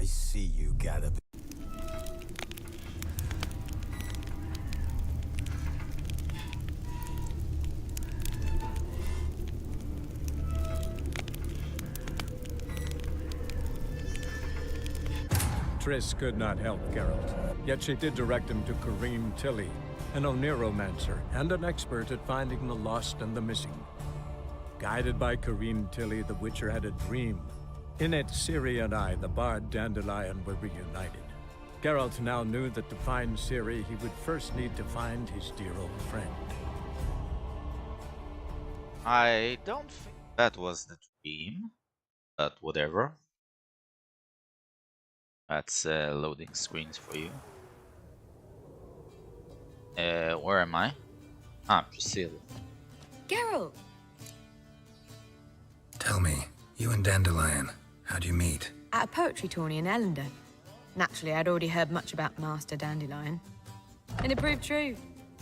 see you gotta be. Triss could not help Geralt, yet she did direct him to Karim Tilly, an Oniromancer and an expert at finding the lost and the missing. Guided by Karim Tilly, the Witcher had a dream. In it, Ciri and I, the bard Dandelion, were reunited. Geralt now knew that to find Ciri, he would first need to find his dear old friend. I don't think that was the dream, but whatever. That's loading screens for you. Where am I? Ah, Priscilla. Geralt! Tell me, you and Dandelion, how'd you meet? At a poetry tourney in Ellendon. Naturally, I'd already heard much about Master Dandelion. And it proved true.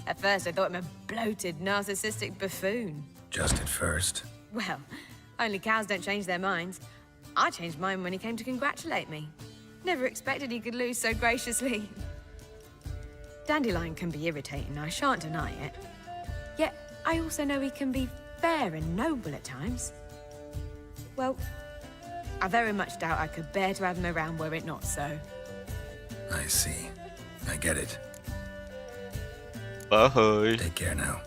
At first, I thought him a bloated, narcissistic buffoon. Just at first? Well, only cows don't change their minds. I changed mine when he came to congratulate me. Never expected he could lose so graciously. Dandelion can be irritating, I shan't deny it. Yet, I also know he can be fair and noble at times. Well, I very much doubt I could bear to have him around were it not so. I see. I get it. Bye. Take care now.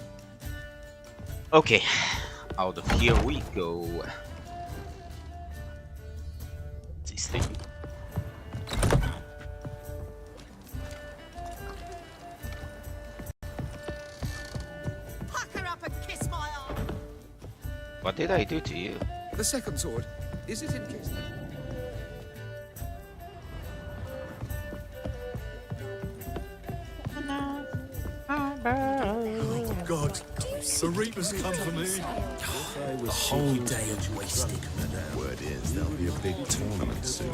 Okay, out of here we go. This thing. What did I do to you? The second sword, is it in case? Oh God, the Reapers come for me. The whole day is wasted. Word is, there'll be a big tournament soon. I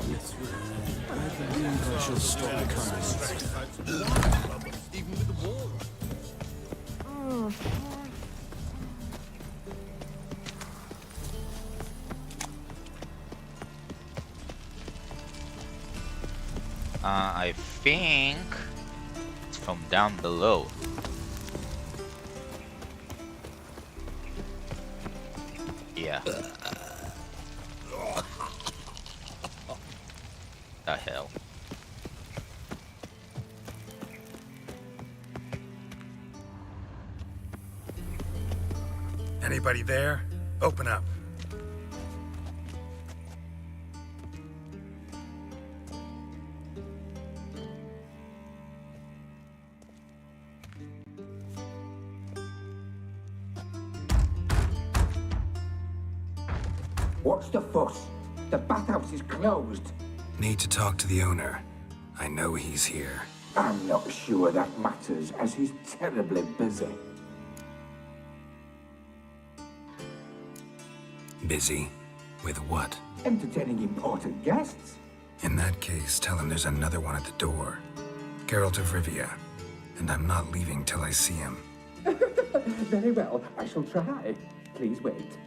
believe I shall stop coming. Even with the wall. I think it's from down below. Yeah. The hell. Anybody there? Open up. What's the fuss? The bathhouse is closed. Need to talk to the owner. I know he's here. I'm not sure that matters, as he's terribly busy. Busy? With what? Entertaining important guests. In that case, tell him there's another one at the door. Geralt of Rivia. And I'm not leaving till I see him. Very well, I shall try. Please wait.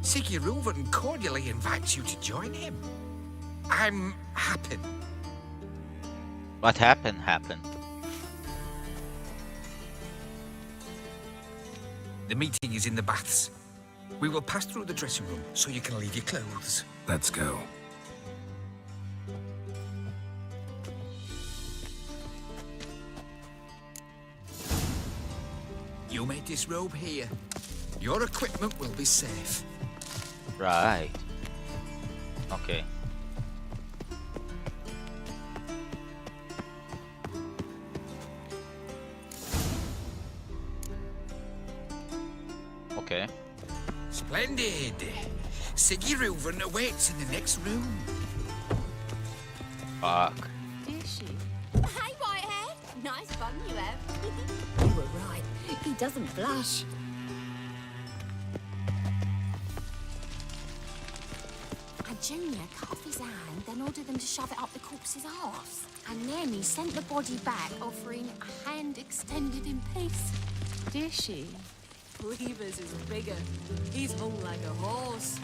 Siggy Reuven cordially invites you to join him. I'm happy. What happened? The meeting is in the baths. We will pass through the dressing room so you can leave your clothes. Let's go. You may disrobe here. Your equipment will be safe. Right. Okay. Okay. Splendid. Siggy Reuven awaits in the next room. Fuck. Is she? Hey, Whitehead. Nice fun you have. You were right. He doesn't blush. Junior cut off his hand, then ordered them to shove it up the corpse's arse. And then he sent the body back, offering a hand extended in peace. Did she? Cleaver's is bigger. He's hung like a horse.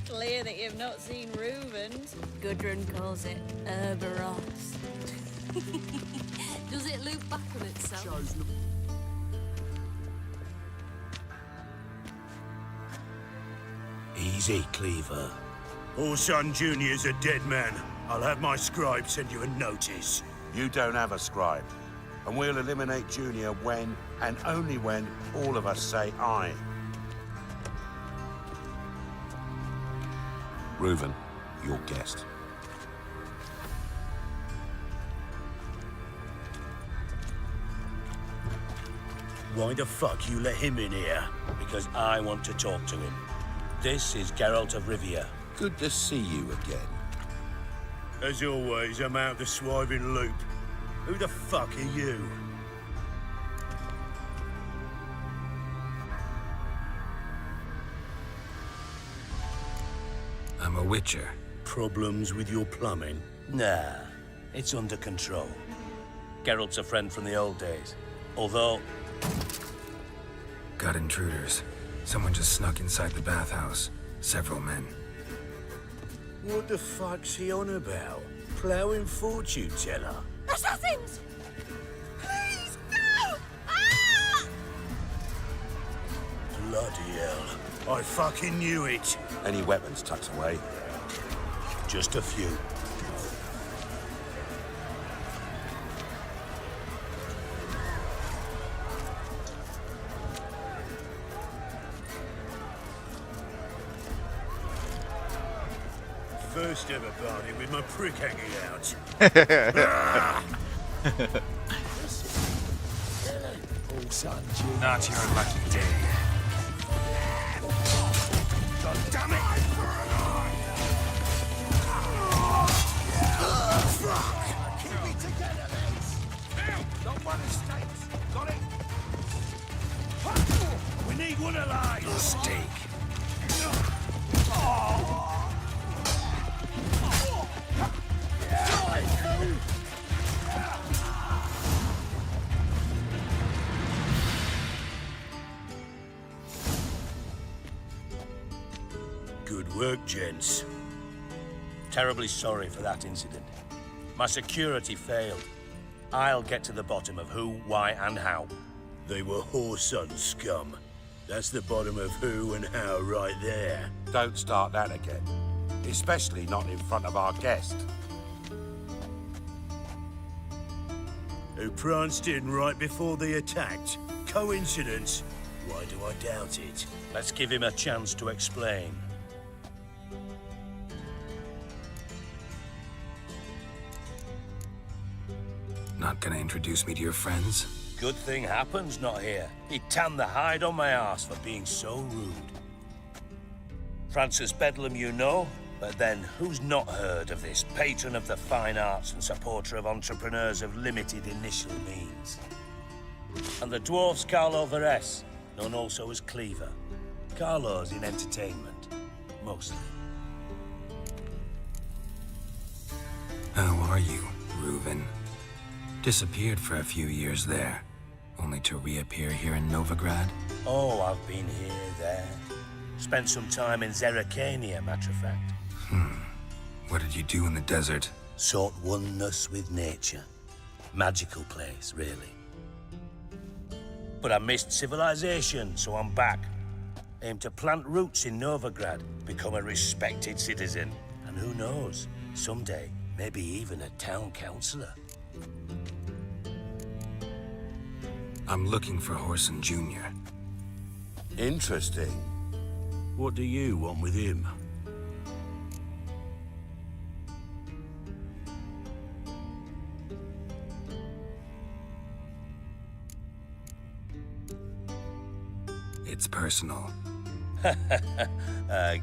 Clear that you've not seen Reuben's. Gudrun calls it Herberos. Does it loop back on itself? Easy, Cleaver. Orson Jr.'s a dead man. I'll have my scribe send you a notice. You don't have a scribe. And we'll eliminate Junior when, and only when, all of us say aye. Reuven, your guest. Why the fuck you let him in here? Because I want to talk to him. This is Geralt of Rivia. Good to see you again. As always, I'm out the swiving loop. Who the fuck are you? I'm a witcher. Problems with your plumbing? Nah, it's under control. Geralt's a friend from the old days. Although... Got intruders. Someone just snuck inside the bathhouse. Several men. What the fuck's he on about? Plowing fortune teller? Assassins! Please, no! Ah! Bloody hell. I fucking knew it. Any weapons tucked away? Just a few. First ever party with my prick hanging out. Not your lucky day. God damn it! Keep me together, mates! Now, not one mistakes. Got it? We need one alive! Mistake. Good work, gents. Terribly sorry for that incident. My security failed. I'll get to the bottom of who, why, and how. They were Whoreson scum. That's the bottom of who and how right there. Don't start that again. Especially not in front of our guest. Who pranced in right before they attacked. Coincidence? Why do I doubt it? Let's give him a chance to explain. Not gonna introduce me to your friends? Good thing Happen's not here. He tanned the hide on my arse for being so rude. Francis Bedlam you know, but then who's not heard of this patron of the fine arts and supporter of entrepreneurs of limited initial means? And the dwarf's Carlo Veres, known also as Cleaver. Carlo's in entertainment, mostly. How are you, Reuven? Disappeared for a few years there, only to reappear here in Novigrad? Oh, I've been here, there. Spent some time in Zerrikania, matter of fact. What did you do in the desert? Sought oneness with nature. Magical place, really. But I missed civilization, so I'm back. Aim to plant roots in Novigrad, become a respected citizen. And who knows, someday, maybe even a town councillor. I'm looking for Whoreson Jr. Interesting. What do you want with him? It's personal.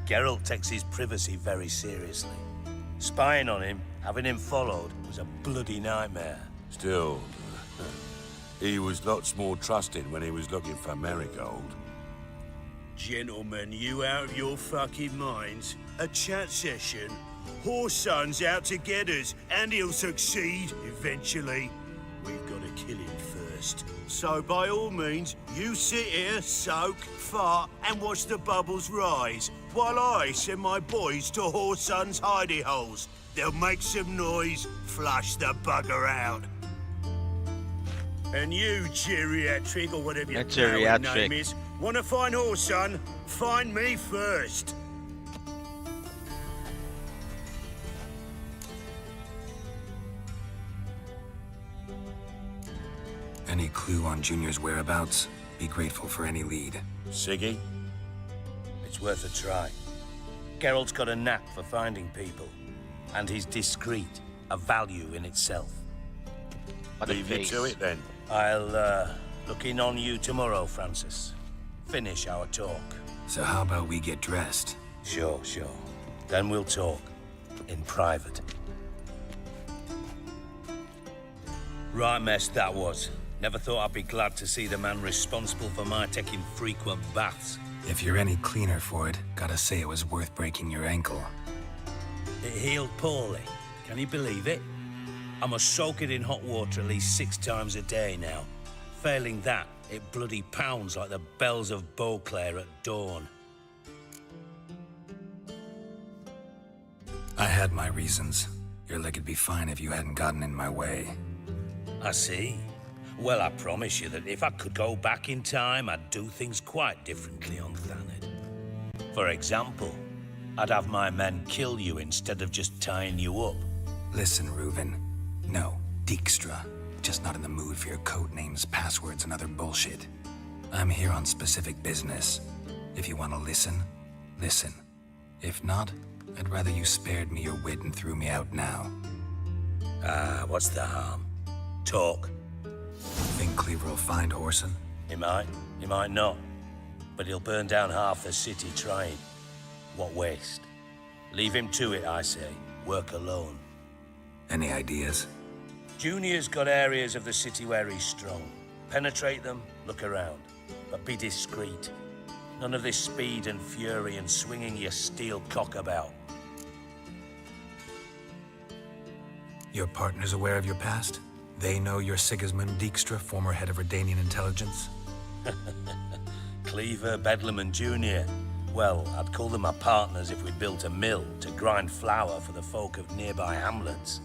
Geralt takes his privacy very seriously. Spying on him, having him followed, was a bloody nightmare. Still, he was lots more trusted when he was looking for Marigold. Gentlemen, you out of your fucking minds? A chat session? Whoreson's out to get us, and he'll succeed, eventually. We've got to kill him first. first. So by all means, you sit here, soak, fart, and watch the bubbles rise, while I send my boys to Whoreson's hidey holes. They'll make some noise, flush the bugger out. And you, geriatric, or whatever your Geriatric. name is, want to find Whoreson? Find me first. Any clue on Junior's whereabouts? Be grateful for any lead. Siggy? It's worth a try. Geralt's got a knack for finding people. And he's discreet, a value in itself. Leave you to it then. I'll, look in on you tomorrow, Francis. Finish our talk. So how about we get dressed? Sure. Then we'll talk. In private. Right mess that was. Never thought I'd be glad to see the man responsible for my taking frequent baths. If you're any cleaner for it, gotta say it was worth breaking your ankle. It healed poorly. Can you believe it? I must soak it in hot water at least 6 times a day now. Failing that, it bloody pounds like the bells of Beauclair at dawn. I had my reasons. Your leg'd be fine if you hadn't gotten in my way. I see. Well, I promise you that if I could go back in time, I'd do things quite differently on Thanedd. For example, I'd have my men kill you instead of just tying you up. Listen, Reuven. No, Dijkstra. Just not in the mood for your code names, passwords, and other bullshit. I'm here on specific business. If you want to listen, listen. If not, I'd rather you spared me your wit and threw me out now. What's the harm? Talk. Think Cleaver will find Whoreson? He might not. But he'll burn down half the city trying. What waste? Leave him to it, I say. Work alone. Any ideas? Junior's got areas of the city where he's strong. Penetrate them, look around. But be discreet. None of this speed and fury and swinging your steel cock about. Your partner's aware of your past? They know you're Sigismund Dijkstra, former head of Redanian intelligence? Cleaver, Bedlam, and Junior. Well, I'd call them my partners if we'd built a mill to grind flour for the folk of nearby hamlets.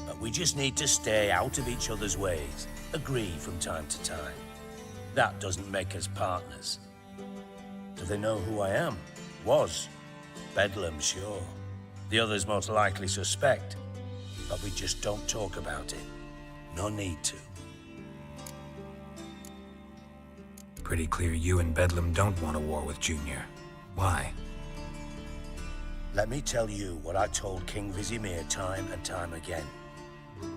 But we just need to stay out of each other's ways, agree from time to time. That doesn't make us partners. Do they know who I am? Was. Bedlam, sure. The others most likely suspect. But we just don't talk about it. No need to. Pretty clear you and Bedlam don't want a war with Junior. Why? Let me tell you what I told King Vizimir time and time again.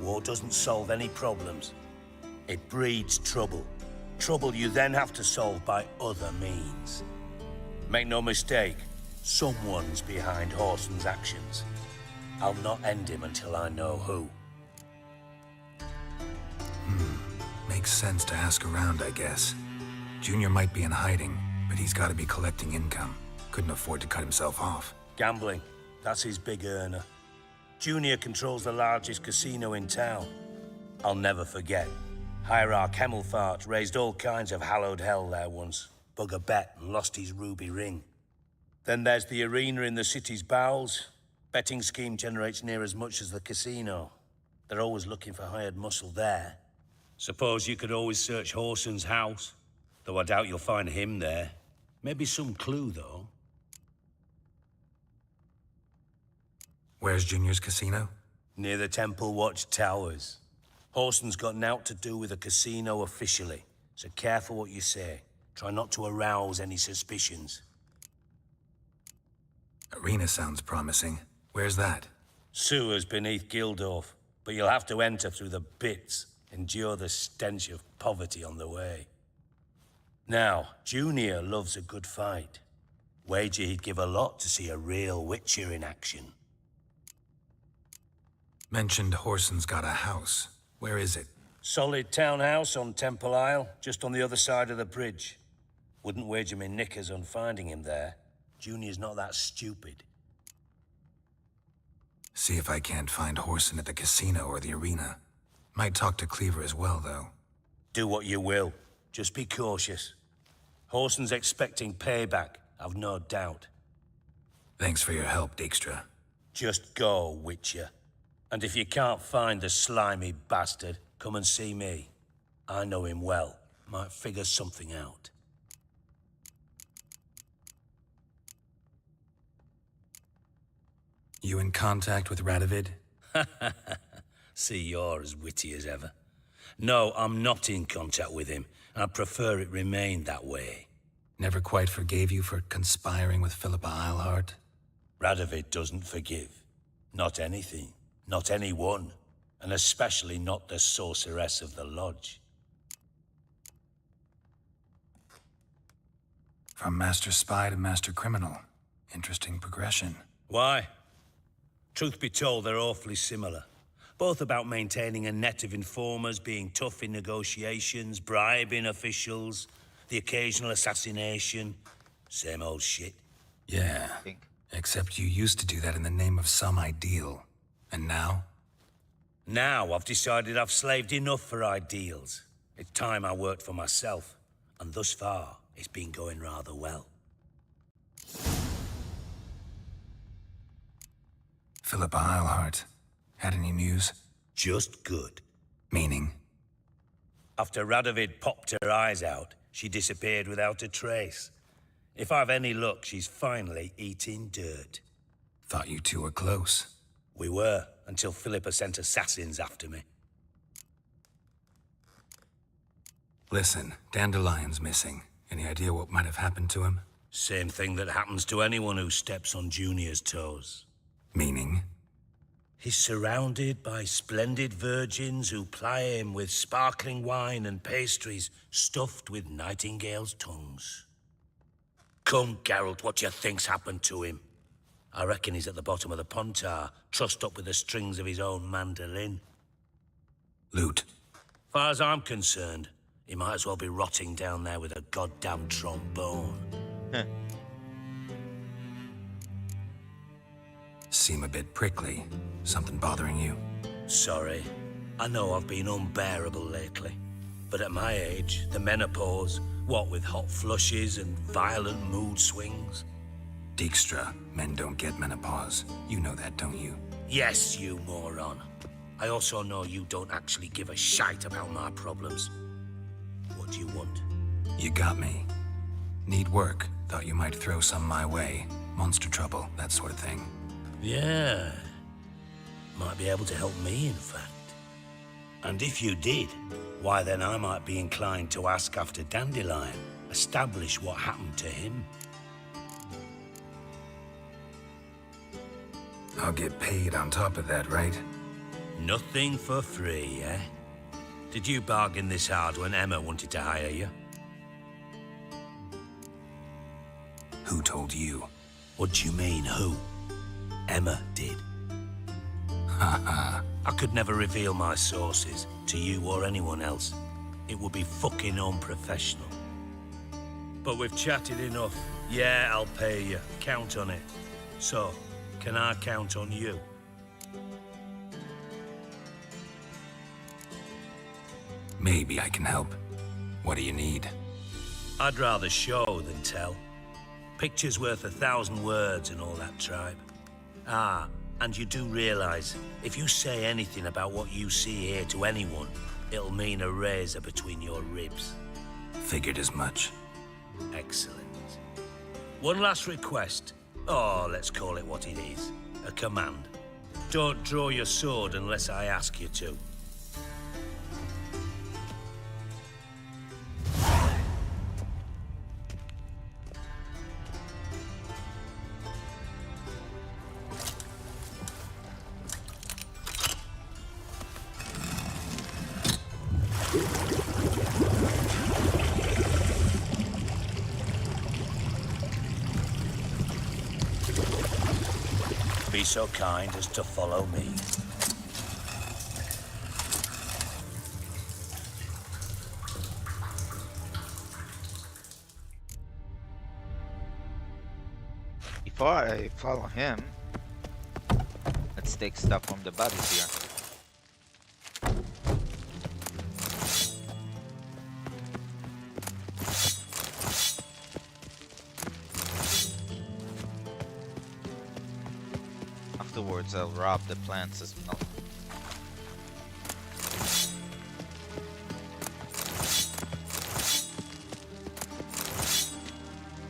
War doesn't solve any problems. It breeds trouble. Trouble you then have to solve by other means. Make no mistake, someone's behind Whoreson's actions. I'll not end him until I know who. Makes sense to ask around, I guess. Junior might be in hiding, but he's got to be collecting income. Couldn't afford to cut himself off. Gambling, that's his big earner. Junior controls the largest casino in town. I'll never forget. Hierarch Hemmelfart raised all kinds of hallowed hell there once. Bug a bet and lost his ruby ring. Then there's the arena in the city's bowels. Betting scheme generates near as much as the casino. They're always looking for hired muscle there. Suppose you could always search Whoreson's house, though I doubt you'll find him there. Maybe some clue, though. Where's Junior's casino? Near the Temple Watch Towers. Whoreson's got naught to do with the casino officially, so careful what you say. Try not to arouse any suspicions. Arena sounds promising. Where's that? Sewers beneath Gildorf, but you'll have to enter through the bits, endure the stench of poverty on the way. Now, Junior loves a good fight. Wager he'd give a lot to see a real Witcher in action. Mentioned Whoreson's got a house. Where is it? Solid townhouse on Temple Isle, just on the other side of the bridge. Wouldn't wager me knickers on finding him there. Junior's not that stupid. See if I can't find Whoreson at the casino or the arena. Might talk to Cleaver as well, though. Do what you will. Just be cautious. Whoreson's expecting payback, I've no doubt. Thanks for your help, Dijkstra. Just go, Witcher. And if you can't find the slimy bastard, come and see me. I know him well. Might figure something out. You in contact with Radovid? See, you're as witty as ever. No, I'm not in contact with him. I prefer it remained that way. Never quite forgave you for conspiring with Philippa Eilhart? Radovid doesn't forgive. Not anything. Not anyone. And especially not the sorceress of the Lodge. From master spy to master criminal. Interesting progression. Why? Truth be told, they're awfully similar. Both about maintaining a net of informers, being tough in negotiations, bribing officials, the occasional assassination. Same old shit. Yeah. Except you used to do that in the name of some ideal. And now? Now I've decided I've slaved enough for ideals. It's time I worked for myself. And thus far, it's been going rather well. Philippa Eilhart. Had any news? Just good. Meaning? After Radovid popped her eyes out, she disappeared without a trace. If I've any luck, she's finally eating dirt. Thought you two were close. We were, until Philippa sent assassins after me. Listen, Dandelion's missing. Any idea what might have happened to him? Same thing that happens to anyone who steps on Junior's toes. Meaning? He's surrounded by splendid virgins who ply him with sparkling wine and pastries stuffed with nightingales' tongues. Come, Geralt, what do you think's happened to him? I reckon he's at the bottom of the Pontar, trussed up with the strings of his own mandolin. Loot. Far as I'm concerned, he might as well be rotting down there with a goddamn trombone. Seem a bit prickly. Something bothering you? Sorry. I know I've been unbearable lately. But at my age, the menopause, what with hot flushes and violent mood swings. Dijkstra, men don't get menopause. You know that, don't you? Yes, you moron. I also know you don't actually give a shite about my problems. What do you want? You got me. Need work. Thought you might throw some my way. Monster trouble, that sort of thing. Yeah. Might be able to help me, in fact. And if you did, why then I might be inclined to ask after Dandelion, establish what happened to him. I'll get paid on top of that, right? Nothing for free, eh? Did you bargain this hard when Emma wanted to hire you? Who told you? What do you mean, who? Emma did. I could never reveal my sources to you or anyone else. It would be fucking unprofessional. But we've chatted enough. Yeah, I'll pay you. Count on it. So, can I count on you? Maybe I can help. What do you need? I'd rather show than tell. Picture's worth 1,000 words and all that tribe. Ah, and you do realize, if you say anything about what you see here to anyone, it'll mean a razor between your ribs. Figured as much. Excellent. One last request. Oh, let's call it what it is. A command. Don't draw your sword unless I ask you to. Be so kind as to follow me. Before I follow him, let's take stuff from the bodies here. Afterwards, I'll rob the plants as well.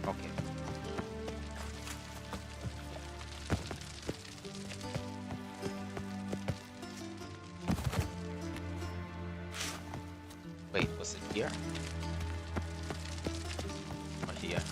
Okay. Wait, was it here? Or here?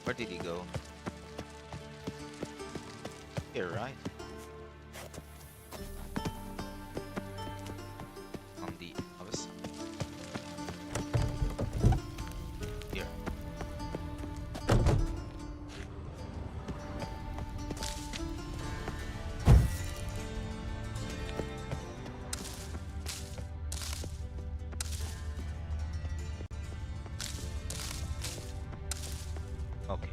Where did he go? Here, right? On the other side. Here. Okay.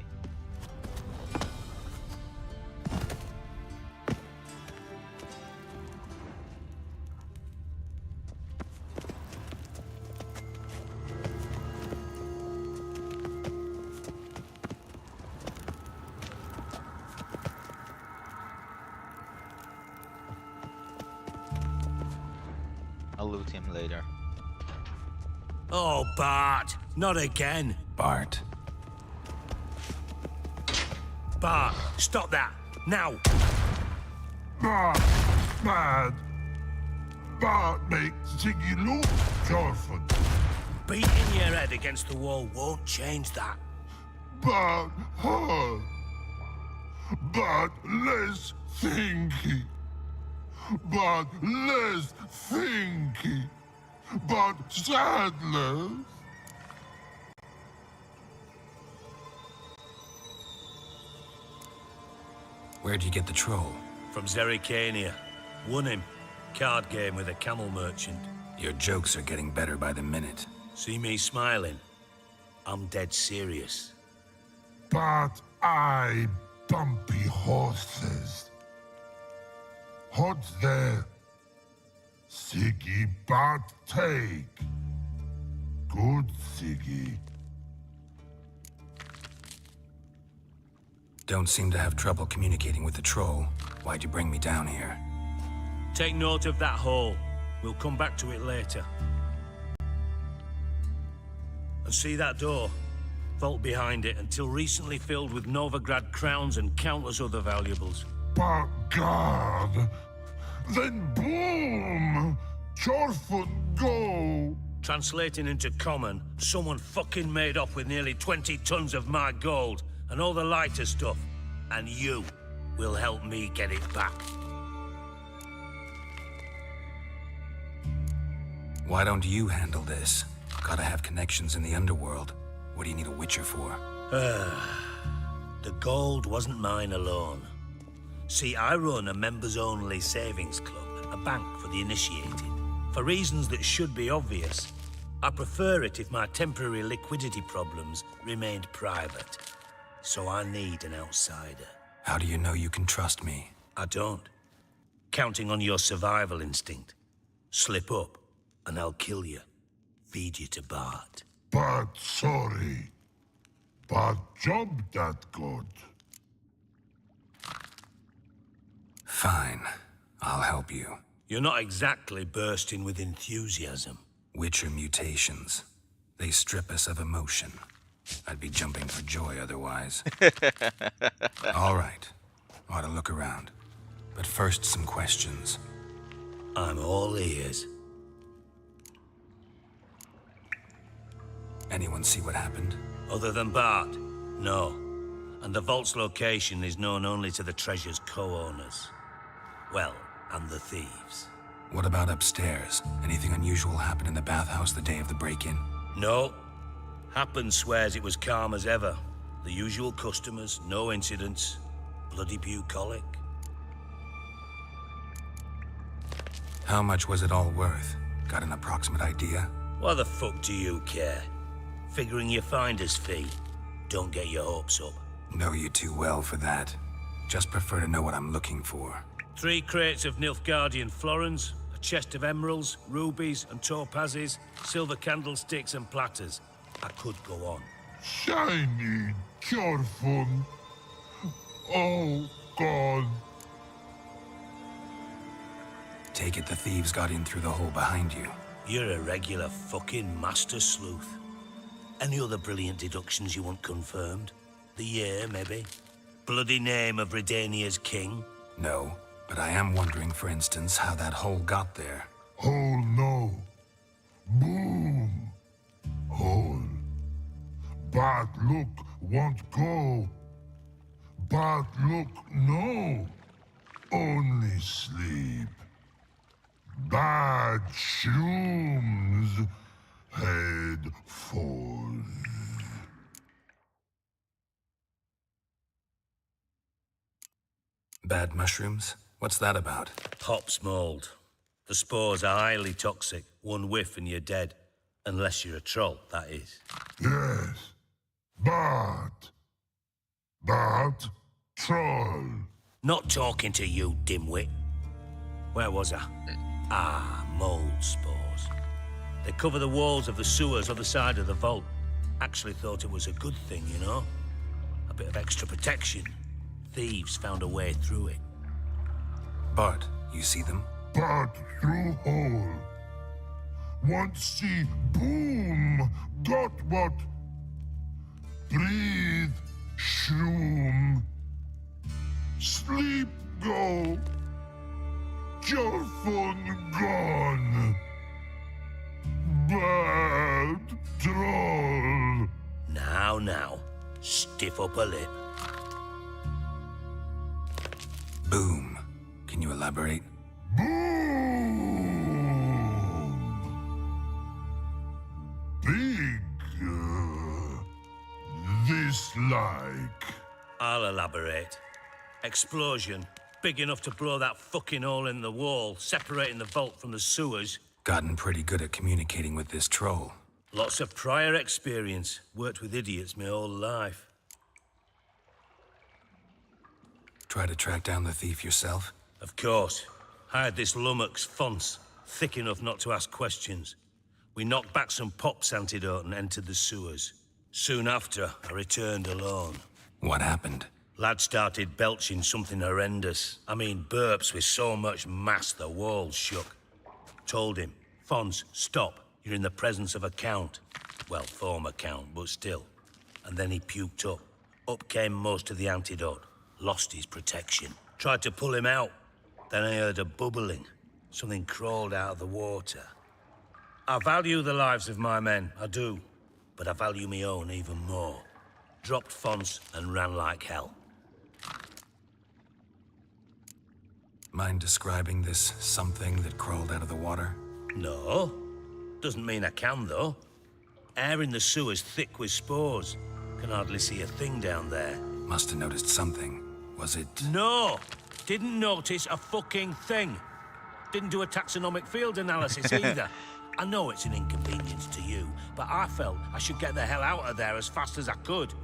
I'll loot him later. Oh, Bart, not again. Bart. Bart, stop that, now. Bart, bad. Bart makes Ziggy look, Jorford. Beating your head against the wall won't change that. Bart hard. Bart less thinky. Bart less thinky. Bart sadless. Where'd you get the troll? From Zerrikania. Won him. Card game with a camel merchant. Your jokes are getting better by the minute. See me smiling? I'm dead serious. But I bumpy horses. What's there? Siggy Bart take. Good Siggy. Don't seem to have trouble communicating with the troll. Why'd you bring me down here? Take note of that hole. We'll come back to it later. And see that door? Vault behind it, until recently filled with Novigrad crowns and countless other valuables. But God, then boom! Chorfoot go! Translating into common, someone fucking made off with nearly 20 tons of my gold and all the lighter stuff. And you will help me get it back. Why don't you handle this? Gotta have connections in the underworld. What do you need a Witcher for? The gold wasn't mine alone. See, I run a members-only savings club, a bank for the initiated. For reasons that should be obvious, I prefer it if my temporary liquidity problems remained private. So I need an outsider. How do you know you can trust me? I don't. Counting on your survival instinct. Slip up, and I'll kill you. Feed you to Bart. But sorry. But job that good. Fine. I'll help you. You're not exactly bursting with enthusiasm. Witcher mutations. They strip us of emotion. I'd be jumping for joy otherwise. All right. Ought to look around. But first, some questions. I'm all ears. Anyone see what happened? Other than Bart? No. And the vault's location is known only to the treasure's co-owners. Well, and the thieves. What about upstairs? Anything unusual happen in the bathhouse the day of the break-in? No. Happen swears it was calm as ever. The usual customers, no incidents. Bloody bucolic. How much was it all worth? Got an approximate idea? Why the fuck do you care? Figuring your finder's fee. Don't get your hopes up. Know you too well for that. Just prefer to know what I'm looking for. 3 crates of Nilfgaardian florins, a chest of emeralds, rubies and topazes, silver candlesticks and platters. I could go on. Shiny, careful. Oh, God. Take it the thieves got in through the hole behind you. You're a regular fucking master sleuth. Any other brilliant deductions you want confirmed? The year, maybe? Bloody name of Redania's king? No, but I am wondering, for instance, how that hole got there. Hole no. Boom. Hole. Bad look won't go. Bad look no. Only sleep. Bad shrooms. Head falls. Bad mushrooms? What's that about? Pop's mold. The spores are highly toxic. One whiff and you're dead. Unless you're a troll, that is. Yes. Bad. Bad troll. Not talking to you, dimwit. Where was I? Ah, mold spores. They cover the walls of the sewers other side of the vault. Actually thought it was a good thing, you know? A bit of extra protection. Thieves found a way through it. Bart, you see them? Bad through hole. Want see boom. Got what? Breathe. Shroom. Sleep go. Careful gone. Bad troll. Now. Stiff upper lip. Boom. Can you elaborate? Boom. Big. This like. I'll elaborate. Explosion. Big enough to blow that fucking hole in the wall, separating the vault from the sewers. Gotten pretty good at communicating with this troll. Lots of prior experience. Worked with idiots my whole life. Try to track down the thief yourself? Of course. Hired this lummox, Fons. Thick enough not to ask questions. We knocked back some Pop's antidote and entered the sewers. Soon after, I returned alone. What happened? Lad started belching something horrendous. I mean, burps with so much mass the walls shook. Told him, Fons, stop. You're in the presence of a count. Well, former count, but still. And then he puked up. Up came most of the antidote. Lost his protection. Tried to pull him out. Then I heard a bubbling. Something crawled out of the water. I value the lives of my men, I do. But I value my own even more. Dropped Fons and ran like hell. Mind describing this something that crawled out of the water? No. Doesn't mean I can, though. Air in the sewer's thick with spores. Can hardly see a thing down there. Must have noticed something. Was it... No! Didn't notice a fucking thing. Didn't do a taxonomic field analysis either. I know it's an inconvenience to you, but I felt I should get the hell out of there as fast as I could.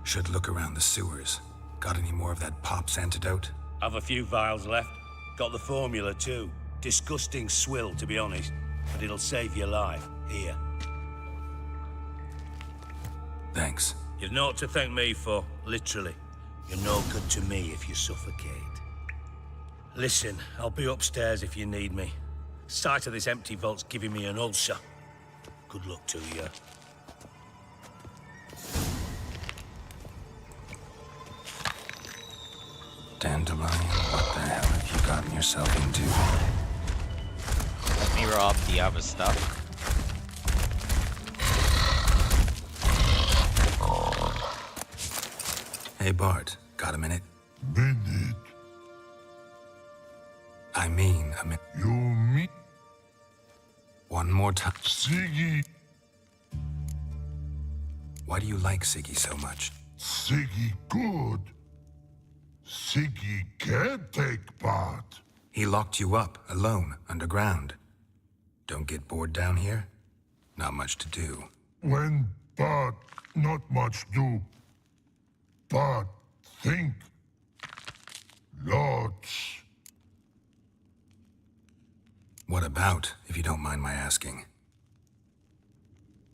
Should look around the sewers. Got any more of that Pop's antidote? Have a few vials left. Got the formula too. Disgusting swill, to be honest. But it'll save your life. Here. Thanks. You've naught to thank me for, literally. You're no good to me if you suffocate. Listen, I'll be upstairs if you need me. Sight of this empty vault's giving me an ulcer. Good luck to you. Dandelion, what the hell have you gotten yourself into? Let me rob the other stuff. Hey Bart, got a minute? Minute. I mean a minute. You mean? One more time. Siggy. Why do you like Siggy so much? Siggy good. Siggy can't take part. He locked you up, alone, underground. Don't get bored down here? not much to do. When but not much do. But think. Lots. What about, if you don't mind my asking?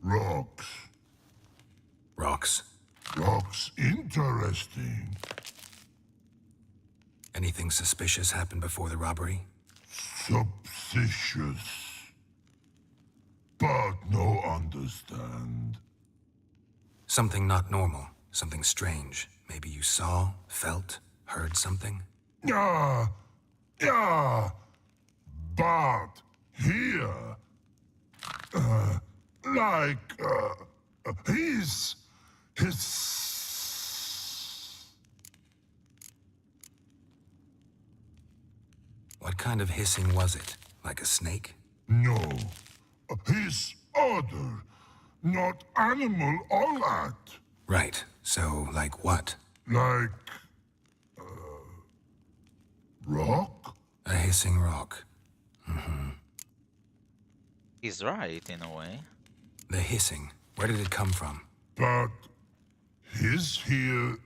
Rocks. Rocks? Rocks interesting. Anything suspicious happened before the robbery? Suspicious. But no understand. Something not normal, something strange. Maybe you saw, felt, heard something? Yeah. But here, his. What kind of hissing was it? Like a snake? No. His order, not animal all that. Right. So, like what? Like, rock? A hissing rock. He's right, in a way. The hissing. Where did it come from? But his here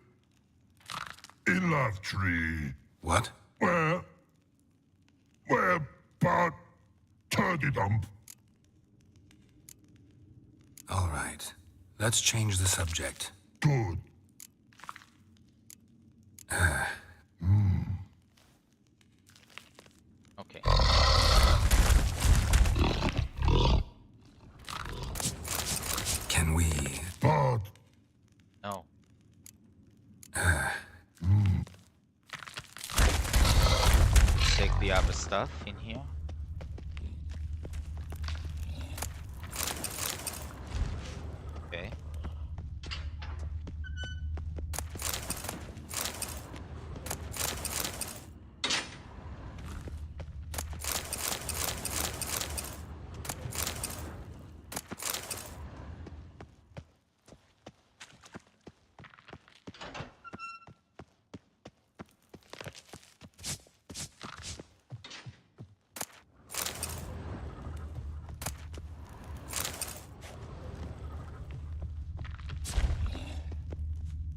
in Love Tree. What? Where but turdy dump. All right. Let's change the subject. Good. Okay. Can we... But... No. Take the other stuff in here. Okay.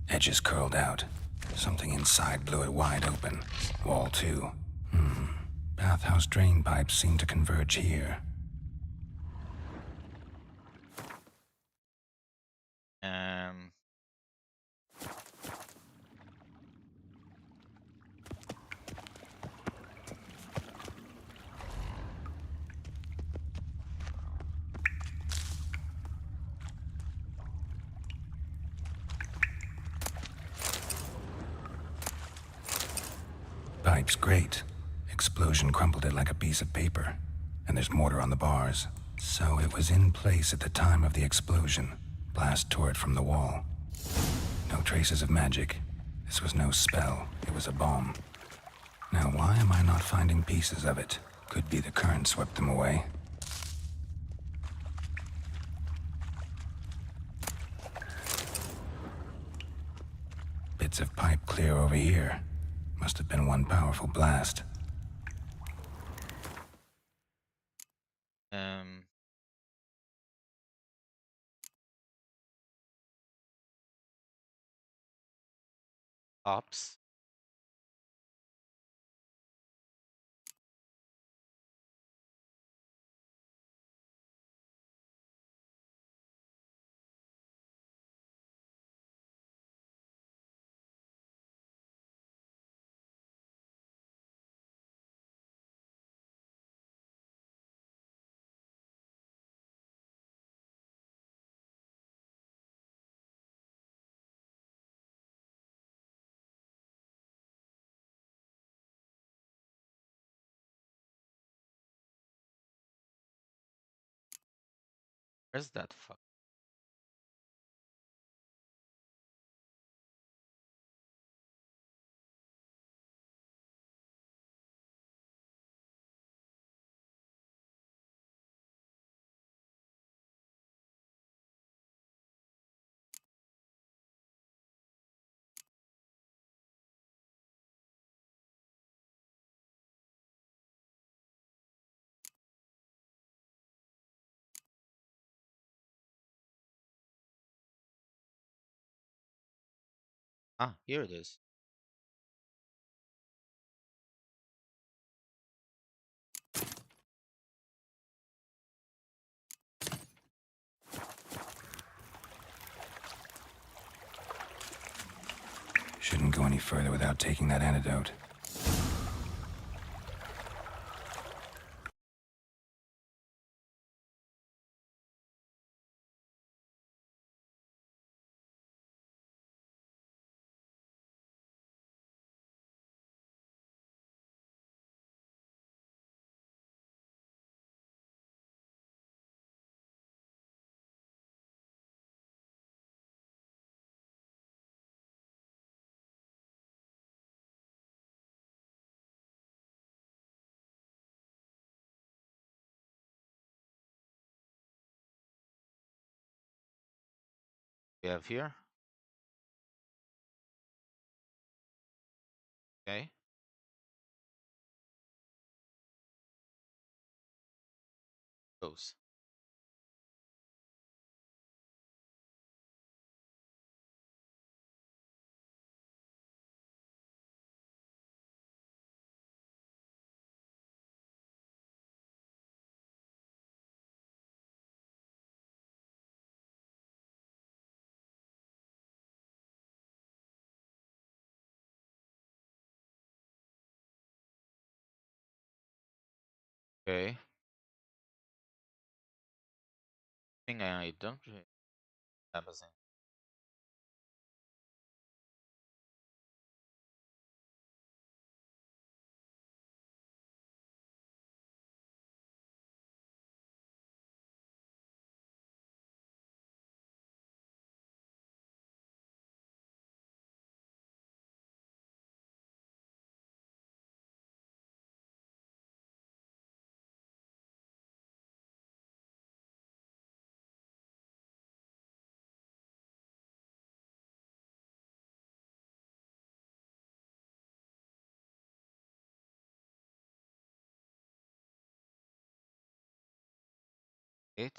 Edges curled out. Something inside blew it wide open. Wall too. Bathhouse drain pipes seem to converge here. Pipe's great. Explosion crumpled it like a piece of paper. And there's mortar on the bars. So it was in place at the time of the explosion. Blast tore it from the wall. No traces of magic. This was no spell. It was a bomb. Now why am I not finding pieces of it? Could be the current swept them away. Bits of pipe clear over here. Must have been one powerful blast. Ops. Where's that fuck? Ah, here it is. Shouldn't go any further without taking that antidote. We have here. Okay. Goes. Okay. Thing I don't really have a thing. It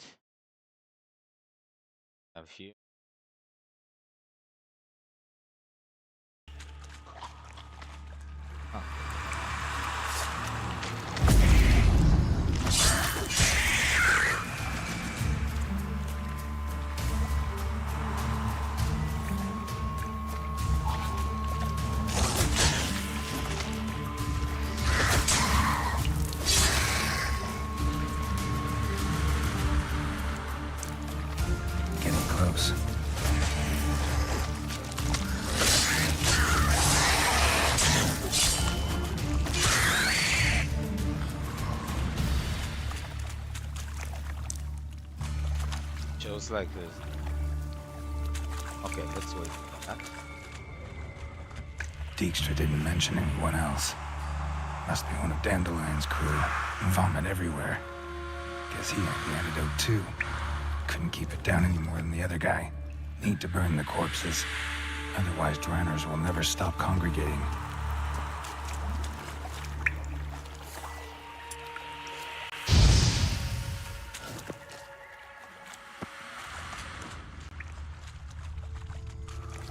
have here. Getting close. Shows like this. Okay, let's wait for that. Dijkstra didn't mention anyone else. Must be one of Dandelion's crew. Vomit everywhere. Guess he had the antidote too. Couldn't keep it down any more than the other guy. Need to burn the corpses. Otherwise, Dranners will never stop congregating.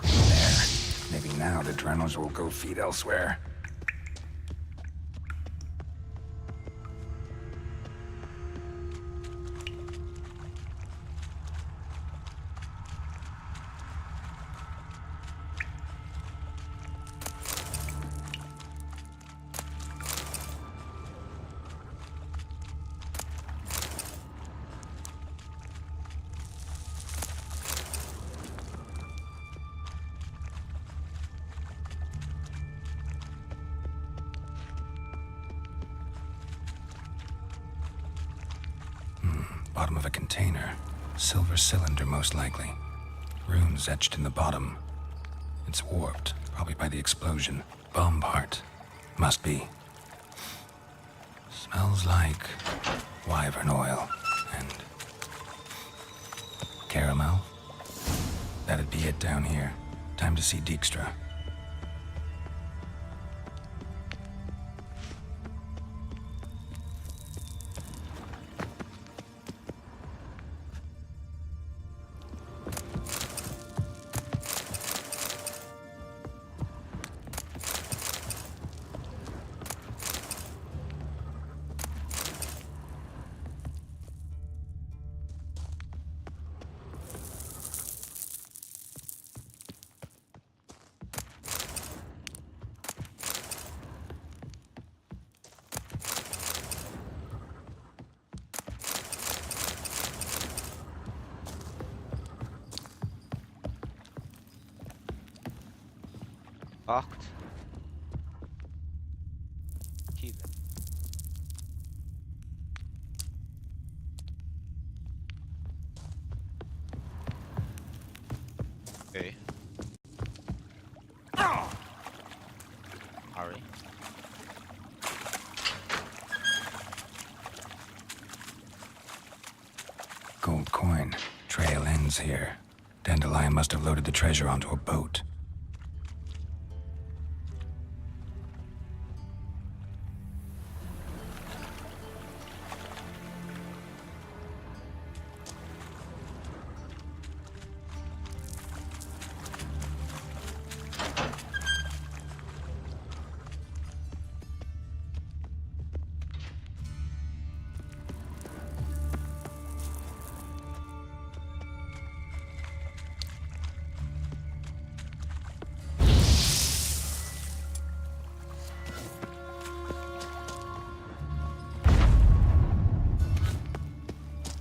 There. Maybe now the Dranners will go feed elsewhere. Bottom of a container. Silver cylinder, most likely. Runes etched in the bottom. It's warped, probably by the explosion. Bomb part. Must be. Smells like wyvern oil and caramel. That'd be it down here. Time to see Dijkstra. Locked. Key then. Okay. Hurry. Gold coin. Trail ends here. Dandelion must have loaded the treasure onto a boat.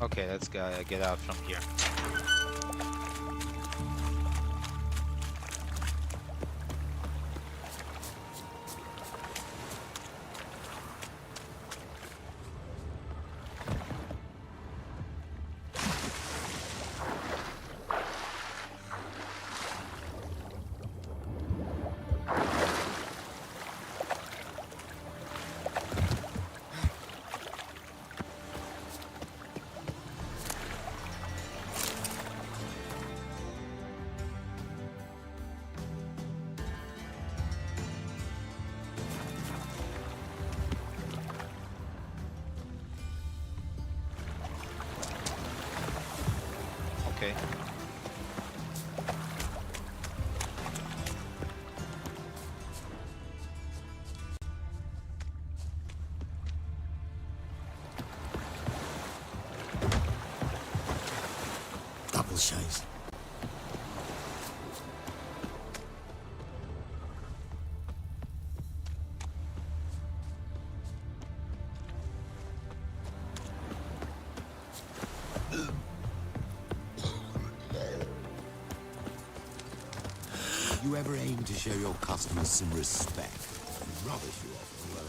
Okay, let's get out from here. Okay. Double chase. You ever aim to show your customers some respect? Rubbish you offer, well,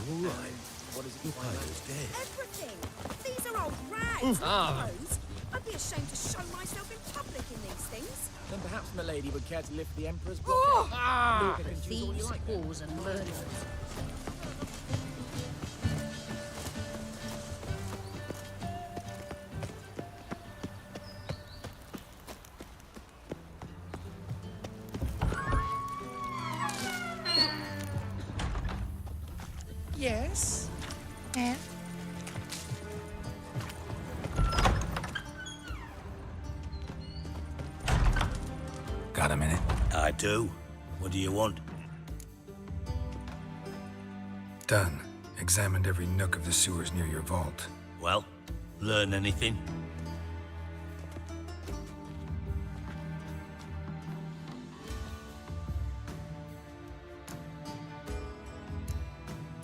all right. What is it? Your pilot's dead. Everything. These are old rags. I suppose. I'd be ashamed to show myself in public in these things. Then perhaps milady would care to lift the Emperor's Oh! blockade. Look, Thieves, whores, and murderers. Yes. Yeah. Got a minute? I do. What do you want? Done. Examined every nook of the sewers near your vault. Well, learn anything?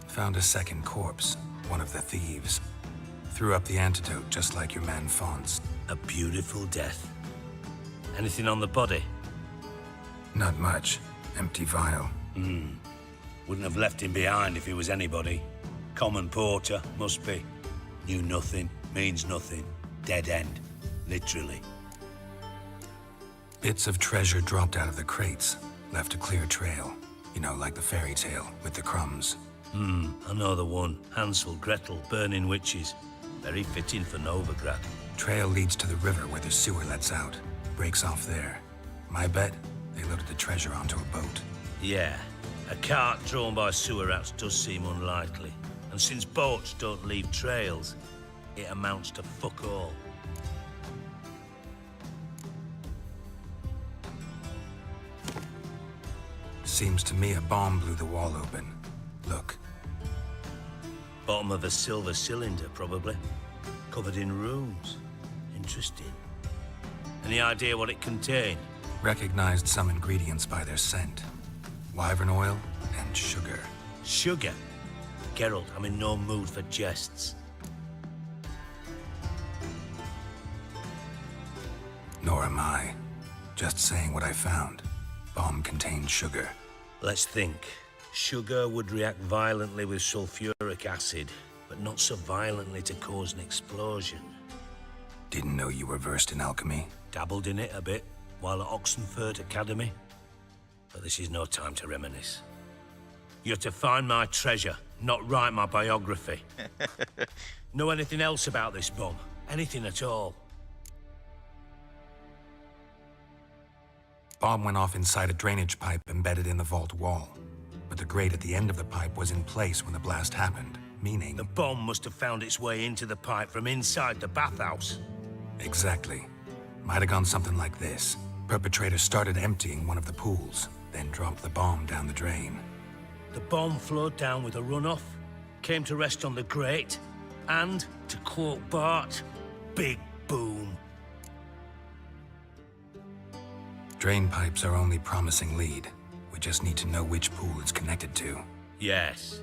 Found a second corpse, one of the thieves. Threw up the antidote just like your man Fonz. A beautiful death. Anything on the body? Not much. Empty vial. Wouldn't have left him behind if he was anybody. Common porter, must be. Knew nothing, means nothing. Dead end. Literally. Bits of treasure dropped out of the crates. Left a clear trail. You know, like the fairy tale, with the crumbs. I know the one. Hansel, Gretel, burning witches. Very fitting for Novigrad. Trail leads to the river where the sewer lets out. Breaks off there. My bet, they loaded the treasure onto a boat. Yeah. A cart drawn by sewer rats does seem unlikely. And since boats don't leave trails, it amounts to fuck all. Seems to me a bomb blew the wall open. Look. Bottom of a silver cylinder, probably. Covered in runes. Interesting. Any idea what it contained? Recognized some ingredients by their scent. Wyvern oil and sugar. Sugar? Geralt, I'm in no mood for jests. Nor am I. Just saying what I found. bomb contained sugar. Let's think. Sugar would react violently with sulfuric acid, but not so violently to cause an explosion. Didn't know you were versed in alchemy. Dabbled in it a bit while at Oxenford Academy. But this is no time to reminisce. You're to find my treasure, not write my biography. Know anything else about this bomb? Anything at all? Bomb went off inside a drainage pipe embedded in the vault wall. But the grate at the end of the pipe was in place when the blast happened, meaning... The bomb must have found its way into the pipe from inside the bathhouse. Exactly. Might have gone something like this. Perpetrator started emptying one of the pools, then dropped the bomb down the drain. The bomb flowed down with a runoff, came to rest on the grate, and, to quote Bart, big boom. Drain pipes are only promising lead. We just need to know which pool it's connected to. Yes.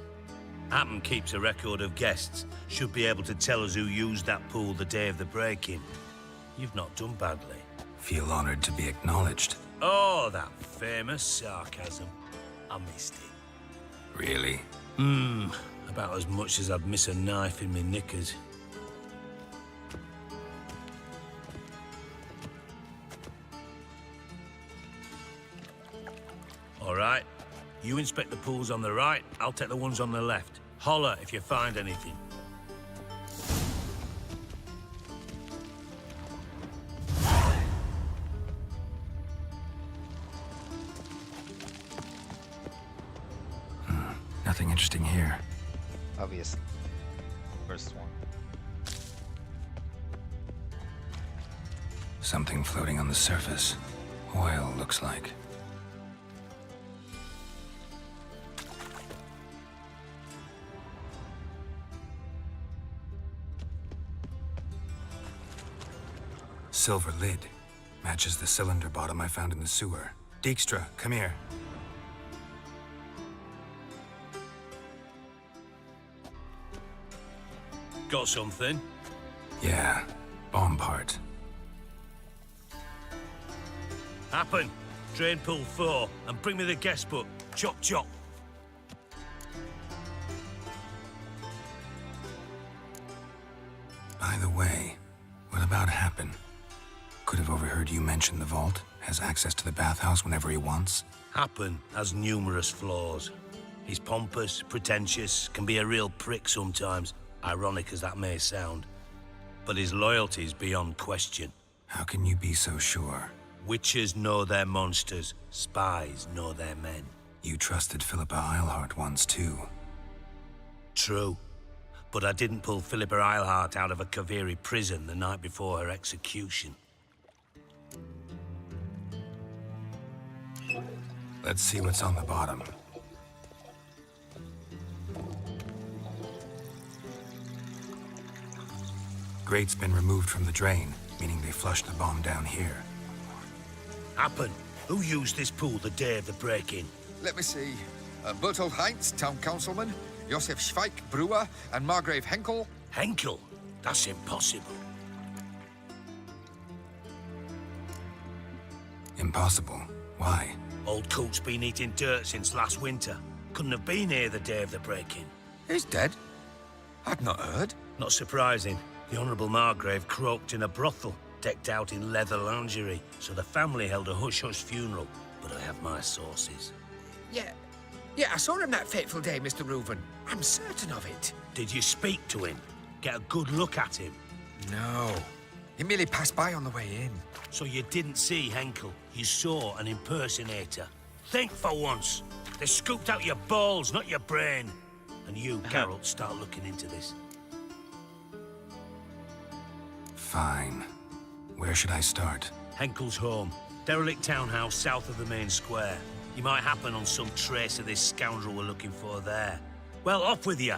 Hammond keeps a record of guests. Should be able to tell us who used that pool the day of the break-in. You've not done badly. Feel honored to be acknowledged. Oh, that famous sarcasm. I missed it. Really? About as much as I'd miss a knife in my knickers. All right. You inspect the pools on the right, I'll take the ones on the left. Holler if you find anything. Nothing interesting here. Obviously. First one. Something floating on the surface. Oil, looks like. Silver lid. Matches the cylinder bottom I found in the sewer. Dijkstra, come here. Got something? Yeah, bomb part. Happen. Drain pool 4, and bring me the guest book. Chop chop. By the way, what about Happen? Could have overheard you mention the vault. Has access to the bathhouse whenever he wants. Happen has numerous flaws. He's pompous, pretentious, can be a real prick sometimes, ironic as that may sound. But his loyalty's beyond question. How can you be so sure? Witches know their monsters, spies know their men. You trusted Philippa Eilhart once too. True. But I didn't pull Philippa Eilhart out of a Kaviri prison the night before her execution. Let's see what's on the bottom. Grate's been removed from the drain, meaning they flushed the bomb down here. Happen. Who used this pool the day of the break-in? Let me see. Bertold Heinz, town councilman, Josef Schweik, brewer, and Margrave Henkel. Henkel? That's impossible. Impossible. Why? Old Coot's been eating dirt since last winter. Couldn't have been here the day of the break-in. He's dead? I'd not heard. Not surprising. The Honourable Margrave croaked in a brothel, decked out in leather lingerie, so the family held a hush-hush funeral. But I have my sources. Yeah, I saw him that fateful day, Mr. Reuven. I'm certain of it. Did you speak to him? Get a good look at him? No. He merely passed by on the way in. So you didn't see Henkel? You saw an impersonator? Think for once. They scooped out your balls, not your brain. And you, Geralt, start looking into this. Fine. Where should I start? Henkel's home. Derelict townhouse south of the main square. You might happen on some trace of this scoundrel we're looking for there. Well, off with you.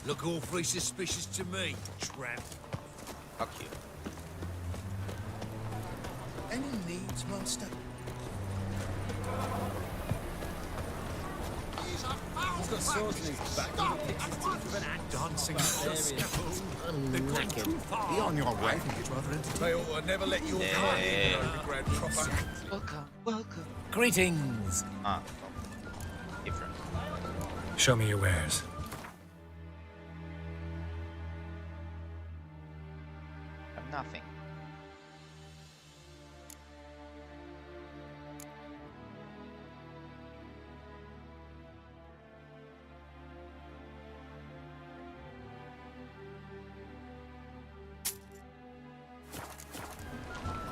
Look awfully suspicious to me, tramp. Fuck you. Any needs, master? He's got swords in his back. He picks his teeth with an axe. Dancing on the scaffold. I'm knackered. Be on your way. I think it's rather entertaining. They ought to never let you come in, underground tropper. Welcome. Greetings. Ah, different. Show me your wares. I'm nothing.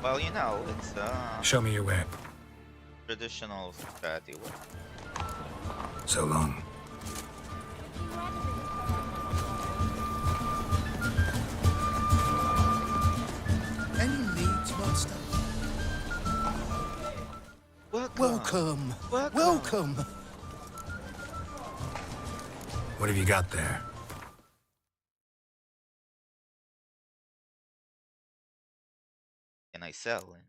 Well, you know, it's Show me your ware. traditional society. So long. Any needs, master? Welcome. Welcome. What have you got there? Can I sell it?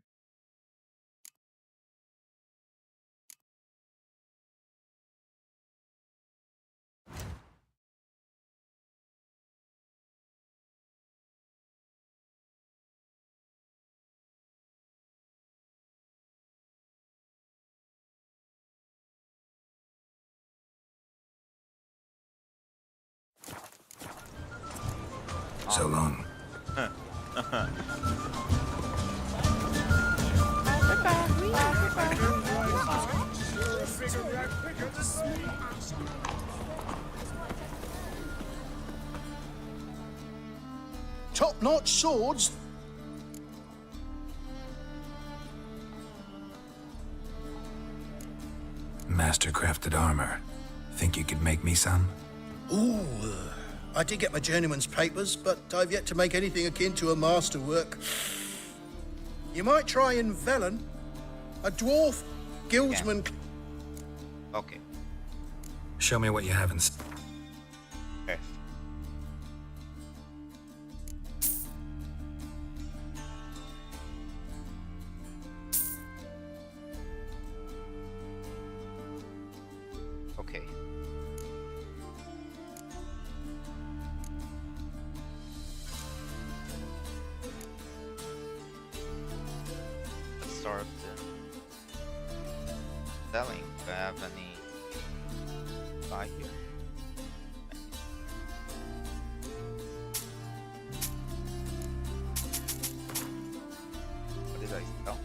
So long. Top-notch swords? Master-crafted armor. Think you could make me some? Ooh, I did get my journeyman's papers, but I've yet to make anything akin to a masterwork. You might try in Velen. A dwarf guildsman... Okay. Show me what you have in... Okay. Okay. Let's start selling. Do I have any buy here? What did I sell?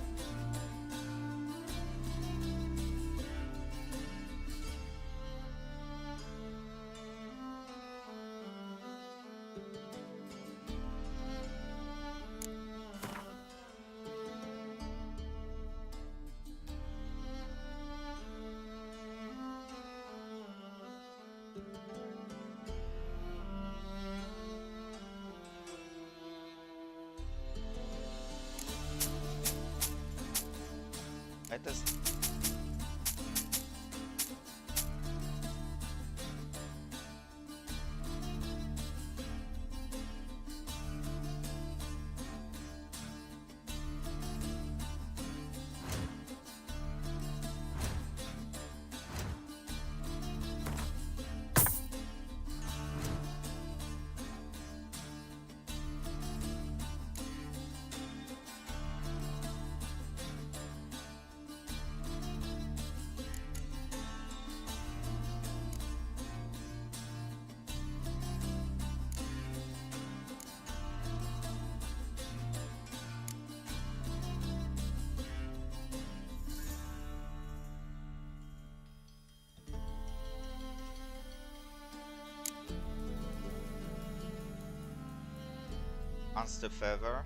I just Monster Feather.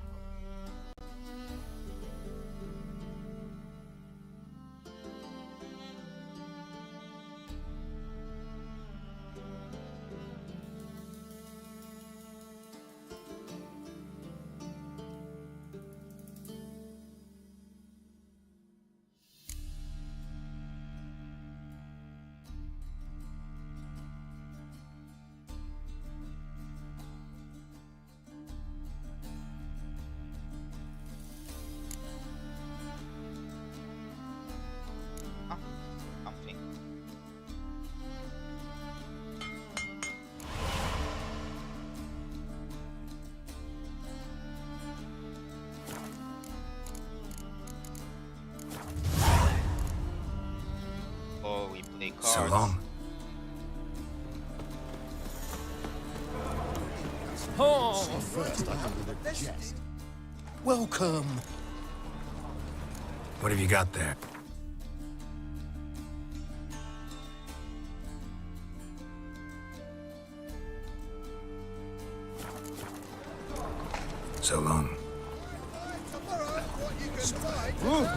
So long. Oh! First, I come with a jest. Welcome. What have you got there? So long.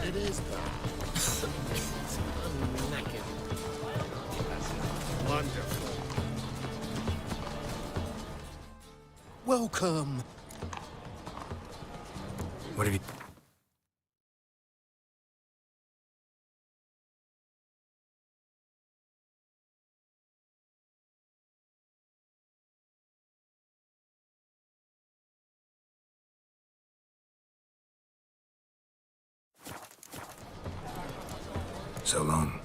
It is that. I'm knackered. Wonderful. Welcome. What have you... So long.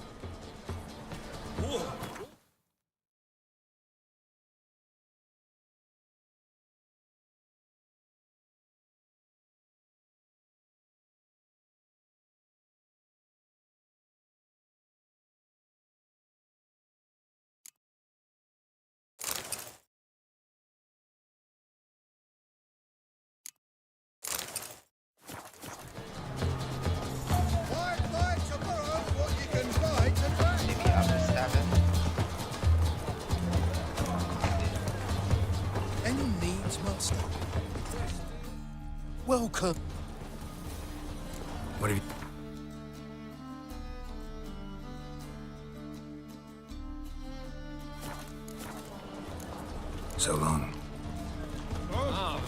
Maybe after 7. Any needs, master? Welcome. What have you... So long. Oh.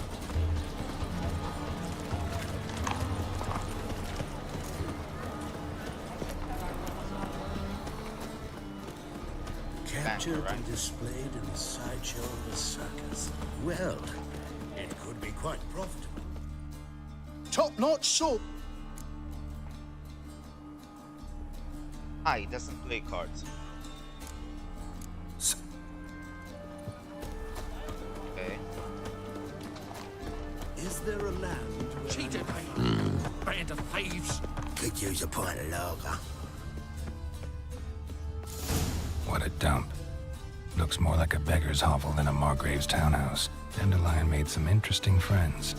Captured and displayed in the sideshow of a circus. Well, it could be quite profitable. Top-notch sword. Ah, he doesn't play cards. Okay. Is there a land where... Cheated band of thieves. Could use a pint of lager. What a dump. Looks more like a beggar's hovel than a Margrave's townhouse. Dandelion made some interesting friends.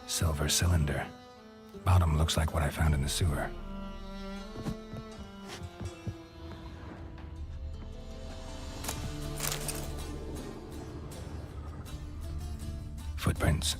Silver cylinder. Bottom looks like what I found in the sewer. Footprints.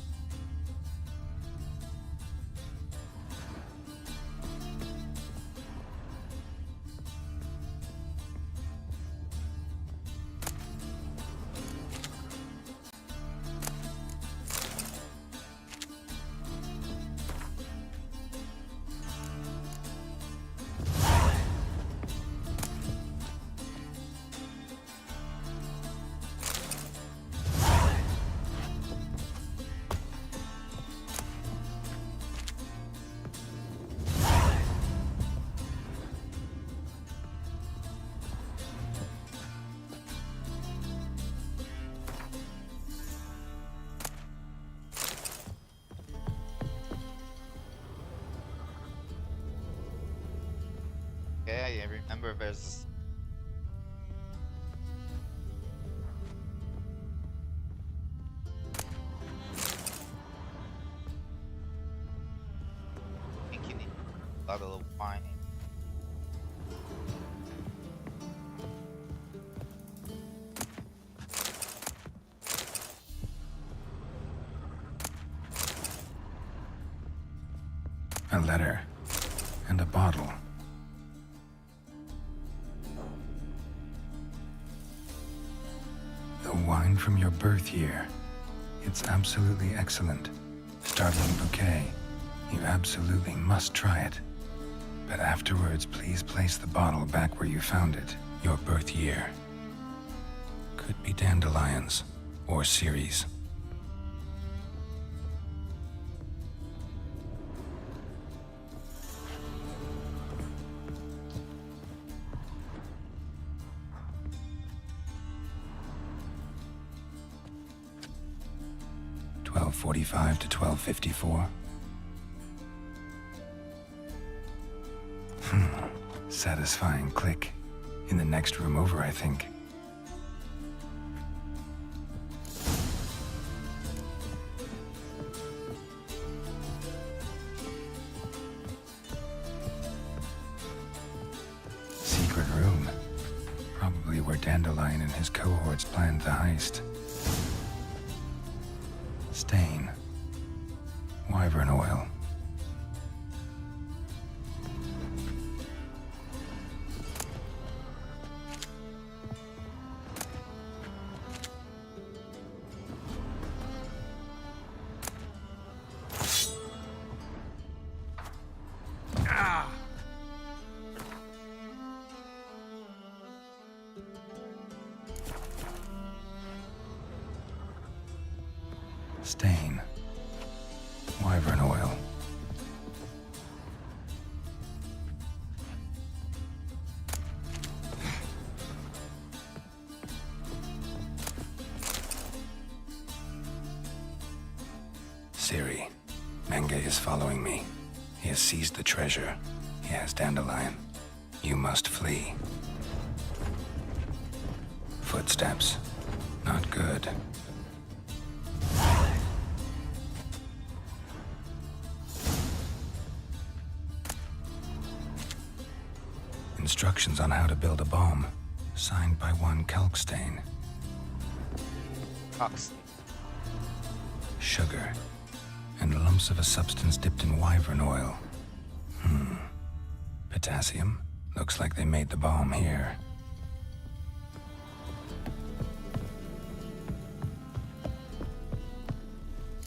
Okay, I remember there's... I think you need a bottle of wine. A letter. And a bottle. The wine from your birth year. It's absolutely excellent. Startling bouquet. You absolutely must try it. But afterwards, please place the bottle back where you found it. Your birth year. Could be dandelions or Ceres. .45 to 12:54. Satisfying click. In the next room over, I think. Secret room. Probably where Dandelion and his cohorts planned the heist. Stain. Wyvern oil. Stain. Wyvern oil. Ciri. Menge is following me. He has seized the treasure. He has Dandelion. You must flee. Footsteps. Not good. Instructions on how to build a bomb, signed by one Kalkstein. Sugar, and lumps of a substance dipped in wyvern oil. Potassium? Looks like they made the bomb here.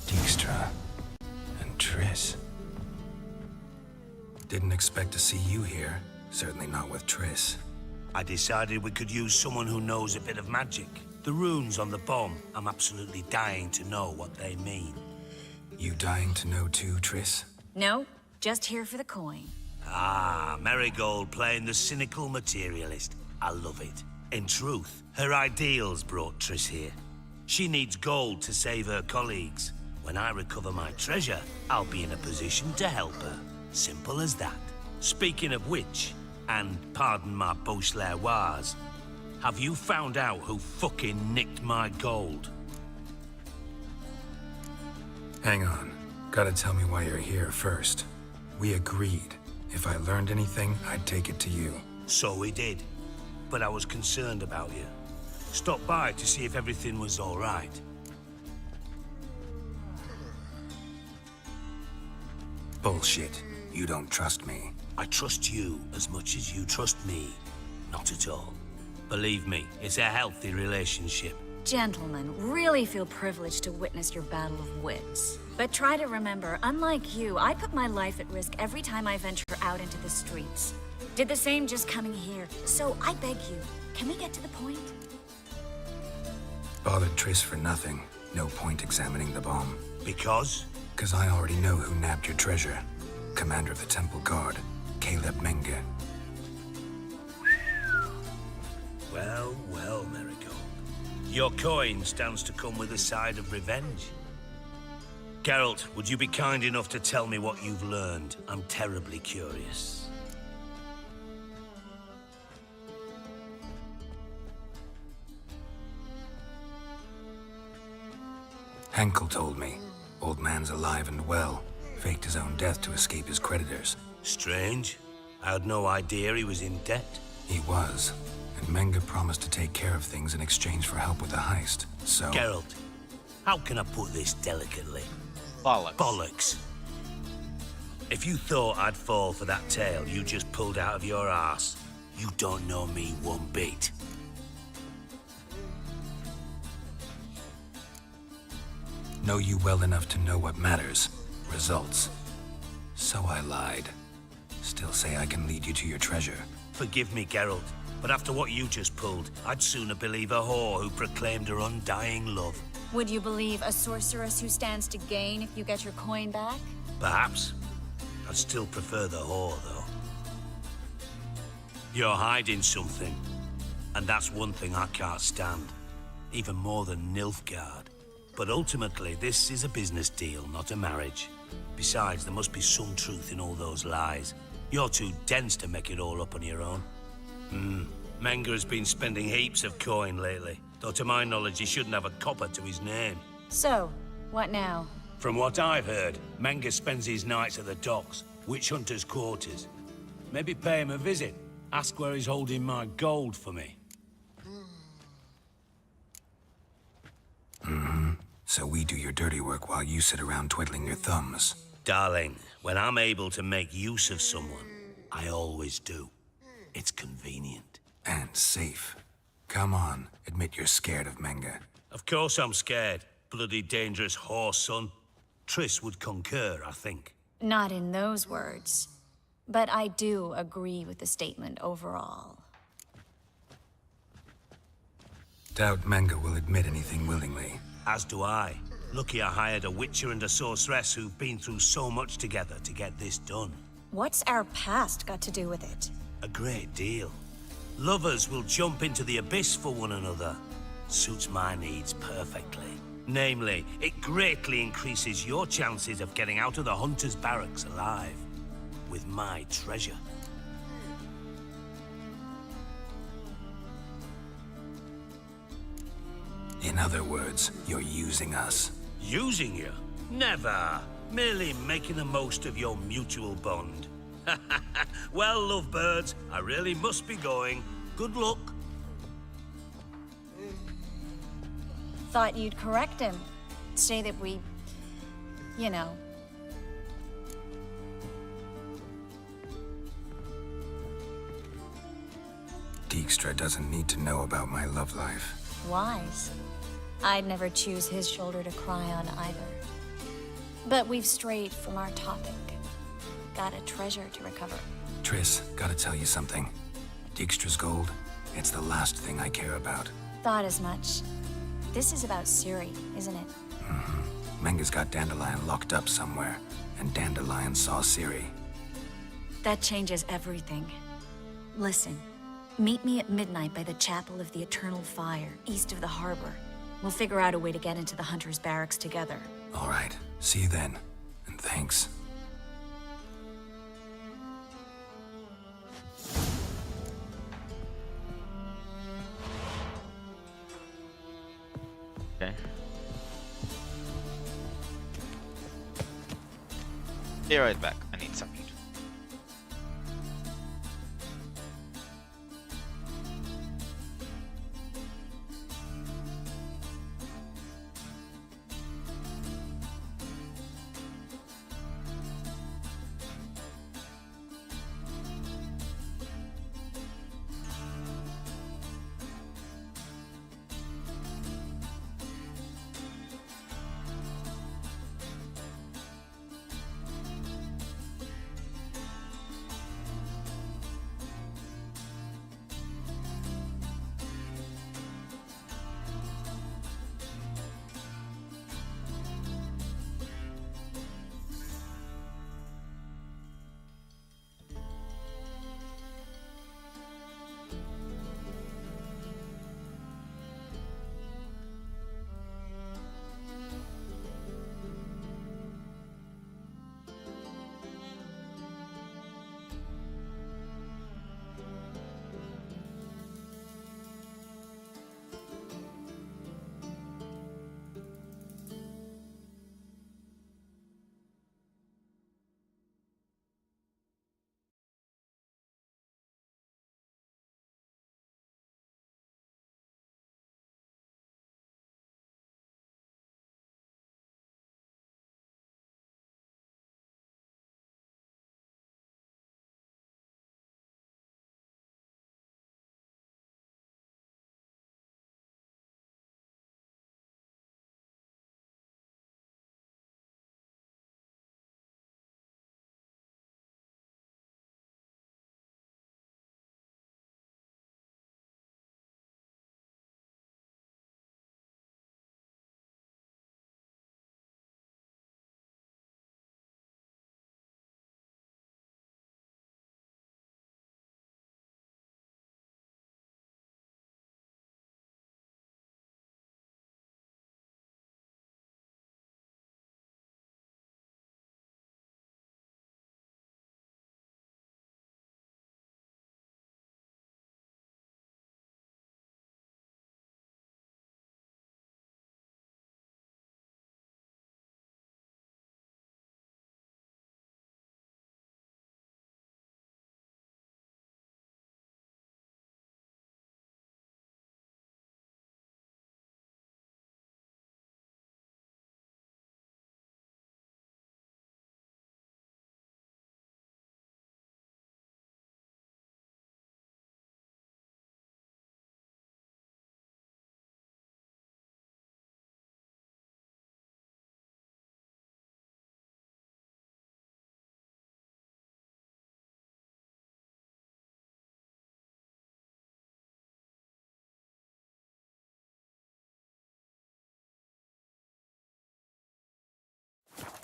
Dijkstra and Triss. Didn't expect to see you here. Certainly not with Triss. I decided we could use someone who knows a bit of magic. The runes on the bomb, I'm absolutely dying to know what they mean. You dying to know too, Triss? No, just here for the coin. Ah, Marigold playing the cynical materialist. I love it. In truth, her ideals brought Triss here. She needs gold to save her colleagues. When I recover my treasure, I'll be in a position to help her. Simple as that. Speaking of which, and pardon my Beauclervoise, have you found out who fucking nicked my gold? Hang on. Gotta tell me why you're here first. We agreed. If I learned anything, I'd take it to you. So we did. But I was concerned about you. Stopped by to see if everything was all right. Bullshit. You don't trust me. I trust you as much as you trust me. Not at all. Believe me, it's a healthy relationship. Gentlemen, really feel privileged to witness your battle of wits. But try to remember, unlike you, I put my life at risk every time I venture out into the streets. Did the same just coming here. So I beg you, can we get to the point? Bothered Triss for nothing. No point examining the bomb. Because? Because I already know who nabbed your treasure. Commander of the Temple Guard, Caleb Menge. Well, well, Marigold. Your coin stands to come with a side of revenge. Geralt, would you be kind enough to tell me what you've learned? I'm terribly curious. Henkel told me. Old man's alive and well. Faked his own death to escape his creditors. Strange. I had no idea he was in debt. He was. And Menge promised to take care of things in exchange for help with the heist. So... Geralt, how can I put this delicately? Bollocks. Bollocks. If you thought I'd fall for that tale you just pulled out of your arse, you don't know me one bit. Know you well enough to know what matters. Results. So I lied. Still say I can lead you to your treasure. Forgive me, Geralt. But after what you just pulled, I'd sooner believe a whore who proclaimed her undying love. Would you believe a sorceress who stands to gain if you get your coin back? Perhaps. I'd still prefer the whore, though. You're hiding something. And that's one thing I can't stand. Even more than Nilfgaard. But ultimately, this is a business deal, not a marriage. Besides, there must be some truth in all those lies. You're too dense to make it all up on your own. Menga has been spending heaps of coin lately. Though to my knowledge, he shouldn't have a copper to his name. So, what now? From what I've heard, Menga spends his nights at the docks, witch hunters' quarters. Maybe pay him a visit. Ask where he's holding my gold for me. So we do your dirty work while you sit around twiddling your thumbs. Darling, when I'm able to make use of someone, I always do. It's convenient. And safe. Come on, admit you're scared of Menga. Of course I'm scared. Bloody dangerous whore, son. Triss would concur, I think. Not in those words. But I do agree with the statement overall. Doubt Menga will admit anything willingly. As do I. Lucky I hired a witcher and a sorceress who've been through so much together to get this done. What's our past got to do with it? A great deal. Lovers will jump into the abyss for one another. Suits my needs perfectly. Namely, it greatly increases your chances of getting out of the hunter's barracks alive. With my treasure. In other words, you're using us. Using you? Never. Merely making the most of your mutual bond. Well, lovebirds, I really must be going. Good luck. Thought you'd correct him. Say that we... you know... Dijkstra doesn't need to know about my love life. wise. I'd never choose his shoulder to cry on either. But we've strayed from our topic. Got a treasure to recover. Triss, gotta tell you something. Dijkstra's gold, it's the last thing I care about. Thought as much. This is about Ciri, isn't it? Menga's got Dandelion locked up somewhere, and Dandelion saw Ciri. That changes everything. Listen, meet me at midnight by the Chapel of the Eternal Fire, east of the harbor. We'll figure out a way to get into the Hunter's barracks together. All right, see you then, and thanks. Okay. Be right back. I need some meat.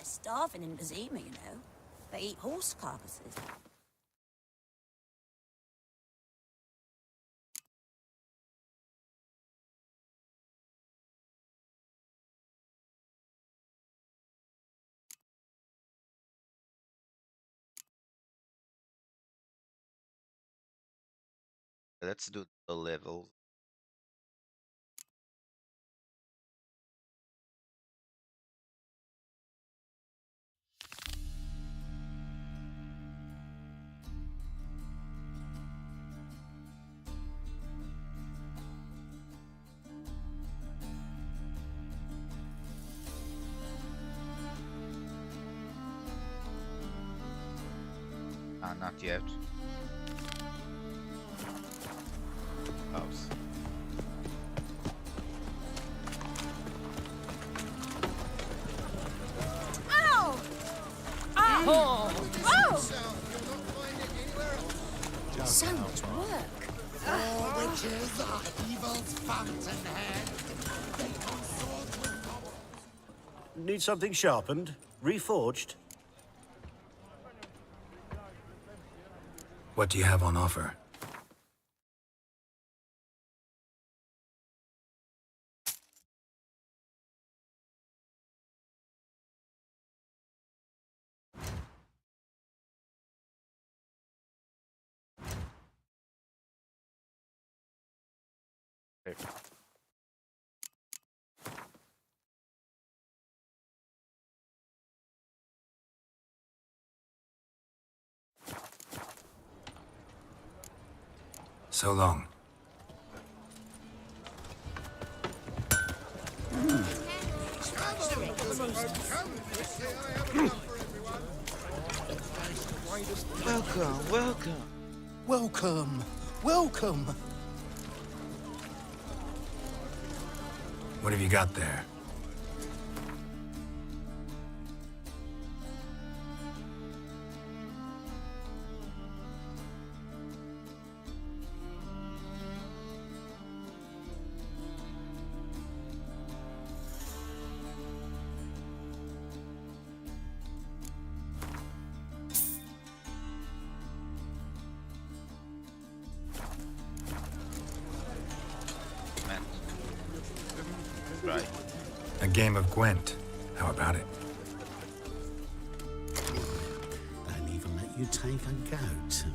starving in Bazima, you know. They eat horse carcasses. Let's do the level. Not yet. House. Ow! Oh! Oh! So much work. Oh, witches are evil's fountainhead. They consort with goblins. Need something sharpened? Reforged? What do you have on offer? So long. Welcome, welcome. Welcome, welcome. What have you got there? Man. Right. A game of Gwent. How about it? Don't even let you take a goat.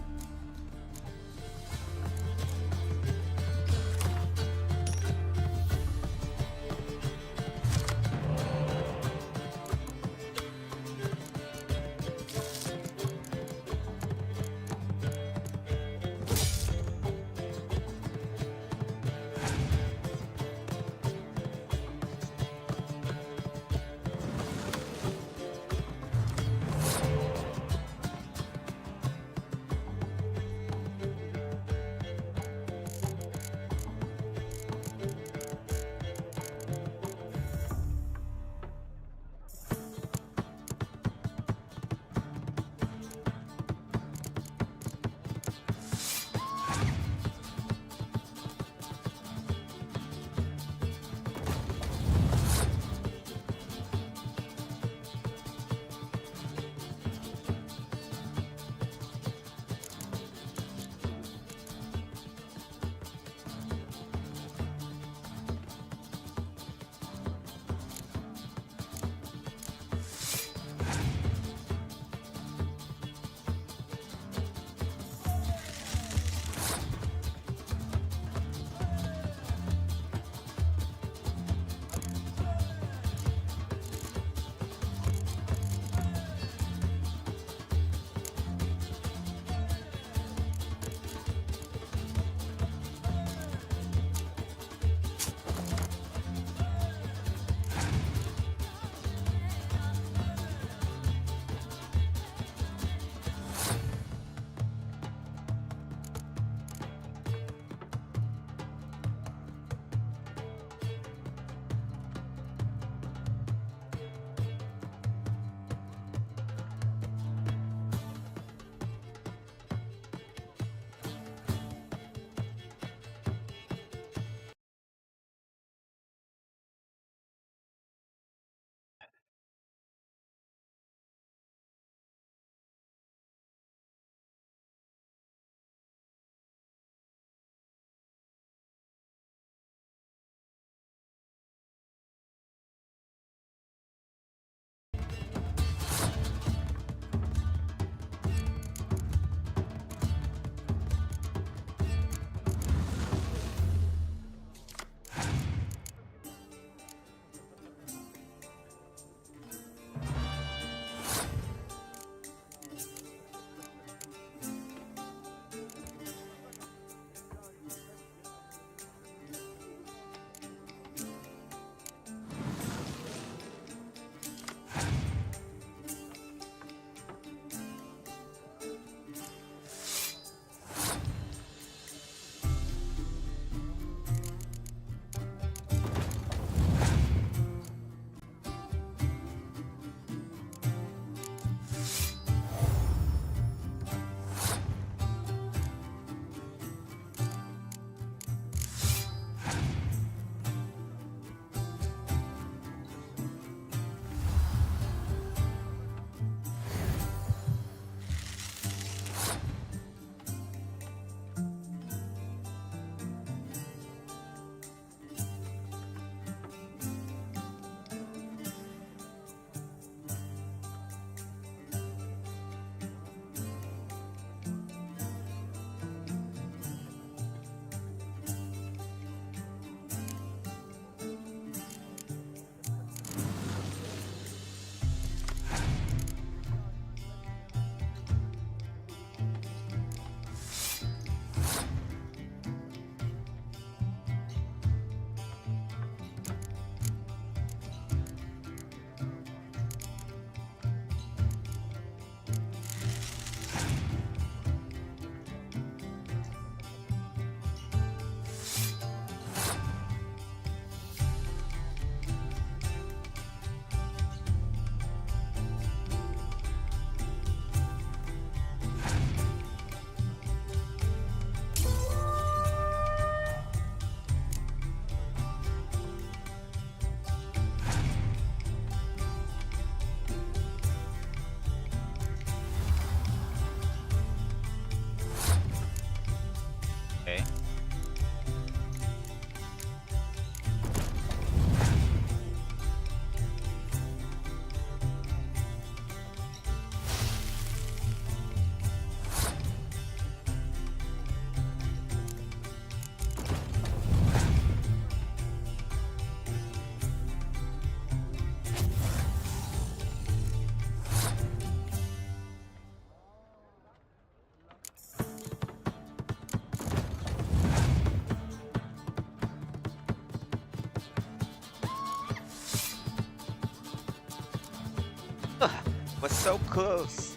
Was so close.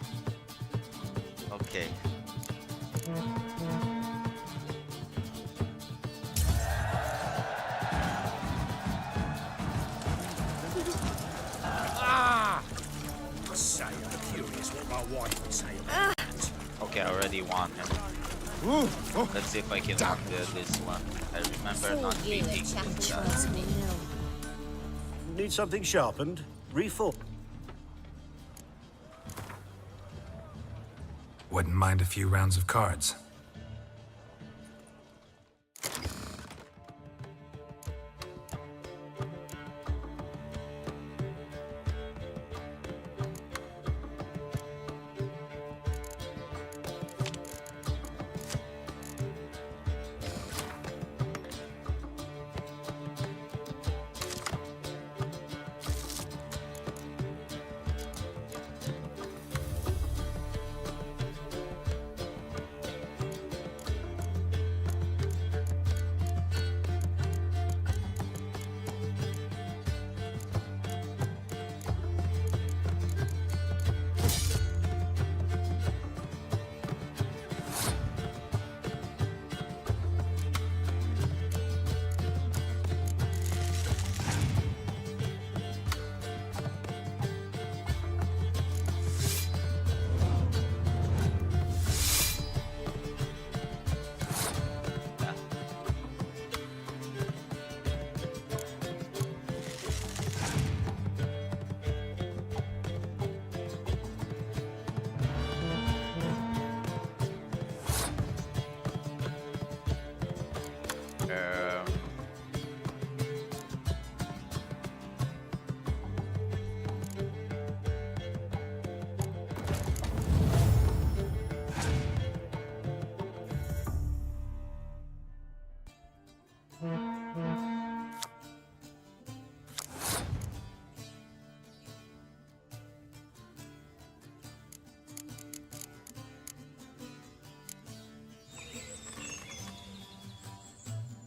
Okay. I say, I'm curious what my wife would say about that. Okay, I already won him. Let's see if I can do this one. I remember not beating this guy. Need something sharpened? Refill. Wouldn't mind a few rounds of cards.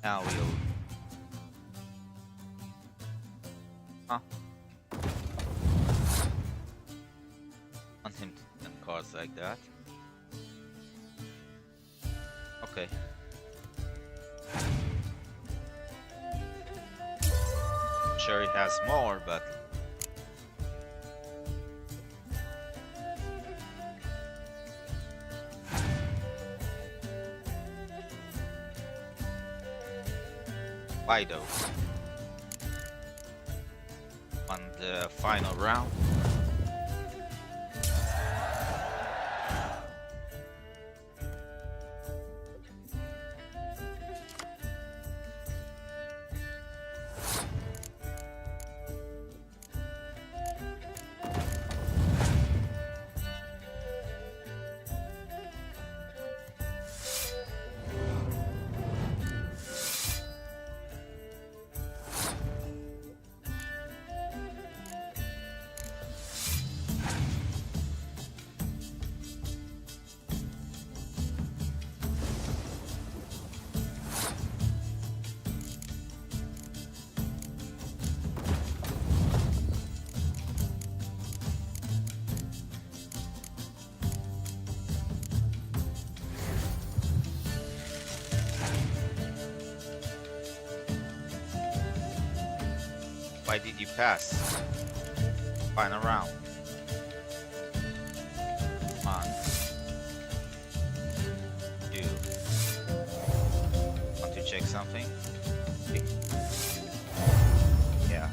Now we'll... Huh? Want him to send cards like that. Okay. Sure he has more, but... Why though? On the final round. Why did you pass? Final round. Come on. You want to check something? Yeah.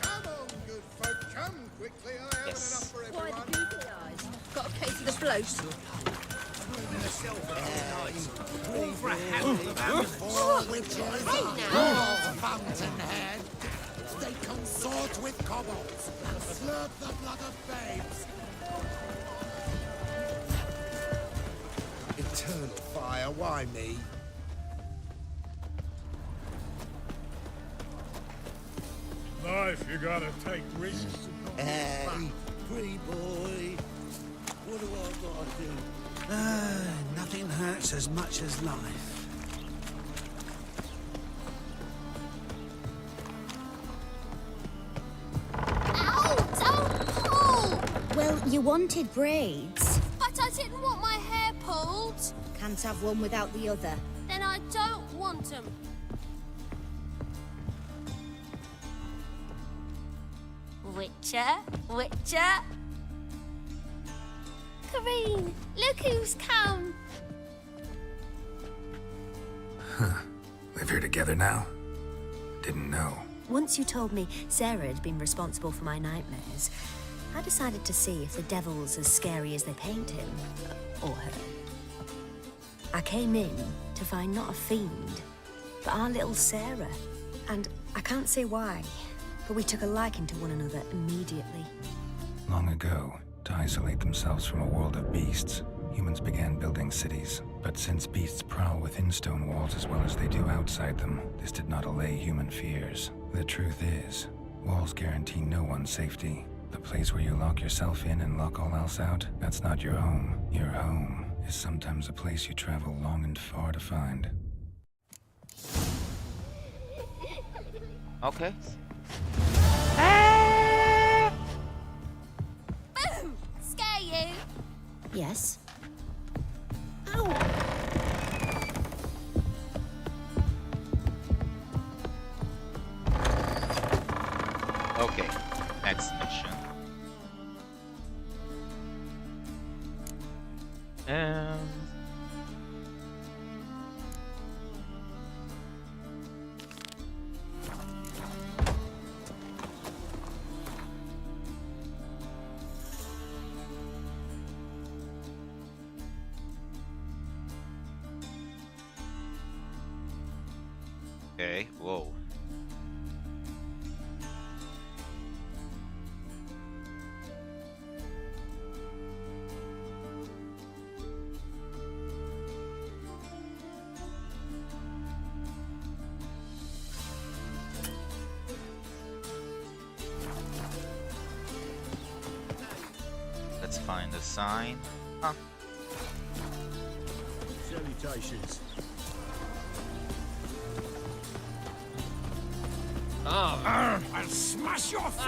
Come on, good folk, come quickly. I have enough for everyone. Why the googly eyes? Got a case of the bloat. All for a handful of ammo. Witches, all fountainhead. They consort with kobolds and slurp the blood of babes. Eternal fire, why me? Life, you gotta take risks. Hey, pretty boy. What do I gotta do? Nothing hurts as much as life. You wanted braids. But I didn't want my hair pulled. Can't have one without the other. Then I don't want them. Witcher, Witcher. Kareen, look who's come. Huh. Live here together now? Didn't know. Once you told me Sarah had been responsible for my nightmares, I decided to see if the devil's as scary as they paint him. Or her. I came in to find not a fiend, but our little Sarah. And I can't say why, but we took a liking to one another immediately. Long ago, to isolate themselves from a world of beasts, humans began building cities. But since beasts prowl within stone walls as well as they do outside them, this did not allay human fears. The truth is, walls guarantee no one's safety. The place where you lock yourself in and lock all else out, that's not your home. Your home is sometimes a place you travel long and far to find. Okay. Boom! Scare you? Yes? Ow! Okay, next mission. Okay, whoa. Let's find the sign. Huh. Salutations. I'll smash your face!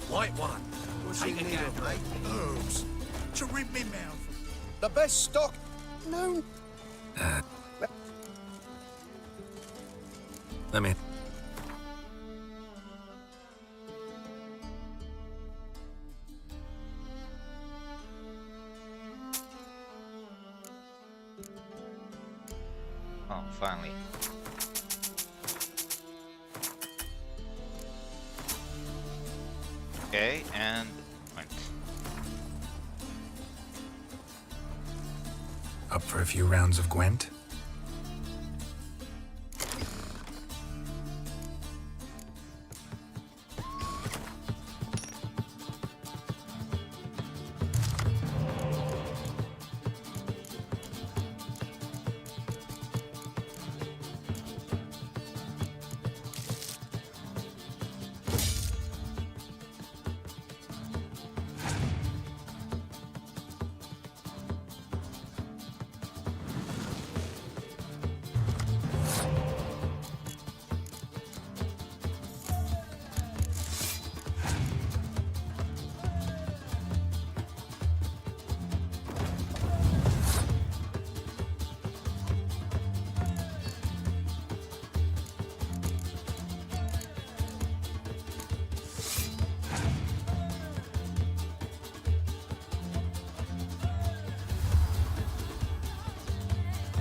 White one. What's in need of, mate? Herbs. To rid me mouth. The best stock known. Let me... Oh, finally. Okay, and went. Up for a few rounds of Gwent?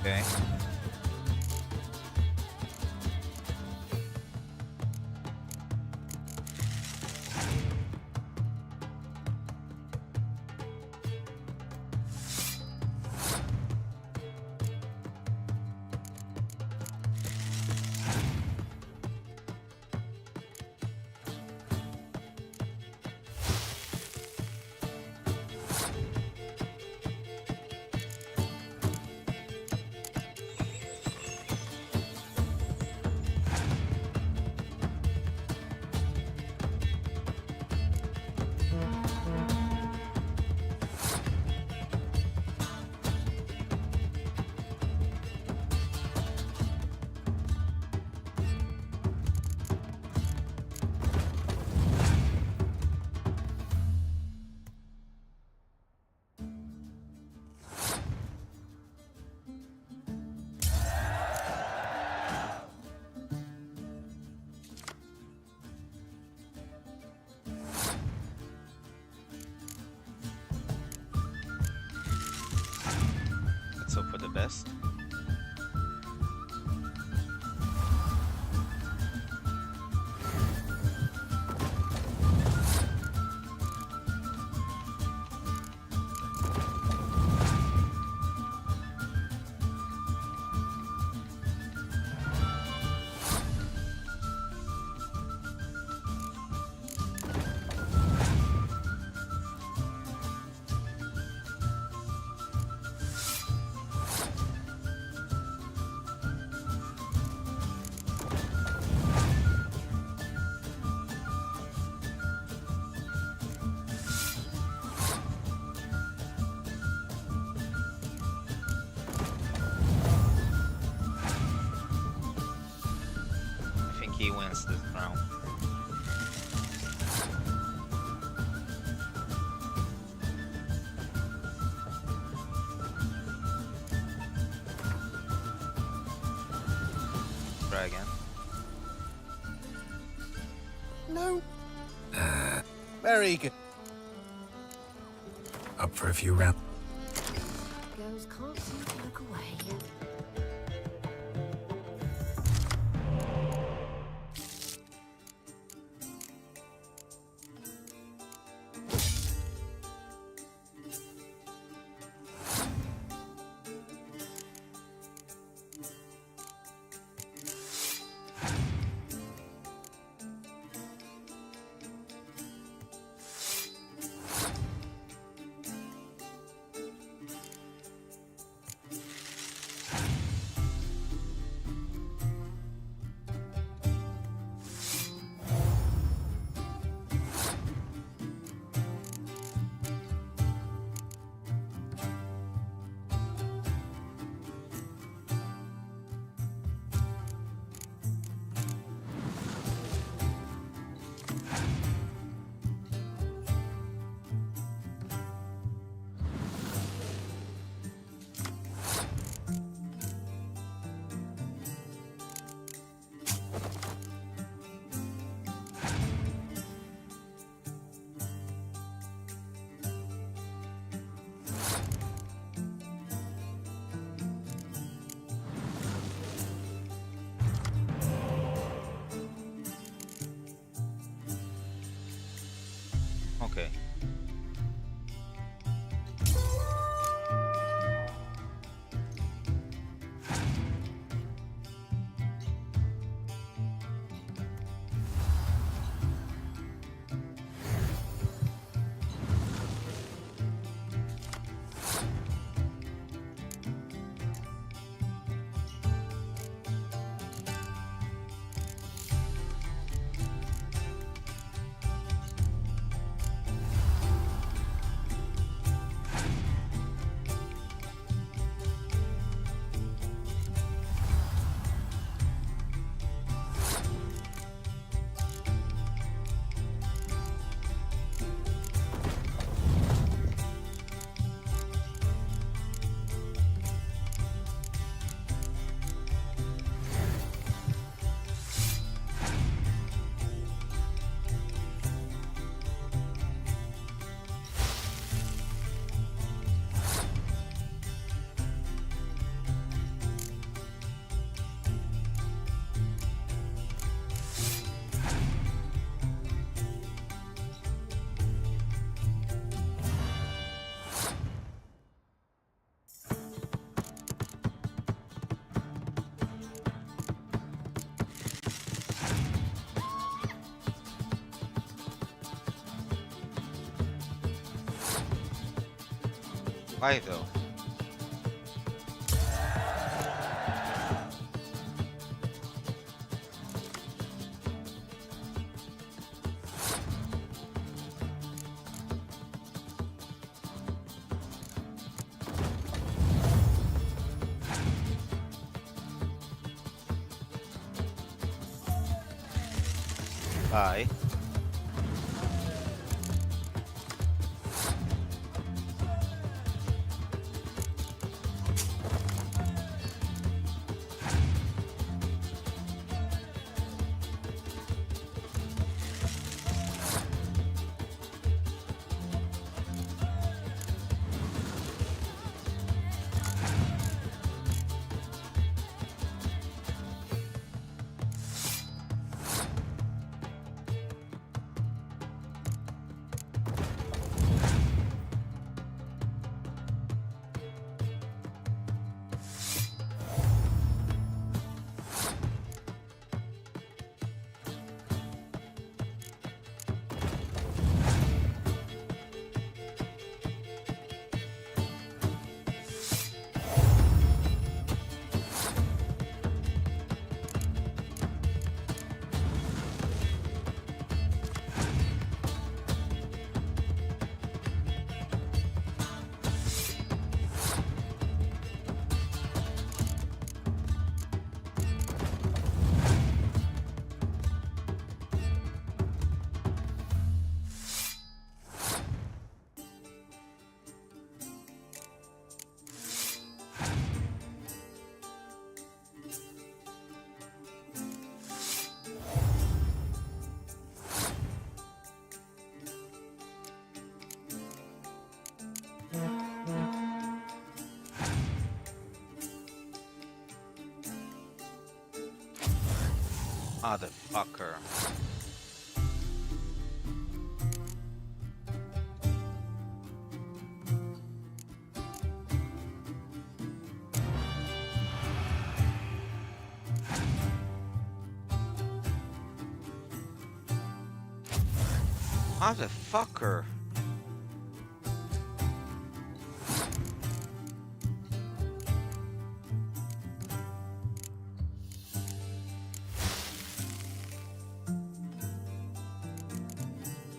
Okay. chest. I think he wins this round. Try again. No. Very good. Up for a few rounds. Girls can't seem to look away. Okay. Why though? Bye. Motherfucker. Motherfucker.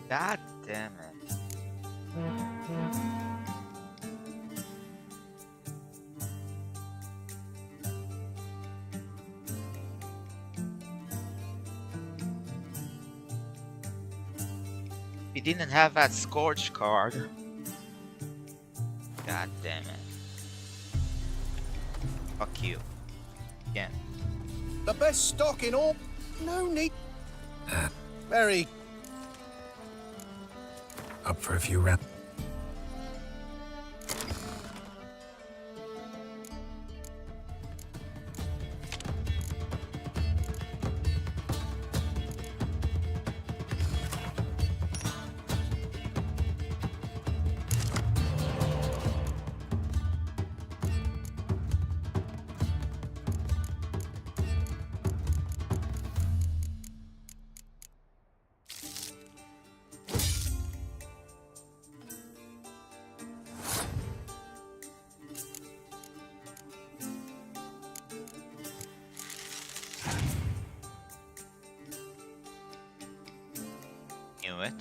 God damn it. We didn't have that Scourge card. God damn it. Fuck you. Again. The best stock in all. No need. Very. Up for a few rounds. Knew it.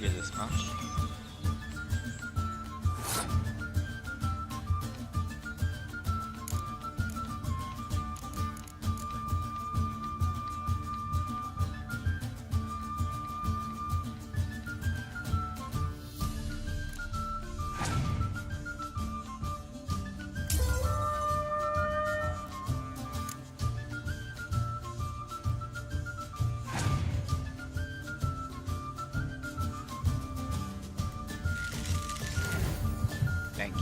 This much.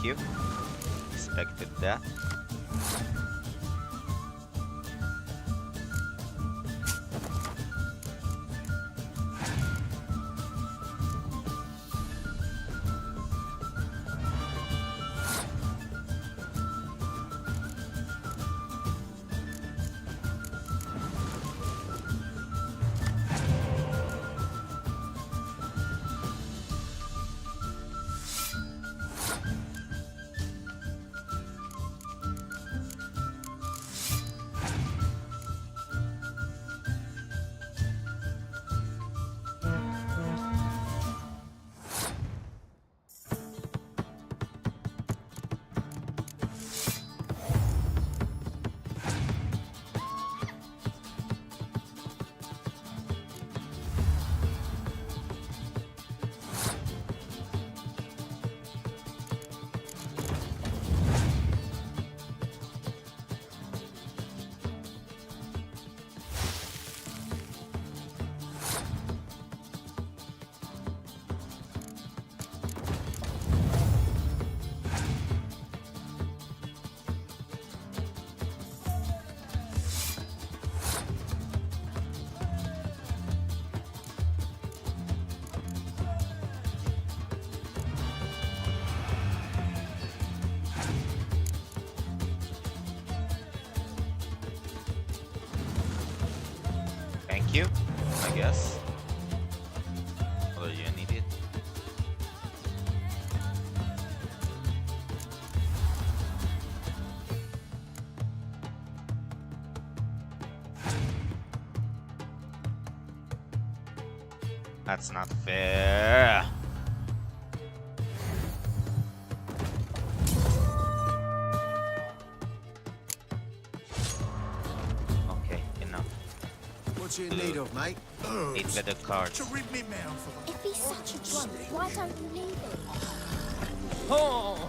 Thank you. Expected that. Thank you, I guess. Although you need it. That's not fair. Okay, enough. What you in need of, mate? Need better cards. To rid me mouth. If he's such a drunk, why don't you leave him? Oh!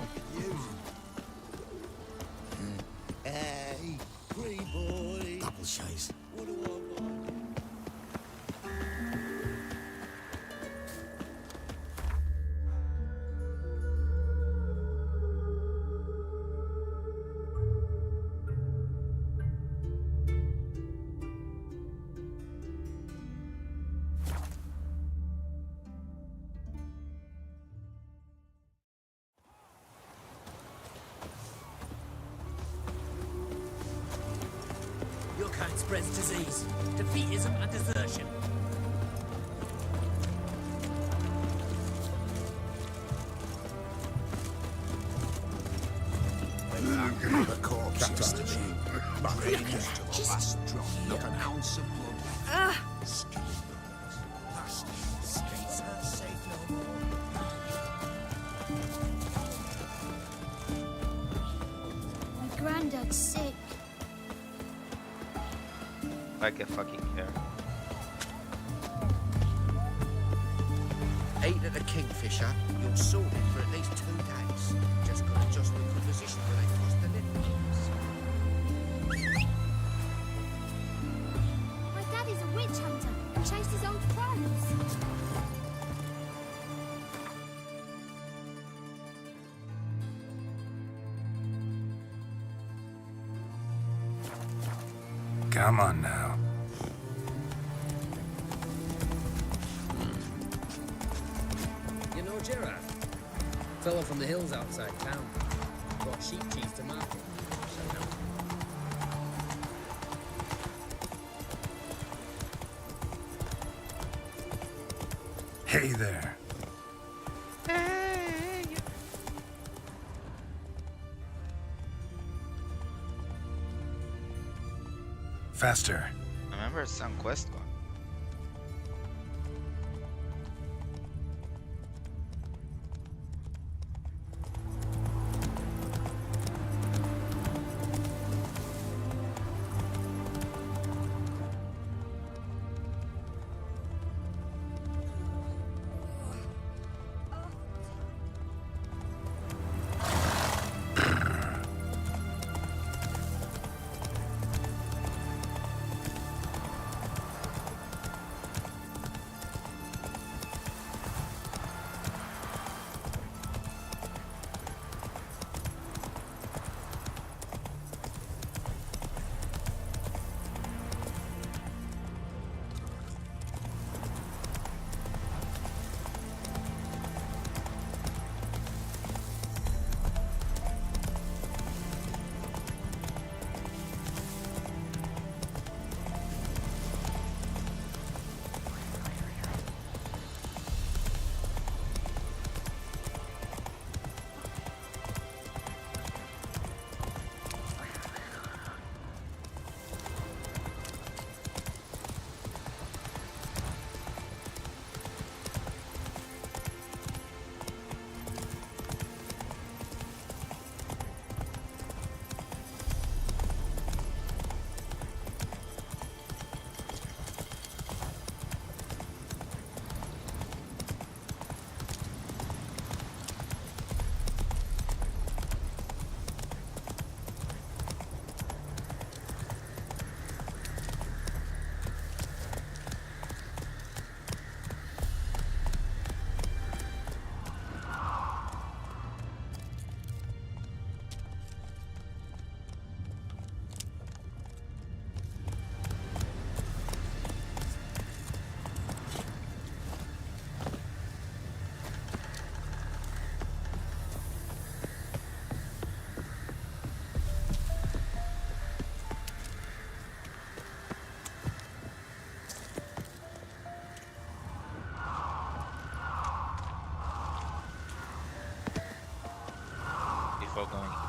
Hey, free boy. Double chase. What do I want? Your kind spreads disease, defeatism and desertion. The corpse is the cheap. Brains to the last drop. Not an ounce of blood. Skinny bones. Nasty. Skates are safe no more. My granddad's sick. Like a fucking care. Ate at the Kingfisher, you're sorted for at least 2 days. Just got to adjust the composition where they cross the limits. My dad is a witch hunter and chases old crows. Come on now. You know Gerard? Fellow from the hills outside town. Brought sheep cheese to market. So no. Hey there. Faster. Remember some quest one.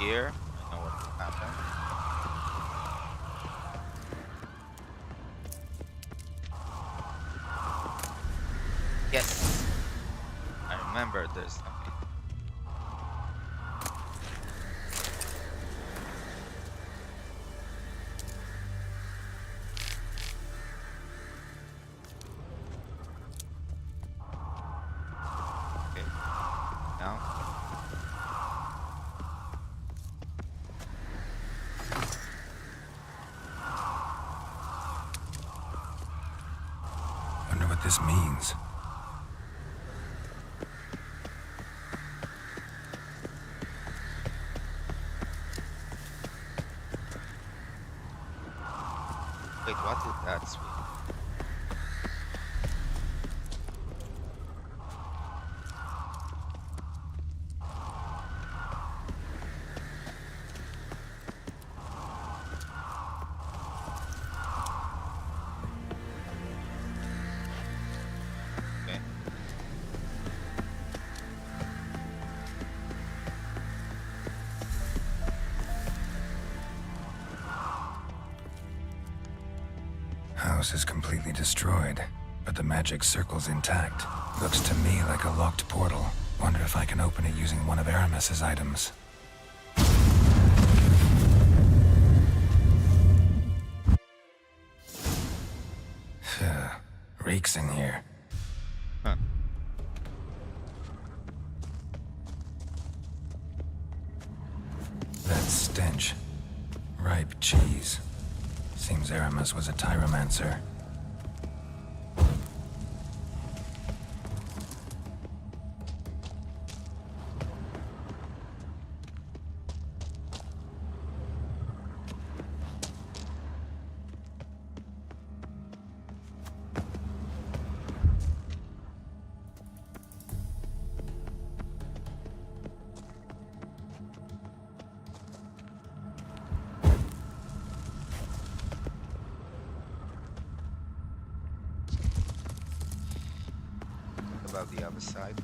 here. I know what will happen. Yes! I remember there's something. Okay. Now. Wonder what this means. Wait, what is that sweet? Okay. House is completely destroyed, but the magic circle's intact. Looks to me like a locked portal. Wonder if I can open it using one of Aramis's items. Reeks in here. Huh. That stench. Ripe cheese. Seems Aramis was a tyromancer. About the other side.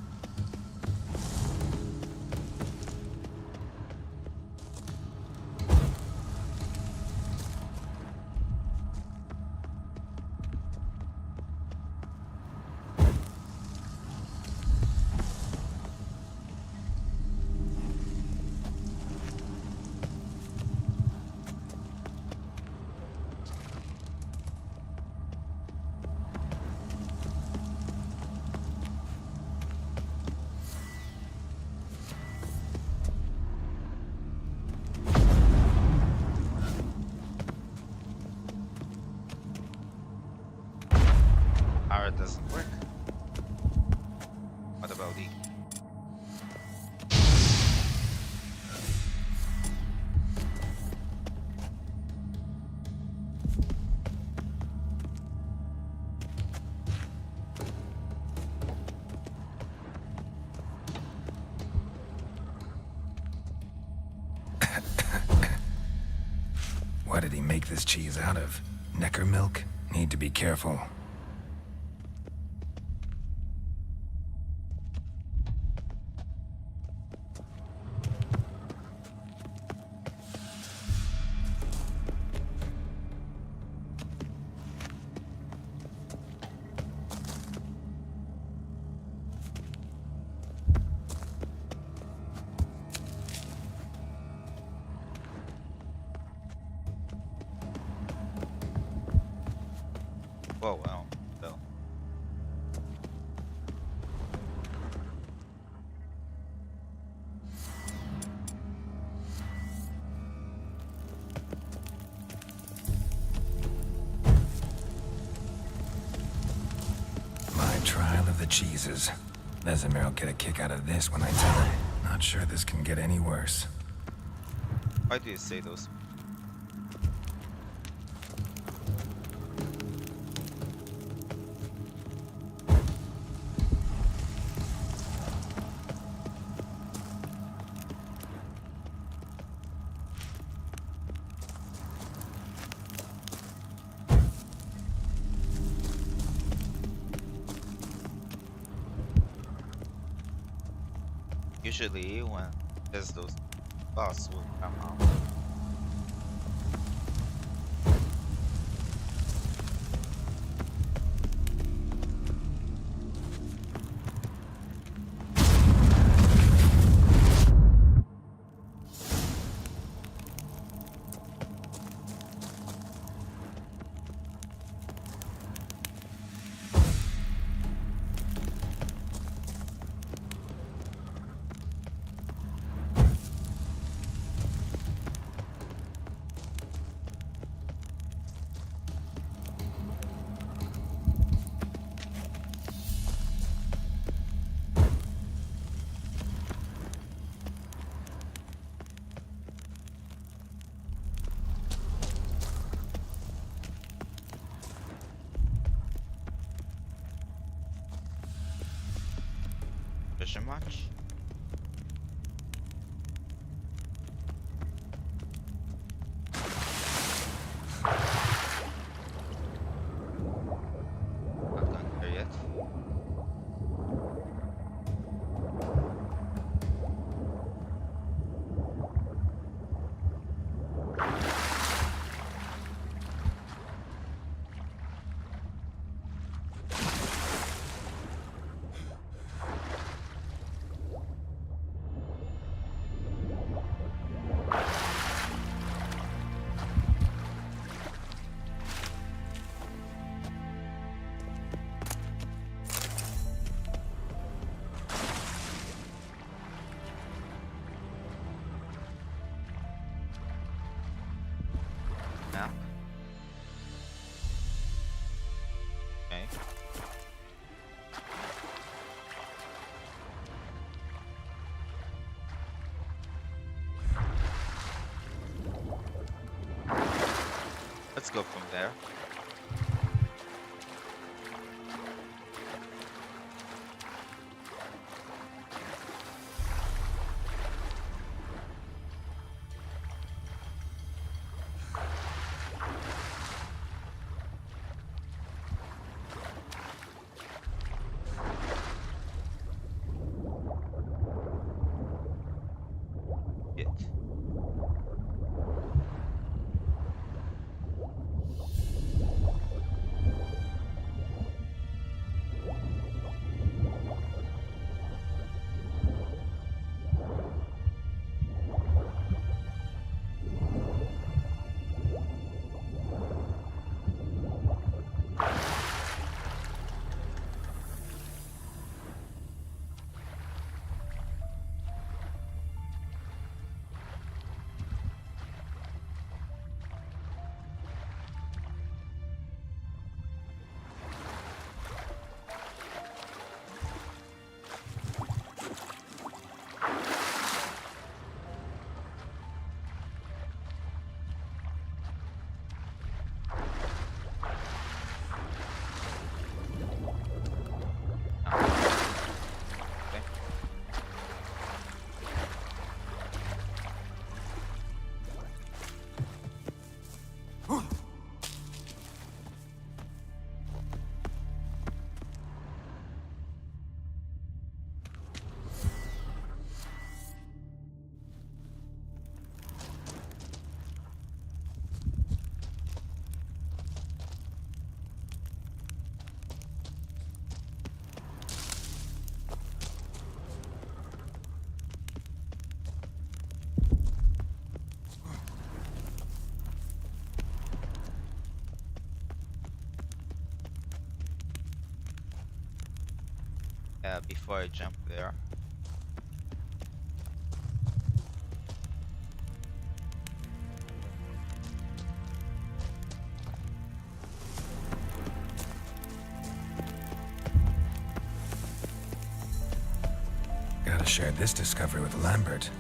It doesn't work. What about E? What did he make this cheese out of? Necker milk? Need to be careful. Whoa, wow, no. My trial of the cheeses. Vesemir will get a kick out of this when I tell her. Not sure this can get any worse. Why do you say those? Usually when there's those boss will come out. Treasure much? Not gone there yet. Map. Okay. Let's go from there. Before I jump there. Gotta share this discovery with Lambert.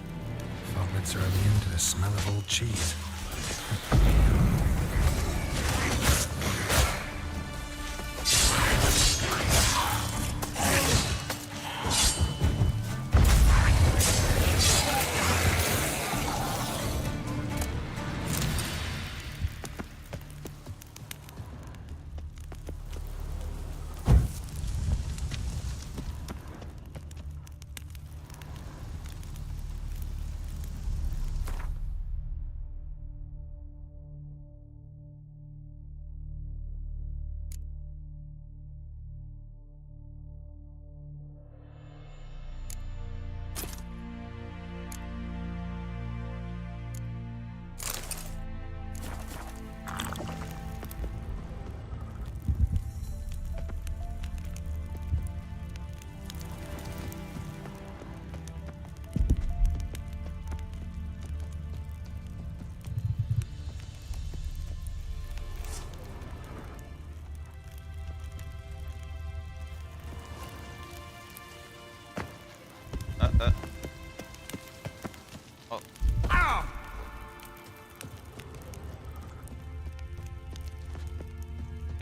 Foglets are immune to the smell of old cheese.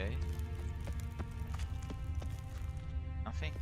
Okay. Nothing.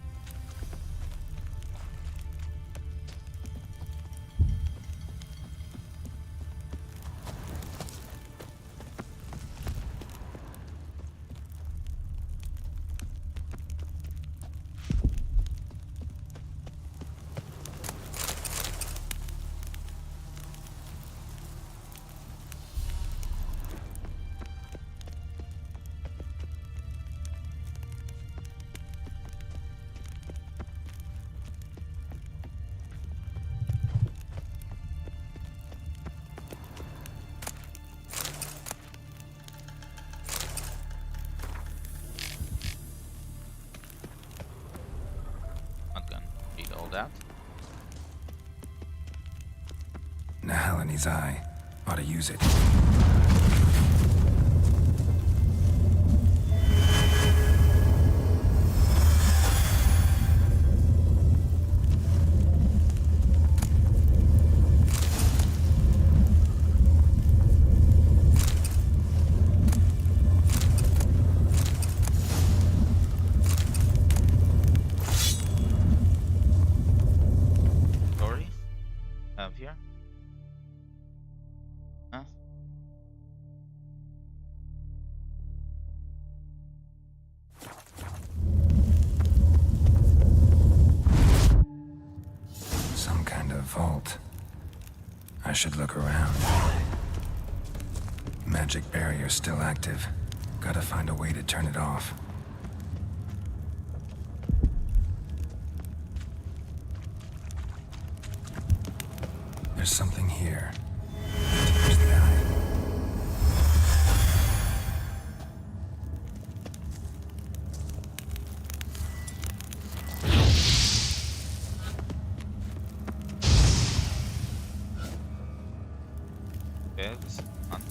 Not gonna read all that. Nahalani's eye. Ought to use it. Story? Have here? Huh? Some kind of vault. I should look around. Magic barrier still active. Gotta find a way to turn it off. There's something here. Use the eye. Okay, this is fun.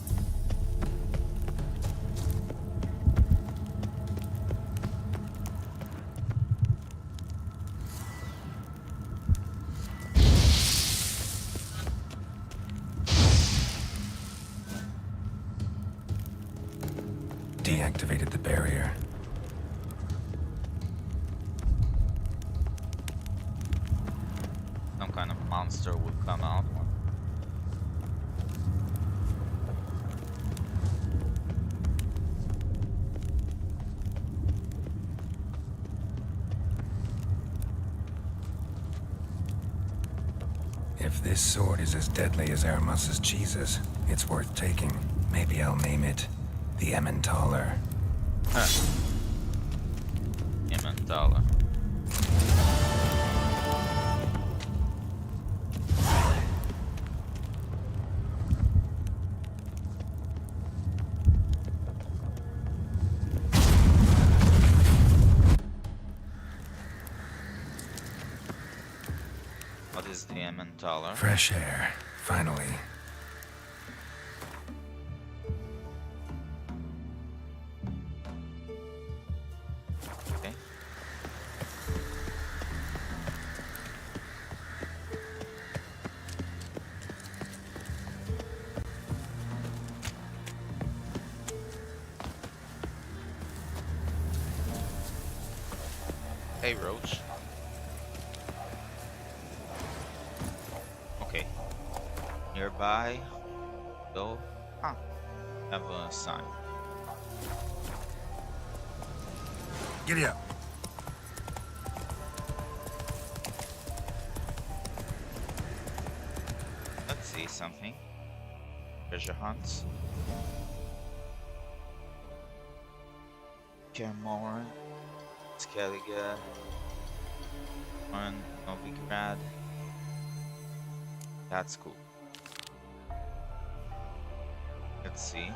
Deactivated the barrier. Some kind of monster would come out. If this sword is as deadly as Aramus's Jesus, it's worth taking. Maybe I'll name it the Emmentaler. Huh. Emmentaler. What is the Emmentaler? Fresh air, finally. Okay. Hey, Roach. Okay. Nearby, though. Huh. Have a sign. Giddy up. Let's see something. Treasure hunts. Camoran. Skellige. Novigrad. That's cool. Let's see.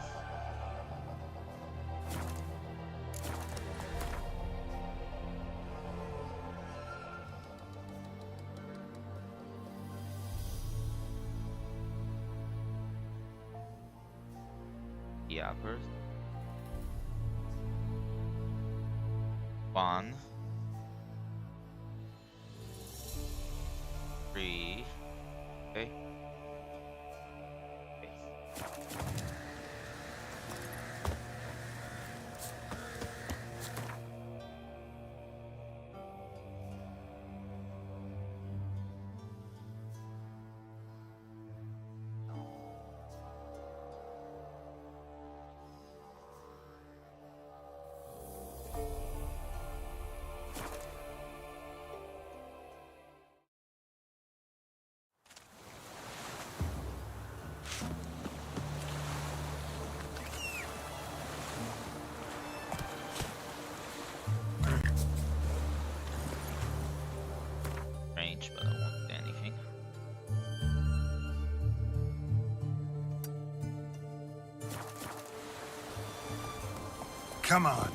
Yeah, first. 1, 3. Okay. Come on.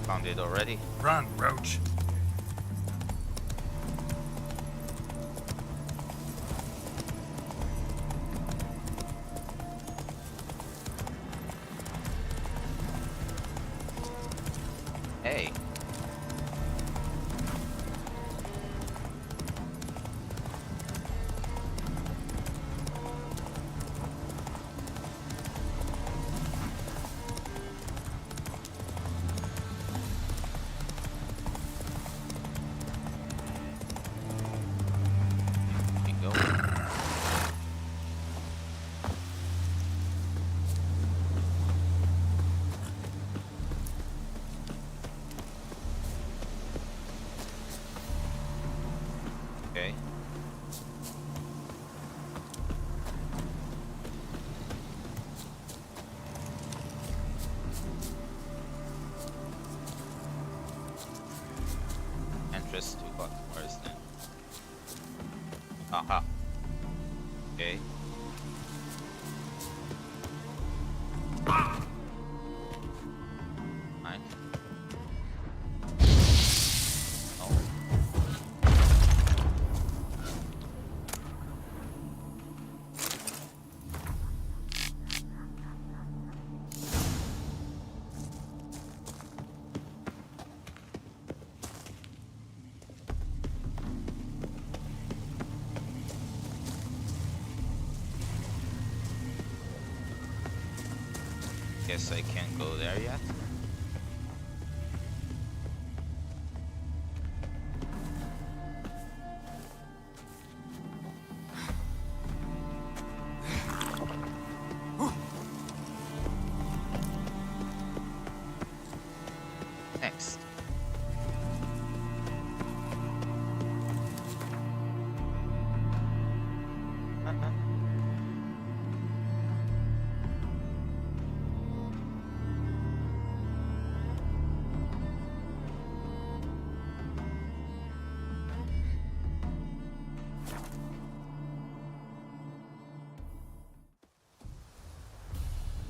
Found it already. Run, Roach. Hey. Here you go. Okay. Entrance to what? Where is that? Aha. Okay. Right. Oh. Guess I can't go there yet. Next.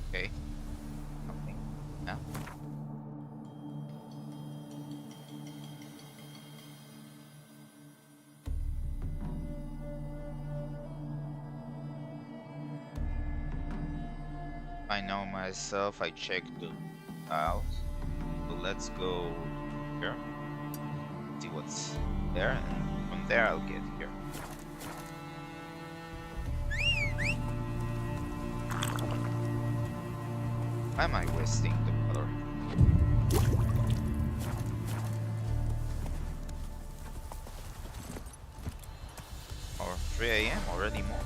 Okay. Something. Yeah. I know myself, I checked it out. So let's go here. See what's there, and from there I'll get here. Why am I wasting the color? Or 3 AM already more.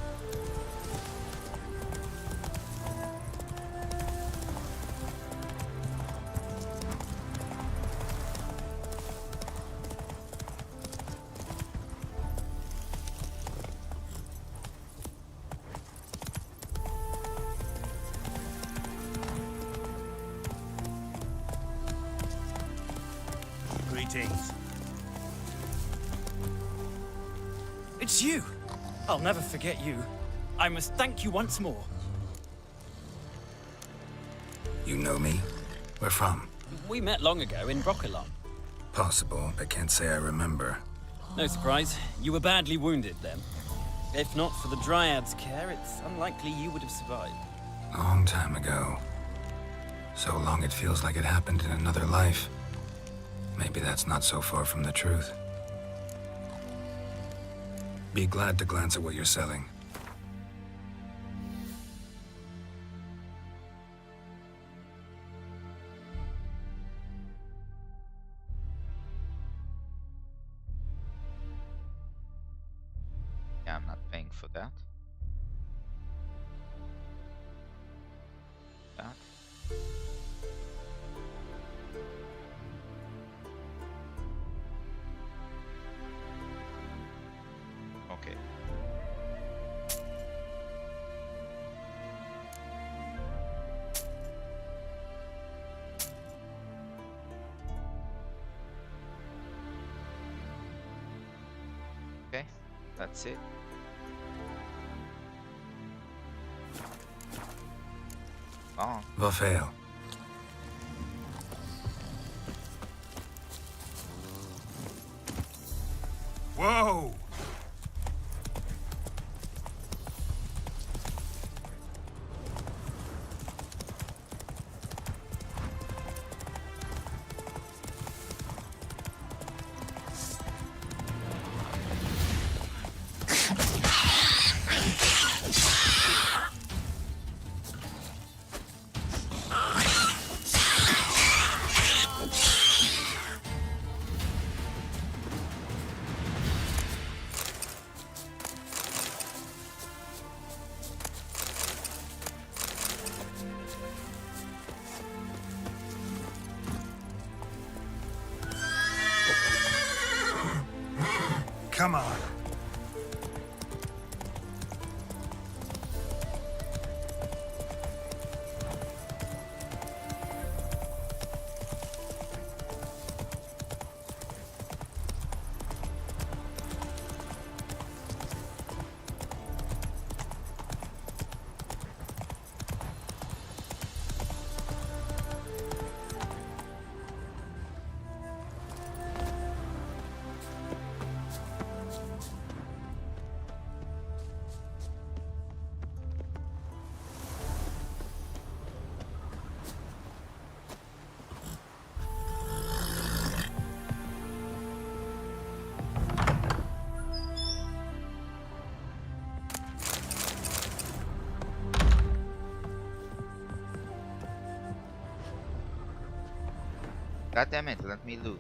Greetings. It's you! I'll never forget you. I must thank you once more. You know me? Where from? We met long ago in Broccolon. Possible, but can't say I remember. No surprise, you were badly wounded then. If not for the Dryad's care, it's unlikely you would have survived. Long time ago. So long it feels like it happened in another life. Maybe that's not so far from the truth. Be glad to glance at what you're selling. Yeah. for that. That. Okay. Okay, that's it. Oh. Vafail. Whoa! Come on. God damn it, let me loot.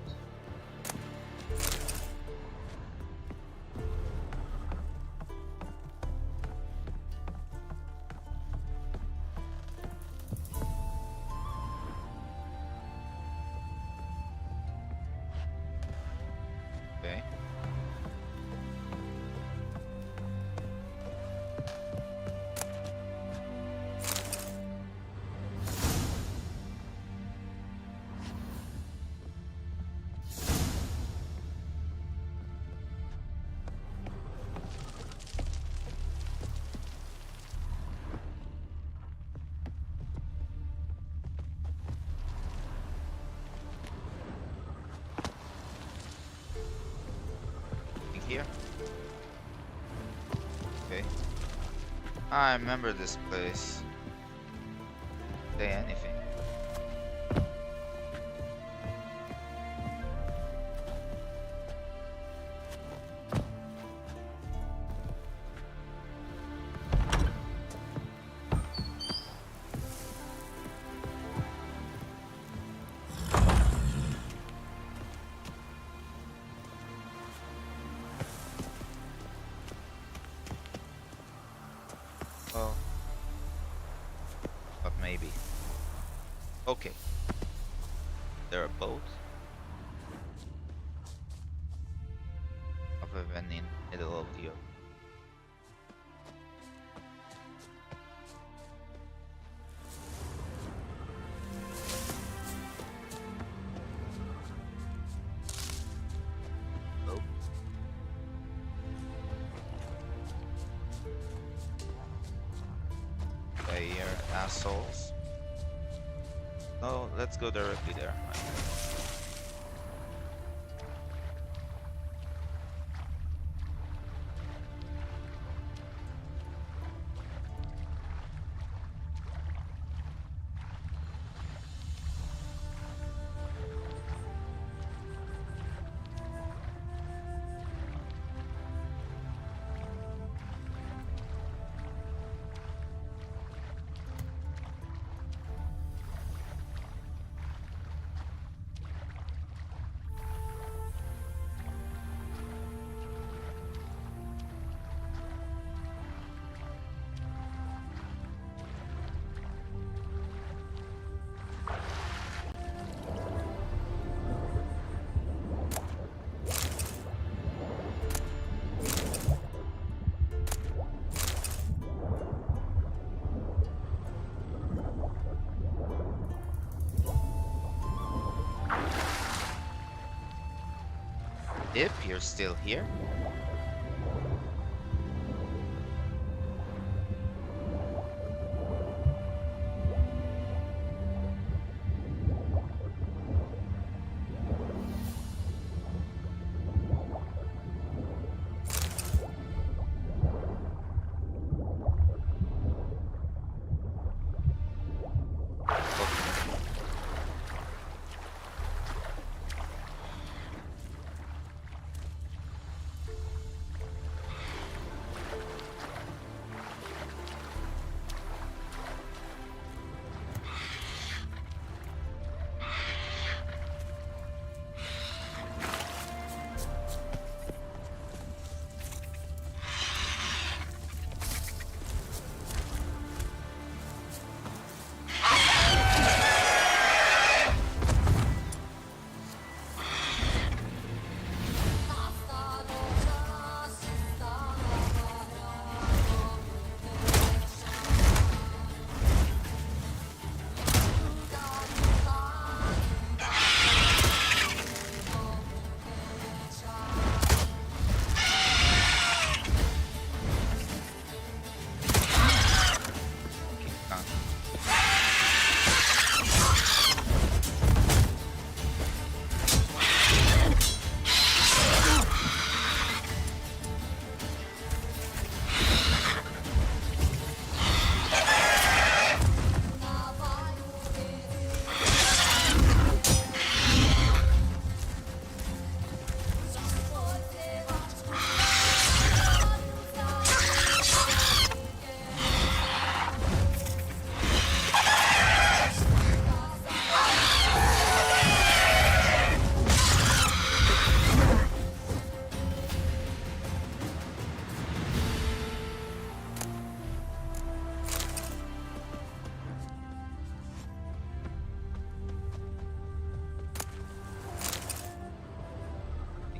Okay. Here. Okay. I remember this place. Say anything. Oh. But maybe. Okay. There are boats. Other than in middle of the ocean. Oh. Here, assholes. No, let's go directly there. still here?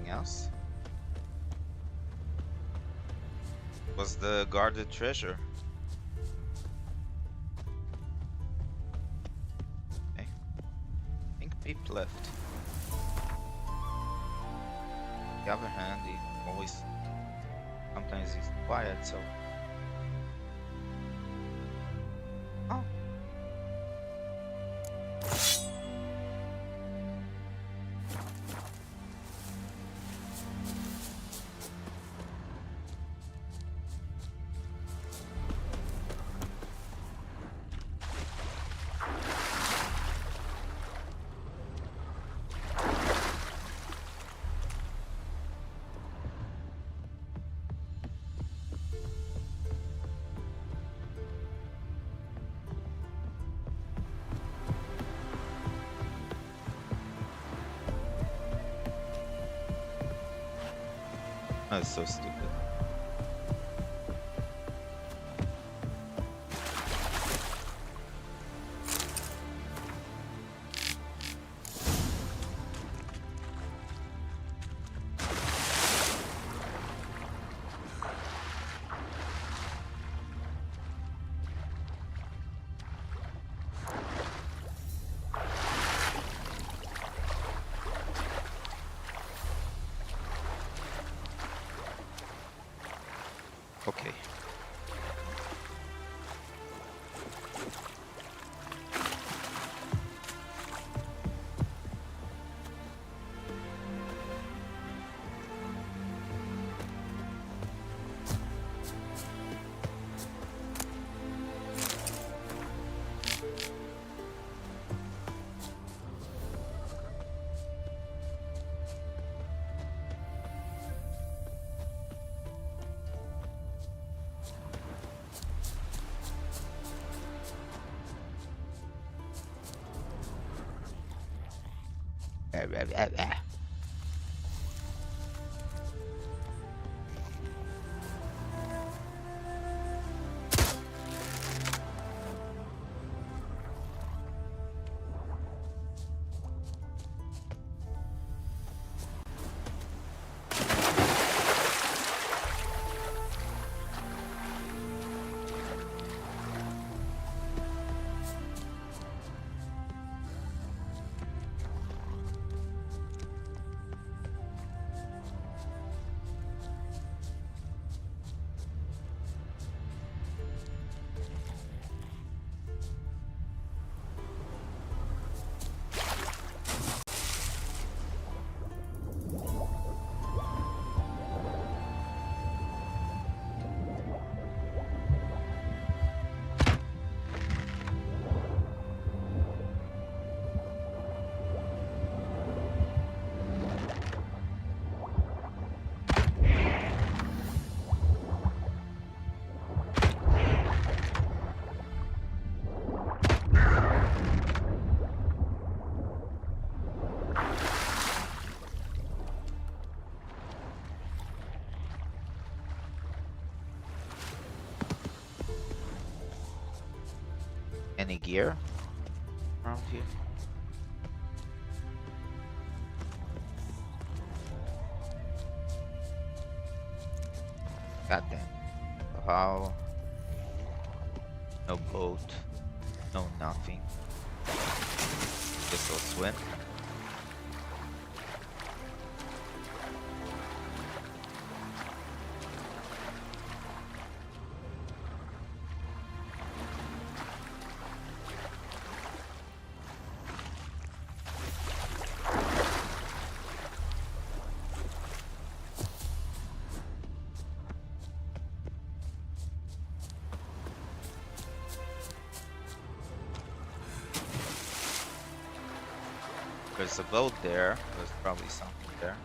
Else? Was the guarded treasure? Okay. I think Pip left. On the other hand, he always sometimes he's quiet, so oh. That's so stupid. Okay. any gear around here? Goddamn. How? No boat. No nothing. Guess I'll swim. There's a boat there. There's probably something there.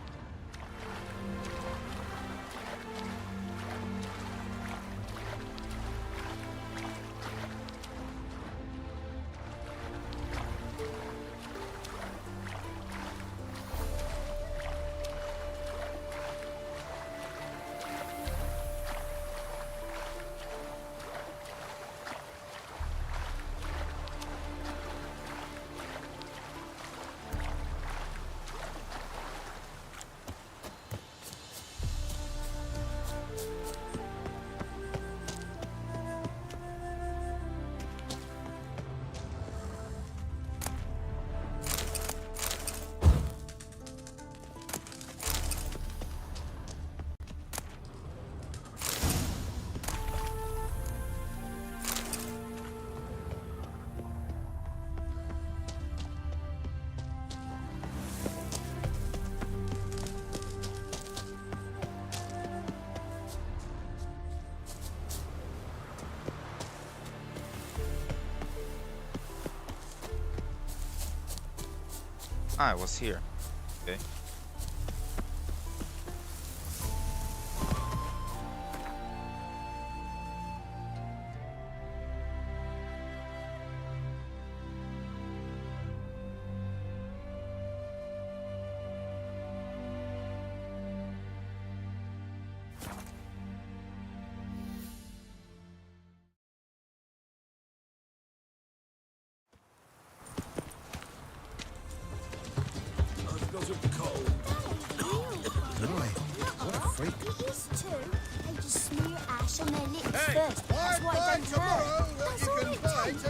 Ah, I was here. Okay. These two, they just smear ash on their lips first. That's why it don't hurt. That's all it takes.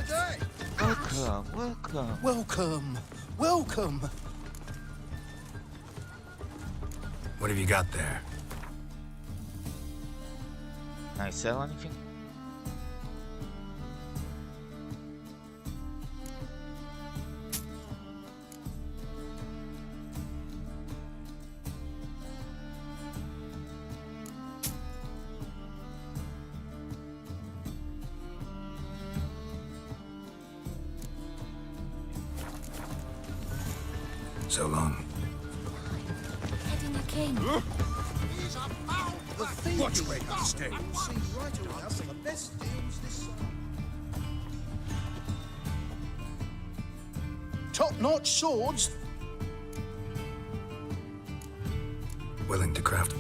Welcome. Welcome. What have you got there? Can I sell anything? So long. Heading a king. Watch where you stay. See right around some of the best deals this summer. Top-notch swords. Willing to craft.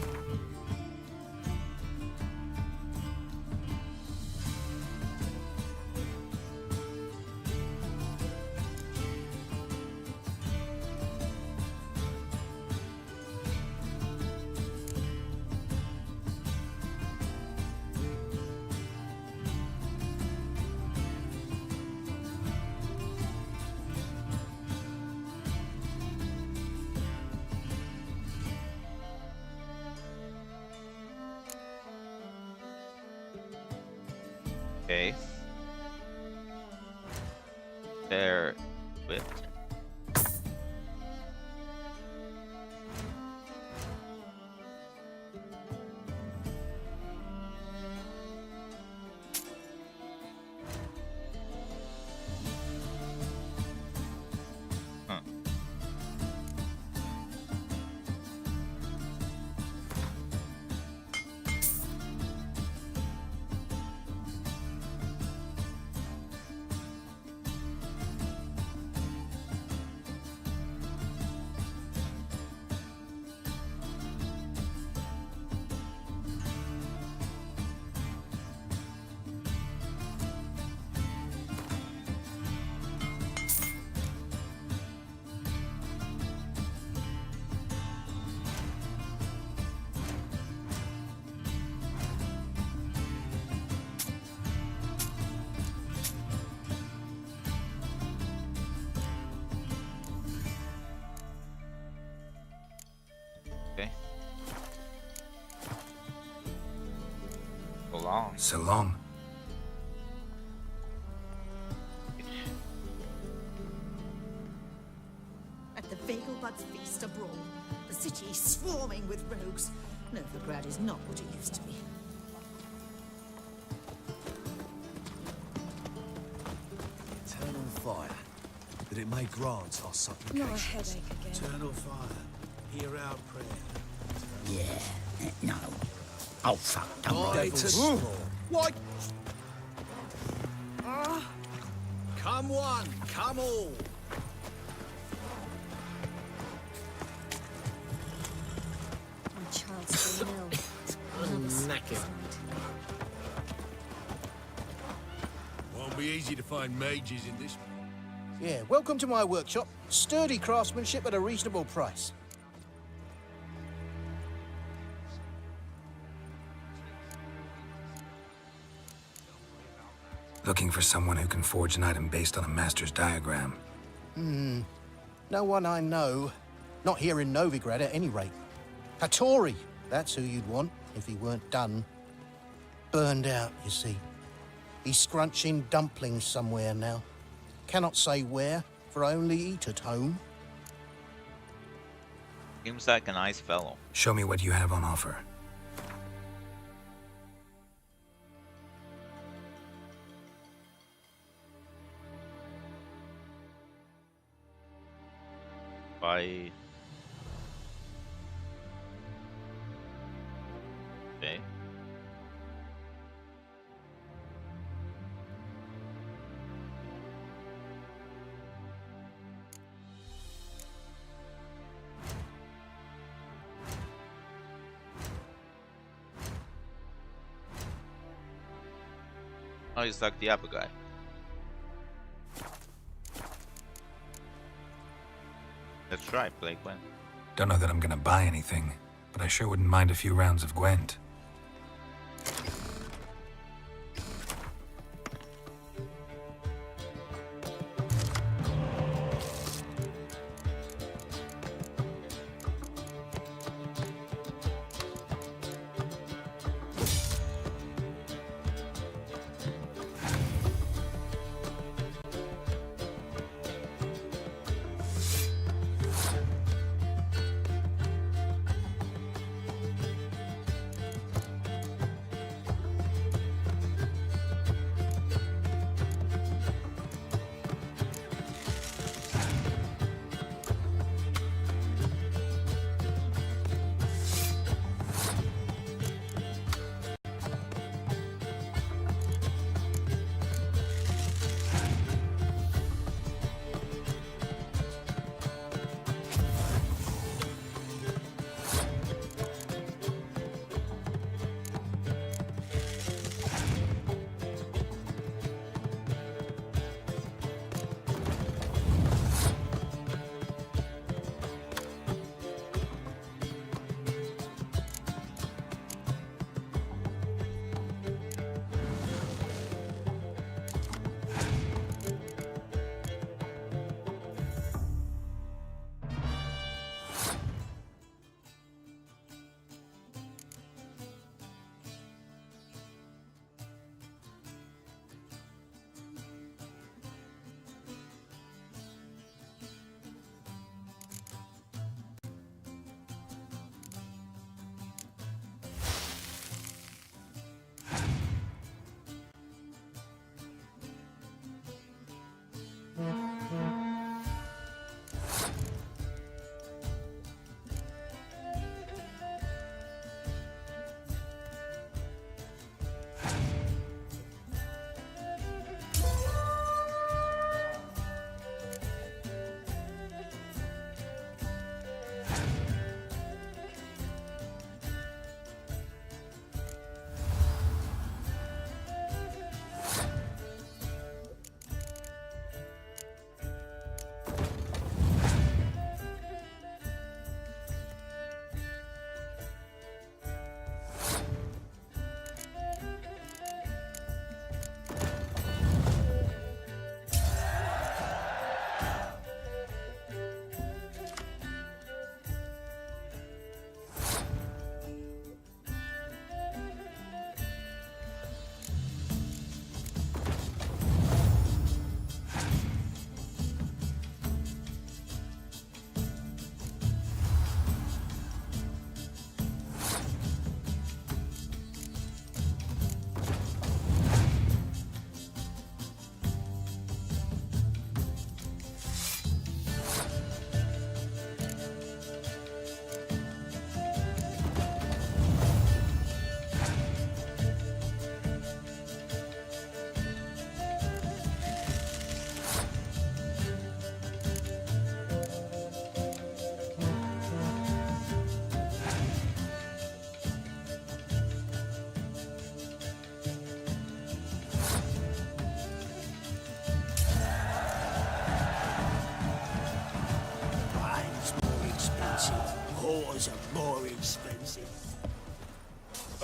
Okay. They're whipped. Huh. So long. So long. At the Vegelbud's feast abroad, the city is swarming with rogues. Novigrad is not what it used to be. Eternal fire. That it may grant our supplications. Not a headache again. Eternal fire. Hear our prayer. Yeah, no. Oh, fuck, don't Day worry. to straw. What? Come one, come all. My child's fallen ill. Another Knackered. Won't be easy to find mages in this. Yeah, welcome to my workshop. Sturdy craftsmanship at a reasonable price. Looking for someone who can forge an item based on a master's diagram. No one I know. Not here in Novigrad at any rate. Hattori, that's who you'd want if he weren't done. Burned out, you see. He's scrunching dumplings somewhere now. Cannot say where, for I only eat at home. Seems like a nice fellow. Show me what you have on offer. By... Okay. Oh, he's like the other guy. That's right, play Gwent. Don't know that I'm gonna buy anything, but I sure wouldn't mind a few rounds of Gwent.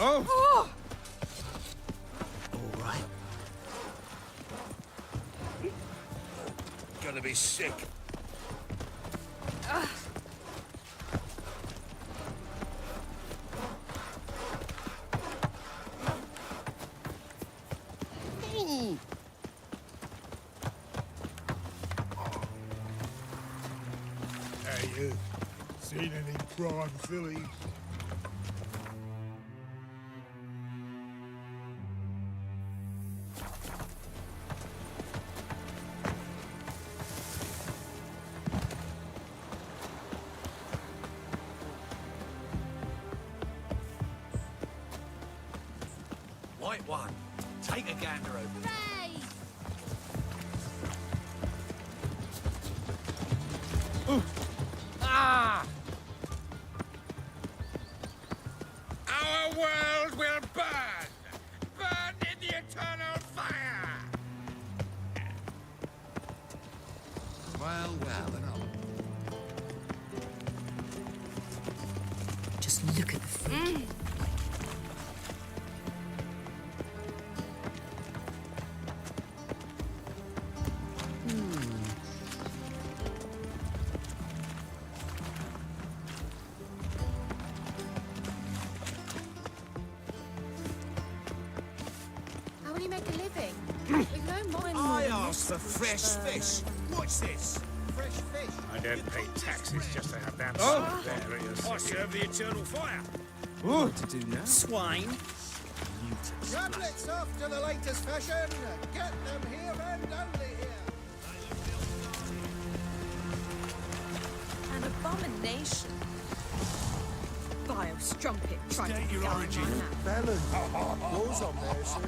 Oh! All right. Gonna be sick. Hey, you. Seen any prime fillies? White one. Take a gander over there. Ah! Our world will burn! Burn in the eternal fire! Well, and all. Just look at the freak. How will you make a living? With no money. I asked for fresh fish. What's this? Fresh fish. I don't pay taxes just to have that areas. I serve the eternal fire. What to do now? Swine. Tablets after the latest fashion. Get them here and only here. An abomination. Vile strumpet trying State to your guide origin. my hand. Velen. Yours on there, sir.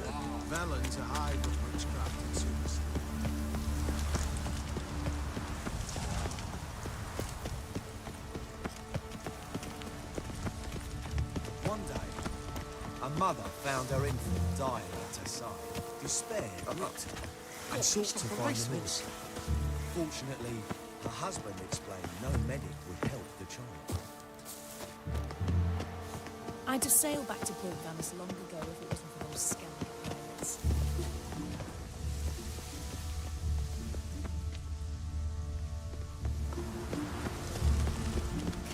Velen's a hive of witchcraft and superstition. One day, a mother found her infant dying at her side. Despair gripped her and sought to find the medicine. Fortunately, her husband explained no medic would help the child. I'd have sailed back to Port Venice long ago if it wasn't for those scandal pirates.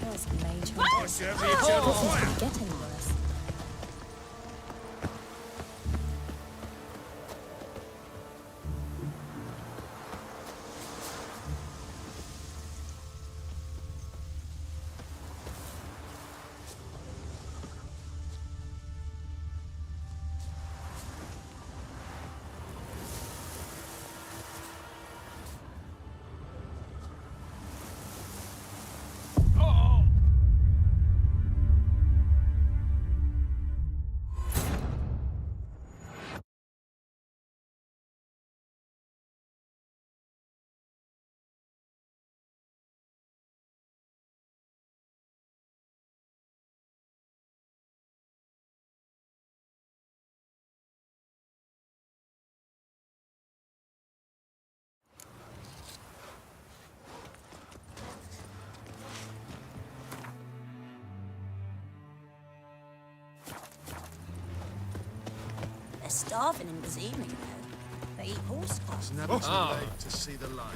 Cursed mage. I serve the eternal fire. Get any worse. They're starving him this evening, though. They eat horse flesh. It's never too late to see the light.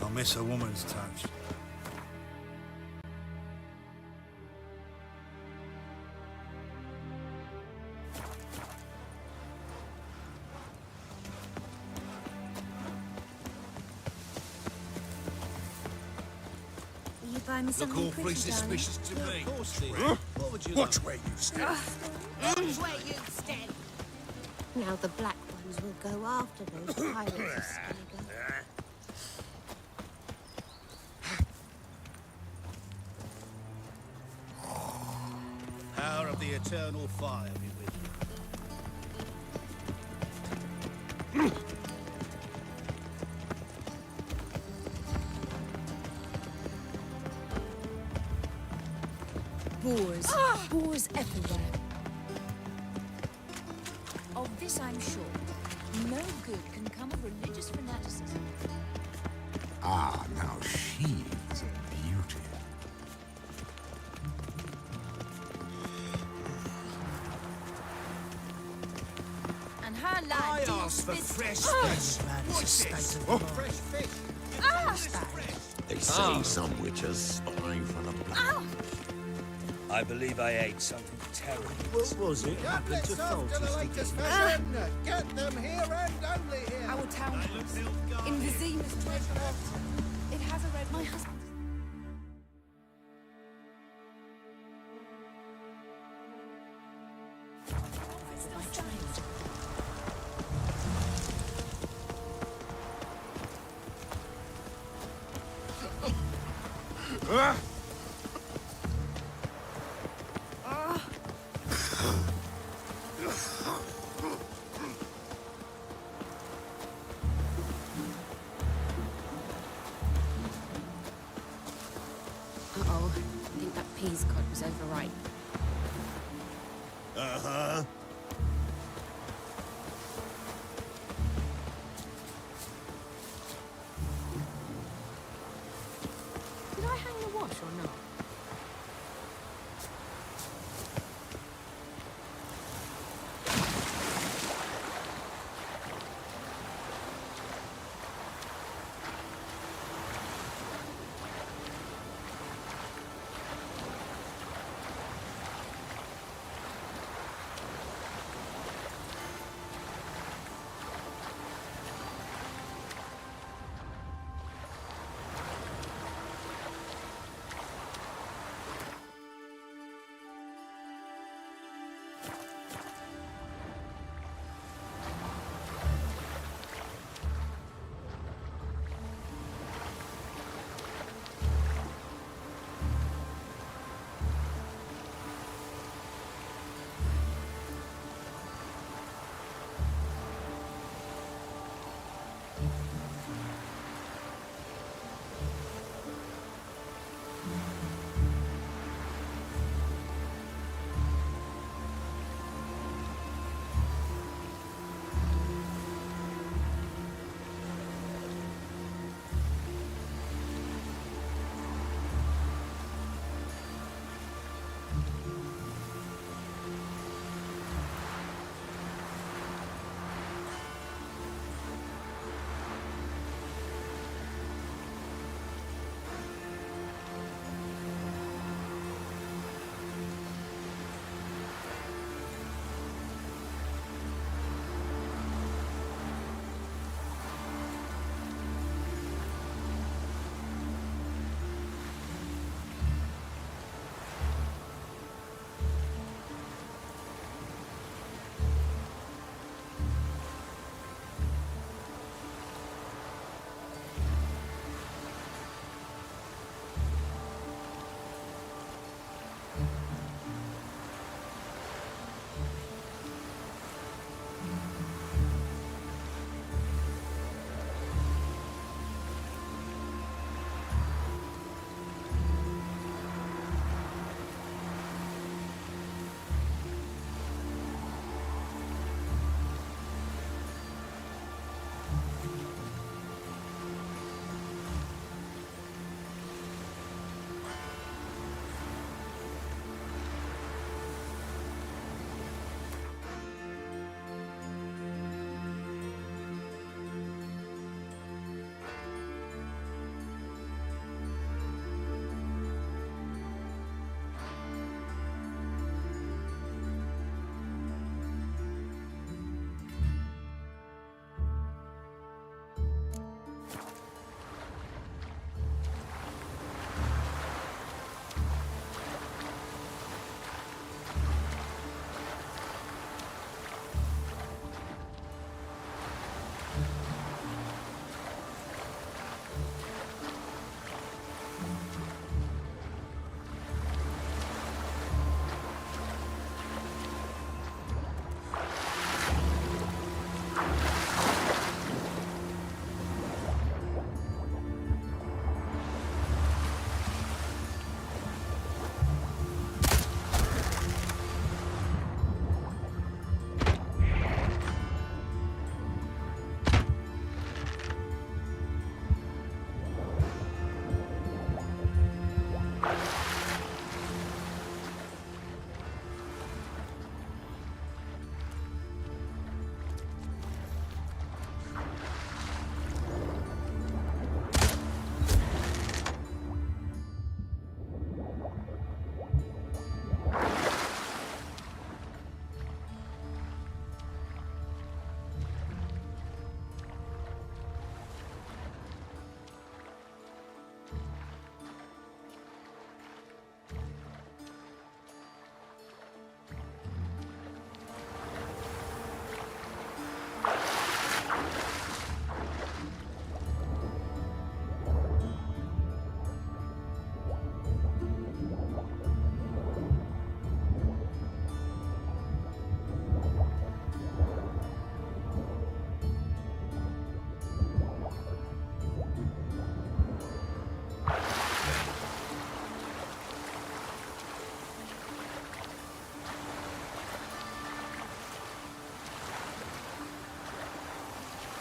I'll miss a woman's touch. Will you buy me Look something awfully pretty, darling? suspicious to me. Of course, dear. What would you Watch like? where you stand. Watch where you stand. Now the black ones will go after those pirates of Skellige. Power of the eternal fire be with you. Boars. Boars everywhere. Of this I'm sure. No good can come of religious fanaticism. Ah, now she's a beauty. her land. I Do you asked for miss- fresh Ah! fish. What's this? Fresh fish. Ah! They say some witches spy from the blood. I believe I ate something terrible. What was it? Gablets after the latest fashion. Get them here and only here. Our town in the Zemus treasure vault. It has a red. My husband. Uh-oh. I think that peas cod was overripe. Uh-huh. Did I hang the wash or not?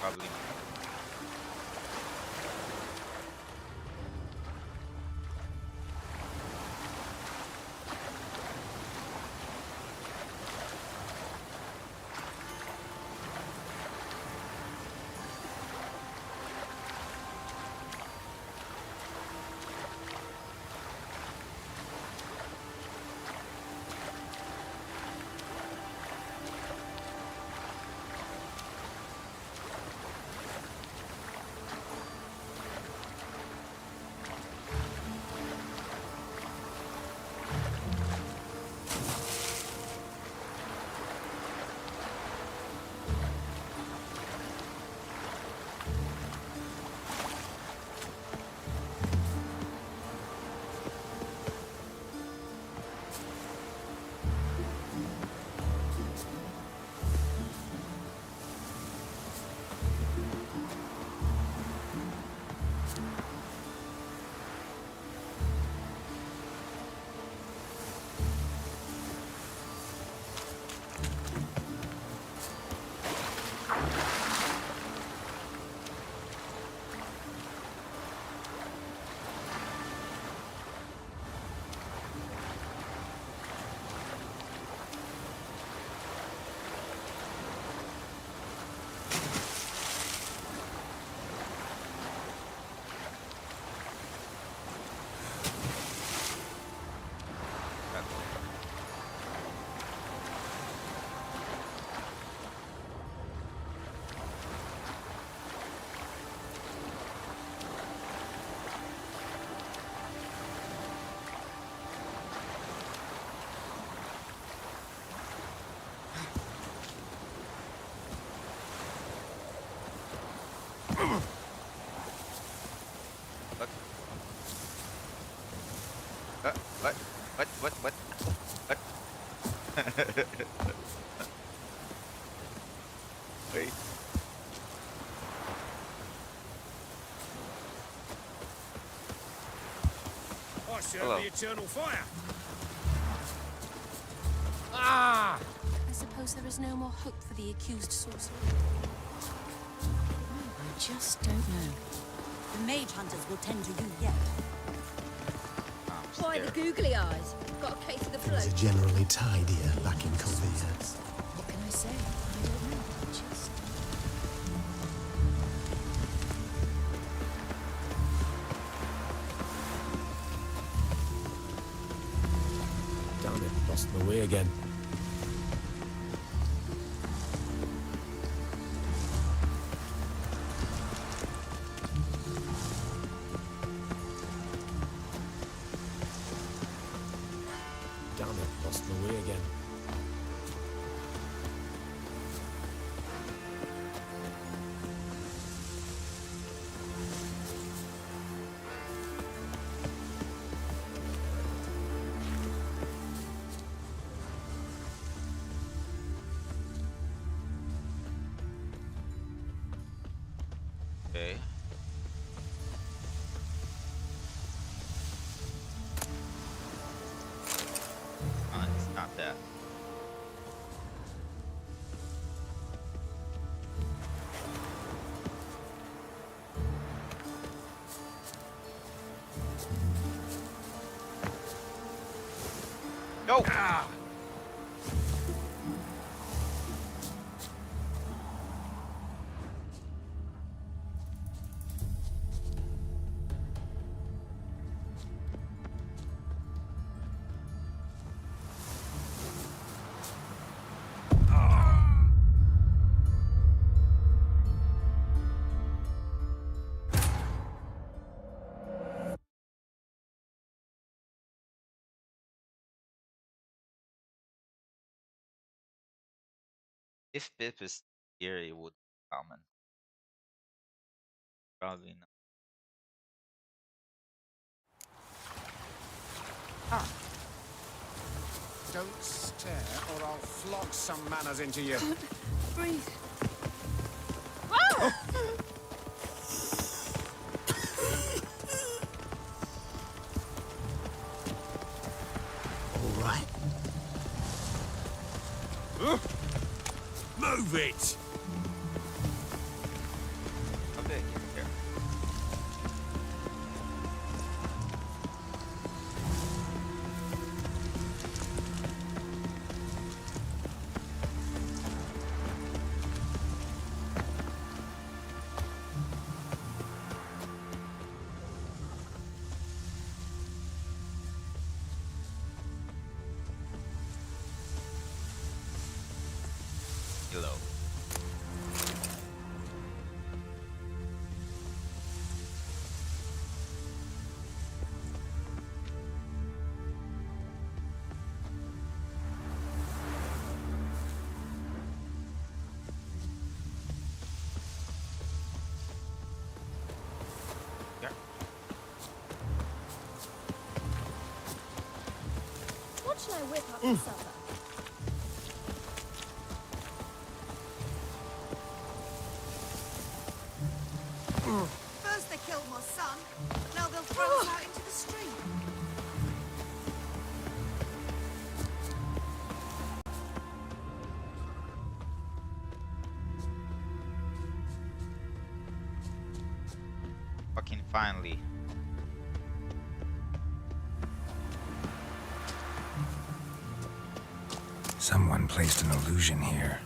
Probably. Look. What? Wait. I serve Hello. the eternal fire. I suppose there is no more hope for the accused sorcerer. I just don't know. The mage hunters will tend to you yet. Why the googly eyes? Got a case of the Things float. are generally tidier back in Calvia. What can I say? I don't know. Just... Damn it, lost my way again. Damn it, lost my way again. Okay. Oh, it's not that. Go! If Pip is here, it would comment. Probably not. Don't stare, or I'll flog some manners into you. Breathe. All right. Move it! Hello. What shall I whip up for supper? First they killed my son, now they'll throw us out into the street. Fucking finally. Someone placed an illusion here.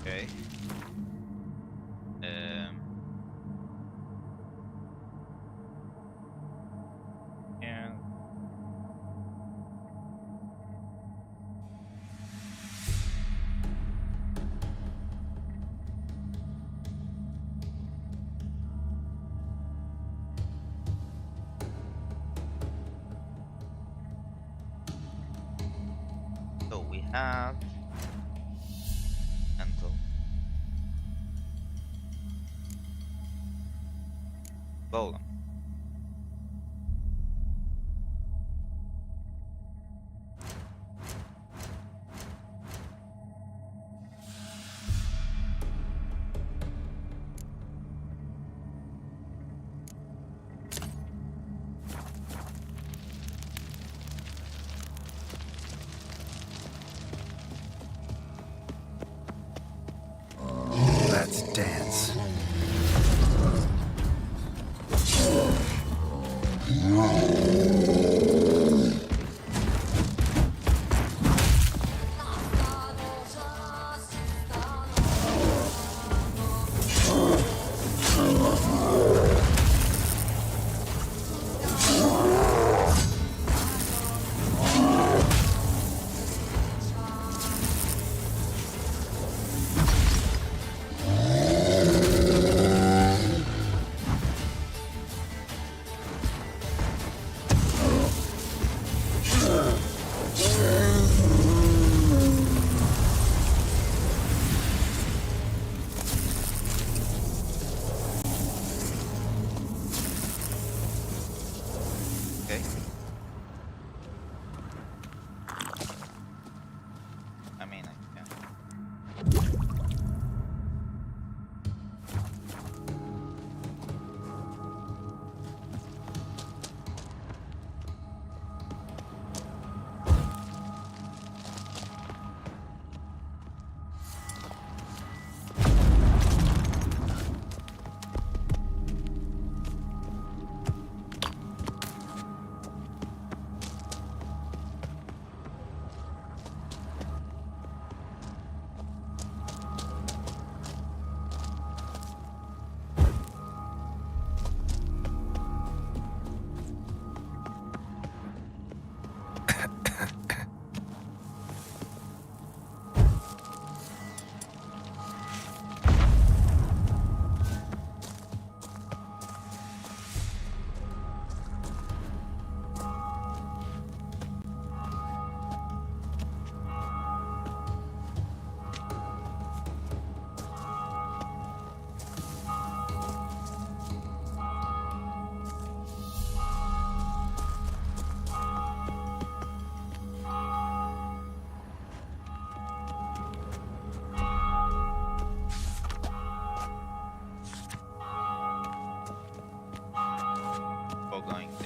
Okay. And so we have mental. Golem. Let's dance.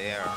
there.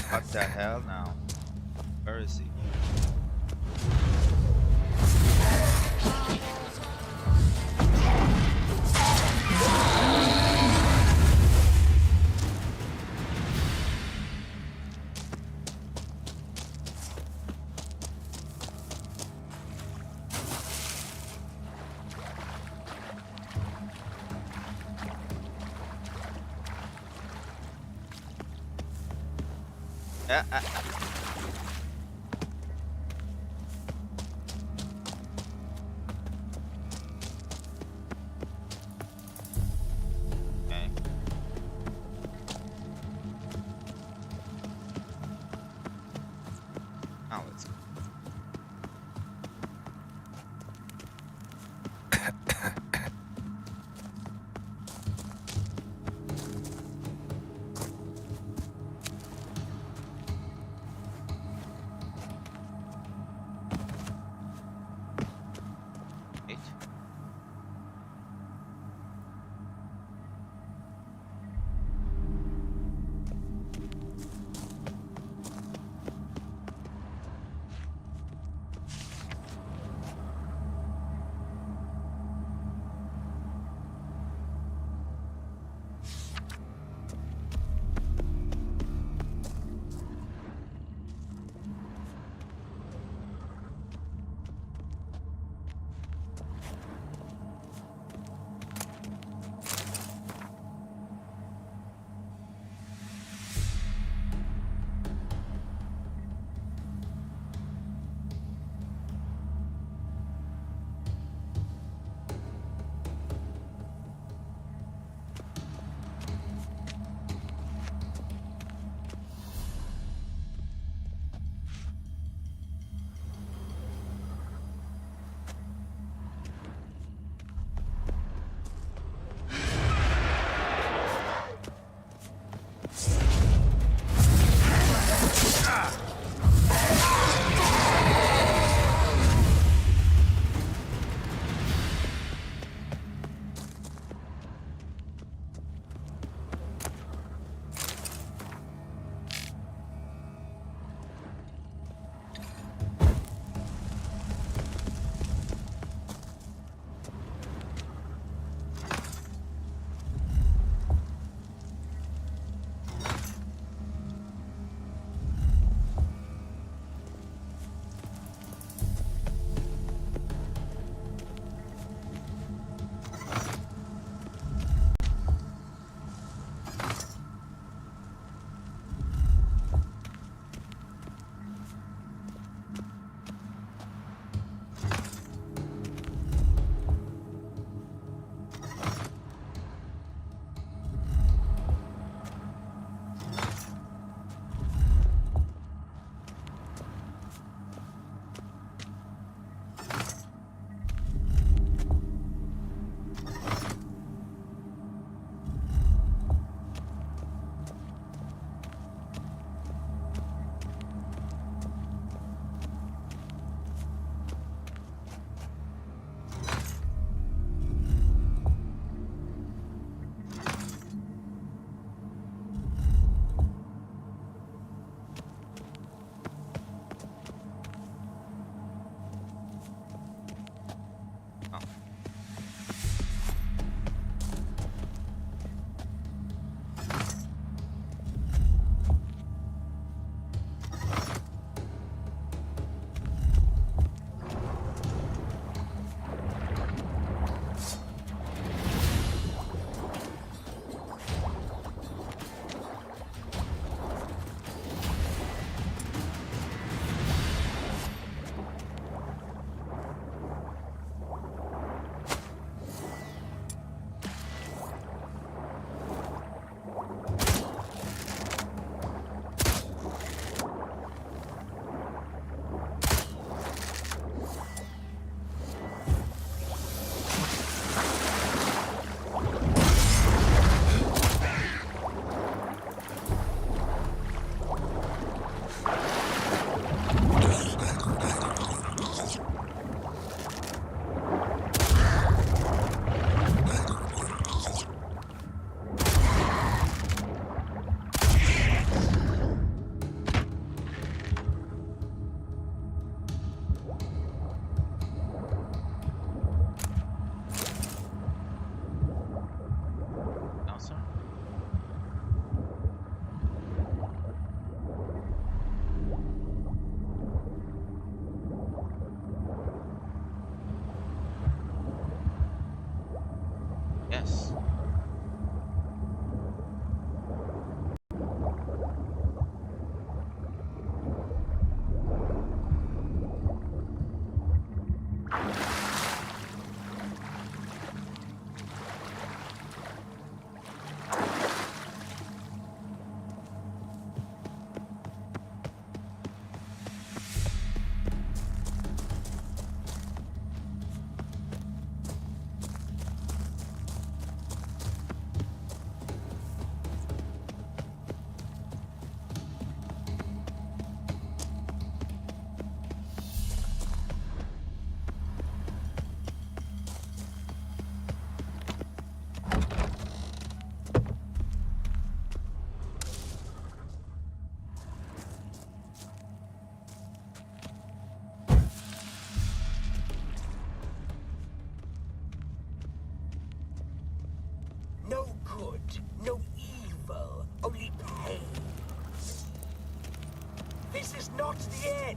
What the hell now? Where is he? Okay. Now let's go. Wait.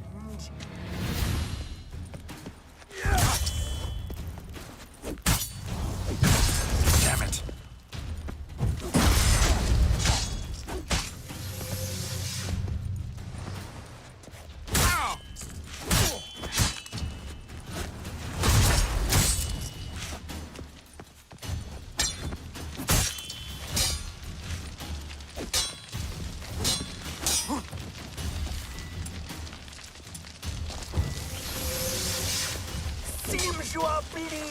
end. Damn it. Seems you are bleeding.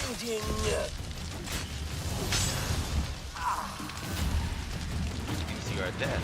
Means you are dead.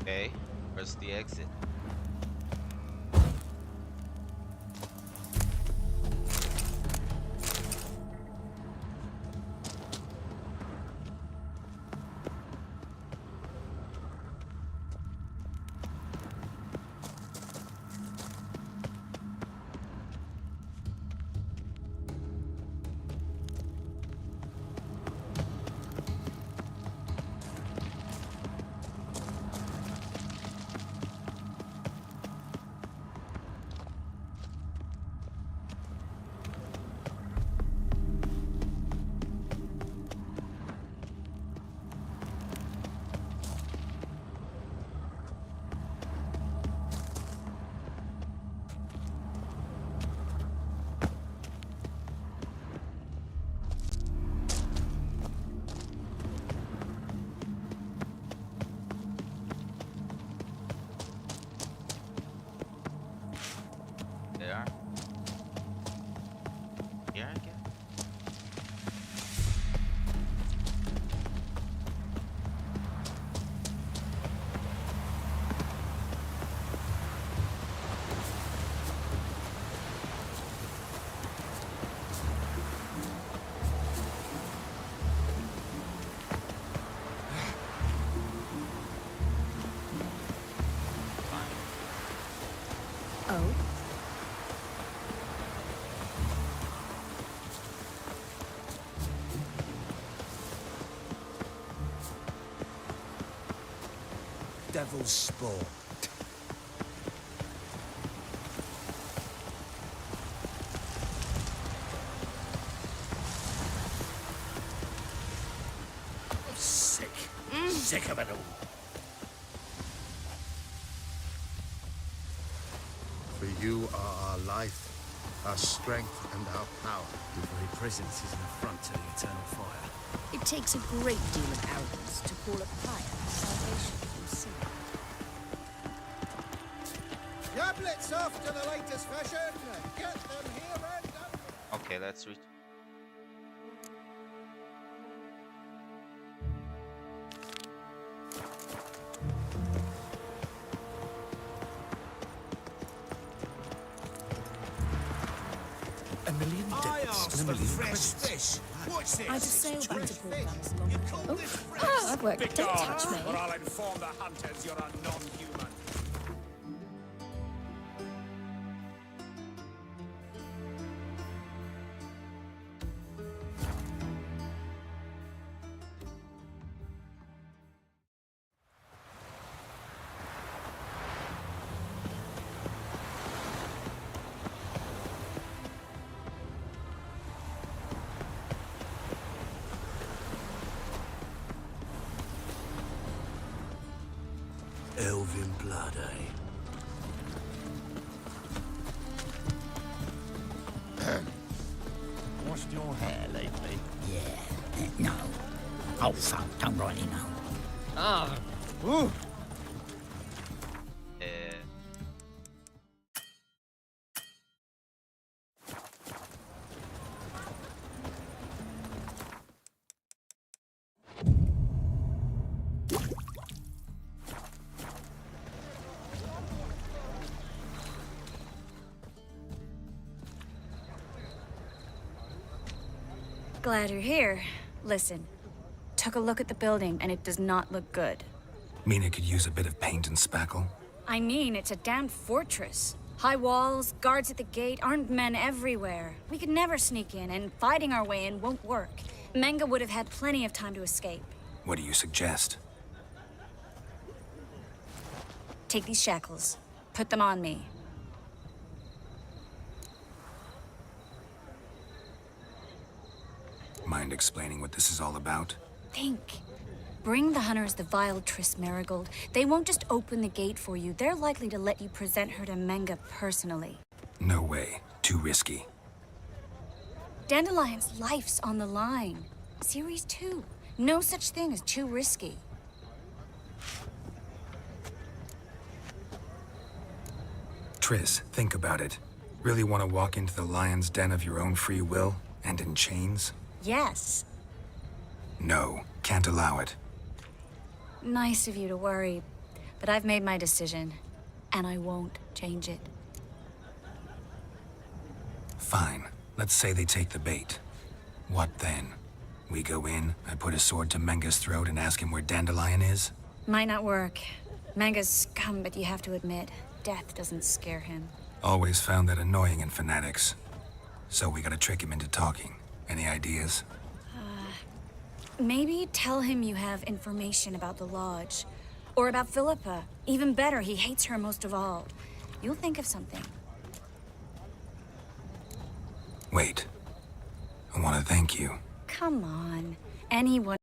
Okay, where's the exit? There. Here again. Oh? Devil's sport. Sick. Sick of it all. For you are our life, our strength, and our power. Your very presence is an affront to the eternal fire. It takes a great deal of arrogance to call a fire salvation from sin. Tablets off to the latest fashion. Get them here and done. Okay, let's reach. A million I debits asked and a for million fresh credits. fish. What's this? I just sailed back to Portlands long ago. Oh, I've worked. Don't touch me. Or I'll inform the hunters you're a non-human. Elven blood, Washed your hair lately? Yeah. No. Oh, fuck. Don't rightly know. Ah. Ooh. Glad you're here. Listen, took a look at the building and it does not look good. Mean it could use a bit of paint and spackle? I mean, it's a damn fortress. High walls, guards at the gate, armed men everywhere. We could never sneak in, and fighting our way in won't work. Menga would have had plenty of time to escape. What do you suggest? Take these shackles. Put them on me. Mind explaining what this is all about? Think. Bring the hunters the vile Triss Marigold. They won't just open the gate for you. They're likely to let you present her to Menga personally. No way. Too risky. Dandelion's life's on the line. Series 2. No such thing as too risky. Triss, think about it. Really want to walk into the lion's den of your own free will, and in chains? Yes. No, can't allow it. Nice of you to worry, but I've made my decision, and I won't change it. Fine. Let's say they take the bait. What then? We go in, I put a sword to Menga's throat and ask him where Dandelion is? Might not work. Menga's scum, but you have to admit, death doesn't scare him. Always found that annoying in fanatics. So we gotta trick him into talking. Any ideas? Maybe tell him you have information about the Lodge. Or about Philippa. Even better, he hates her most of all. You'll think of something. Wait. I want to thank you. Come on. Anyone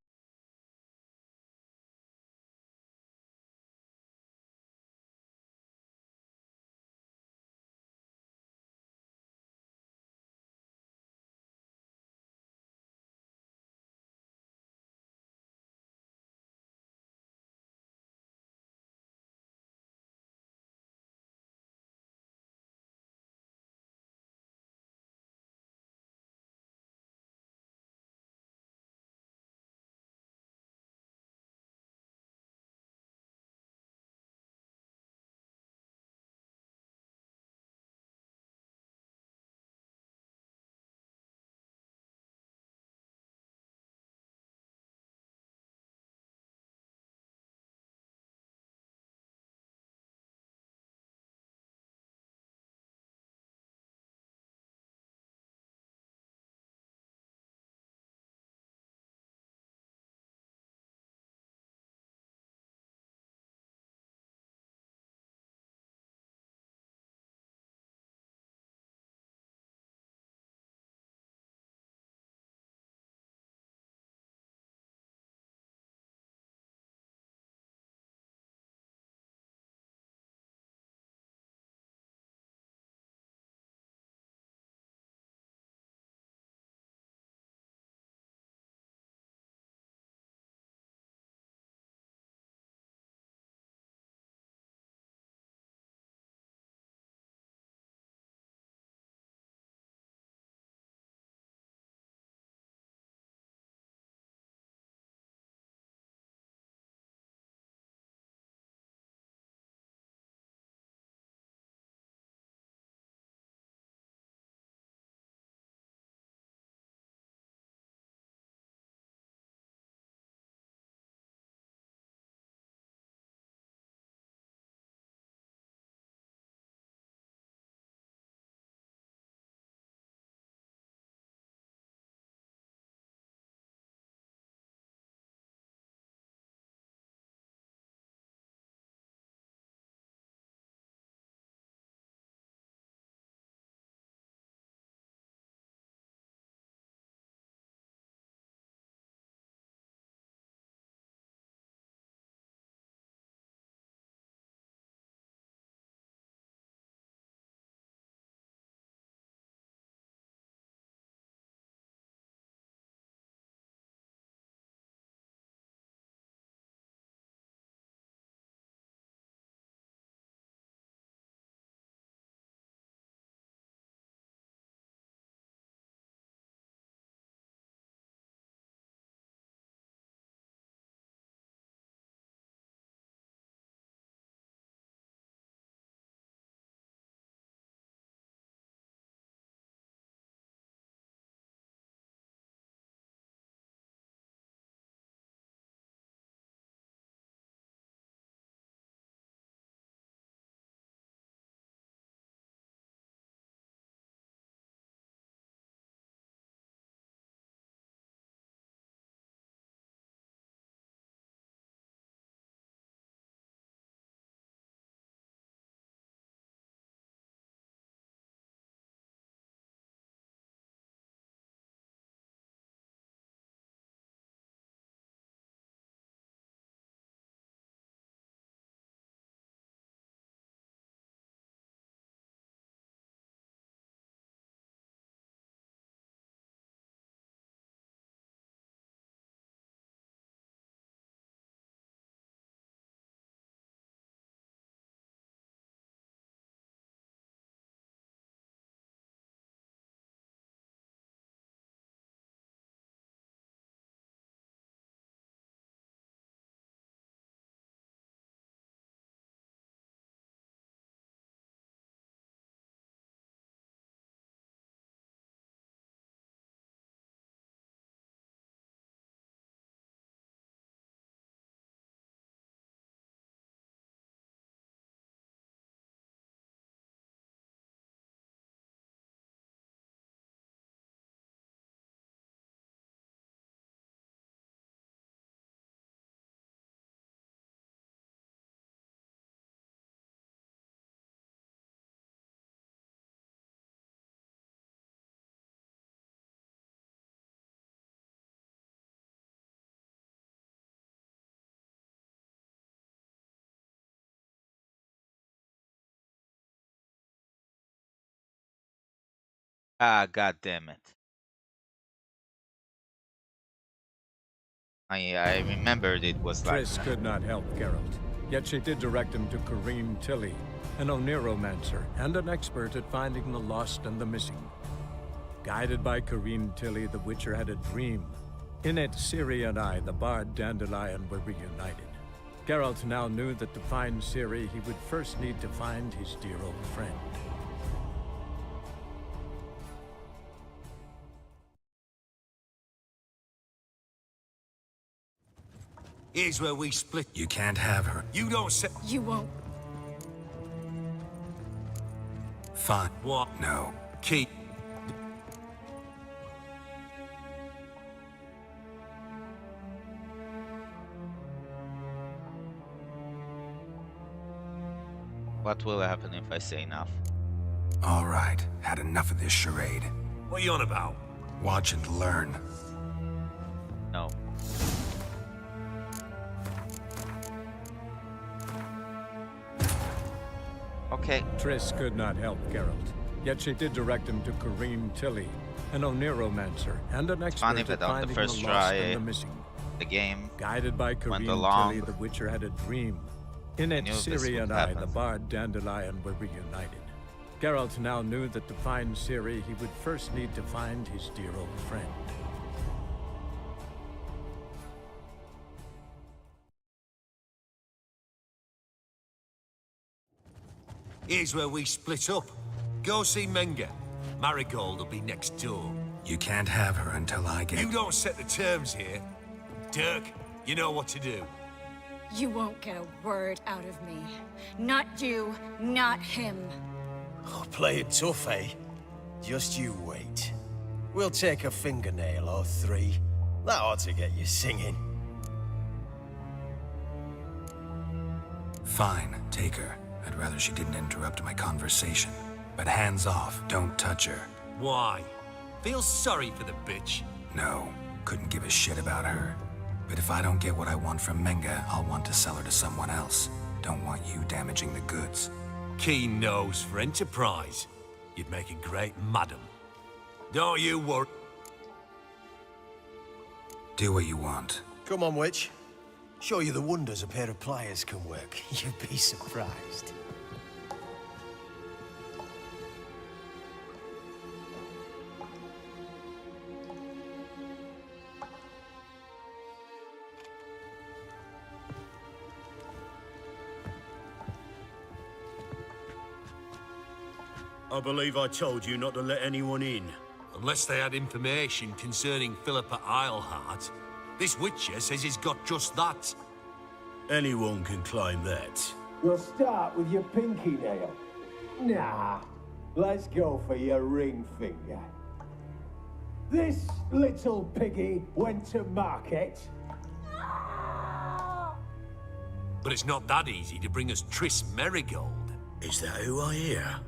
Ah, god damn it. I remembered it was like Triss could not help Geralt, yet she did direct him to Kareem Tilly, an Oniromancer and an expert at finding the lost and the missing. Guided by Kareem Tilly, the Witcher had a dream. In it, Ciri and I, the bard Dandelion, were reunited. Geralt now knew that to find Ciri, he would first need to find his dear old friend. Here's where we split. You can't have her. You don't say. You won't. Fine. What? No. Keep. what will happen if I say enough? All right. Had enough of this charade. What are you on about? Watch and learn. No. Okay. Triss could not help Geralt, yet she did direct him to Kareem Tilly, an Oniromancer and an expert Funny at that on the finding first the lost try, and the missing. the game Guided by went Kareem along. Tilly, the Witcher had a dream. In it, knew this Ciri would and I, happen. the bard Dandelion, were reunited. Geralt now knew that to find Ciri, he would first need to find his dear old friend. Here's where we split up. Go see Menga. Marigold will be next door. You can't have her until I get... You don't set the terms here. Dirk, you know what to do. You won't get a word out of me. Not you, not him. Oh, play it tough, eh? Just you wait. We'll take a fingernail or three. That ought to get you singing. Fine, take her. I'd rather she didn't interrupt my conversation. But hands off, don't touch her. Why? Feel sorry for the bitch? No, couldn't give a shit about her. But if I don't get what I want from Menga, I'll want to sell her to someone else. Don't want you damaging the goods. Keen nose for enterprise. You'd make a great madam. Don't you worry. Do what you want. Come on, witch. Show you the wonders a pair of pliers can work. You'd be surprised. I believe I told you not to let anyone in. Unless they had information concerning Philippa Eilhart. This Witcher says he's got just that. Anyone can claim that. We'll start with your pinky nail. Nah, let's go for your ring finger. This little piggy went to market. But it's not that easy to bring us Triss Merigold. Is that who I hear?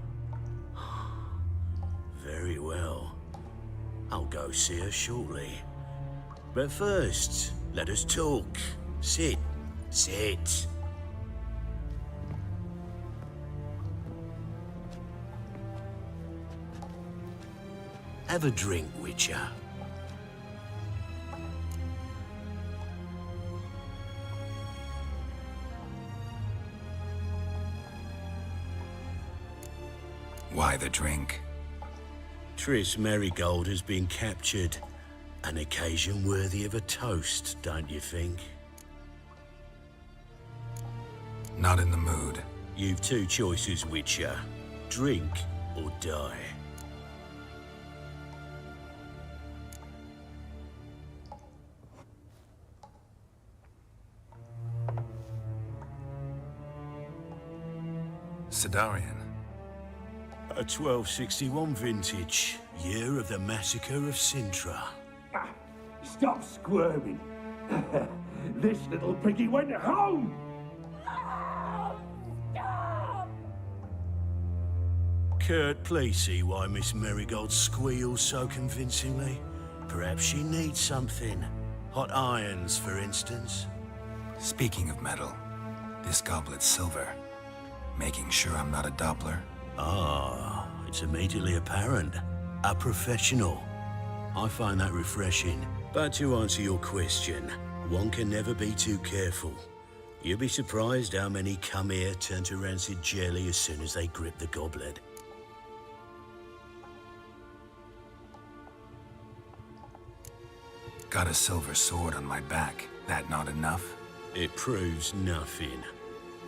Very well. I'll go see her shortly. But first, let us talk. Sit. Sit. Have a drink, Witcher. Why the drink? Triss Merigold has been captured. An occasion worthy of a toast, don't you think? Not in the mood. You've two choices, Witcher. Drink or die. Sidarian. A 1261 vintage, year of the massacre of Sintra. Stop squirming. This little piggy went home. Kurt, please see why Miss Merigold squeals so convincingly. Perhaps she needs something. Hot irons, for instance. Speaking of metal, this goblet's silver. Making sure I'm not a Doppler. Ah, it's immediately apparent. A professional. I find that refreshing. But to answer your question, one can never be too careful. You'll be surprised how many come here, turn to rancid jelly as soon as they grip the goblet. Got a silver sword on my back. That not enough? It proves nothing.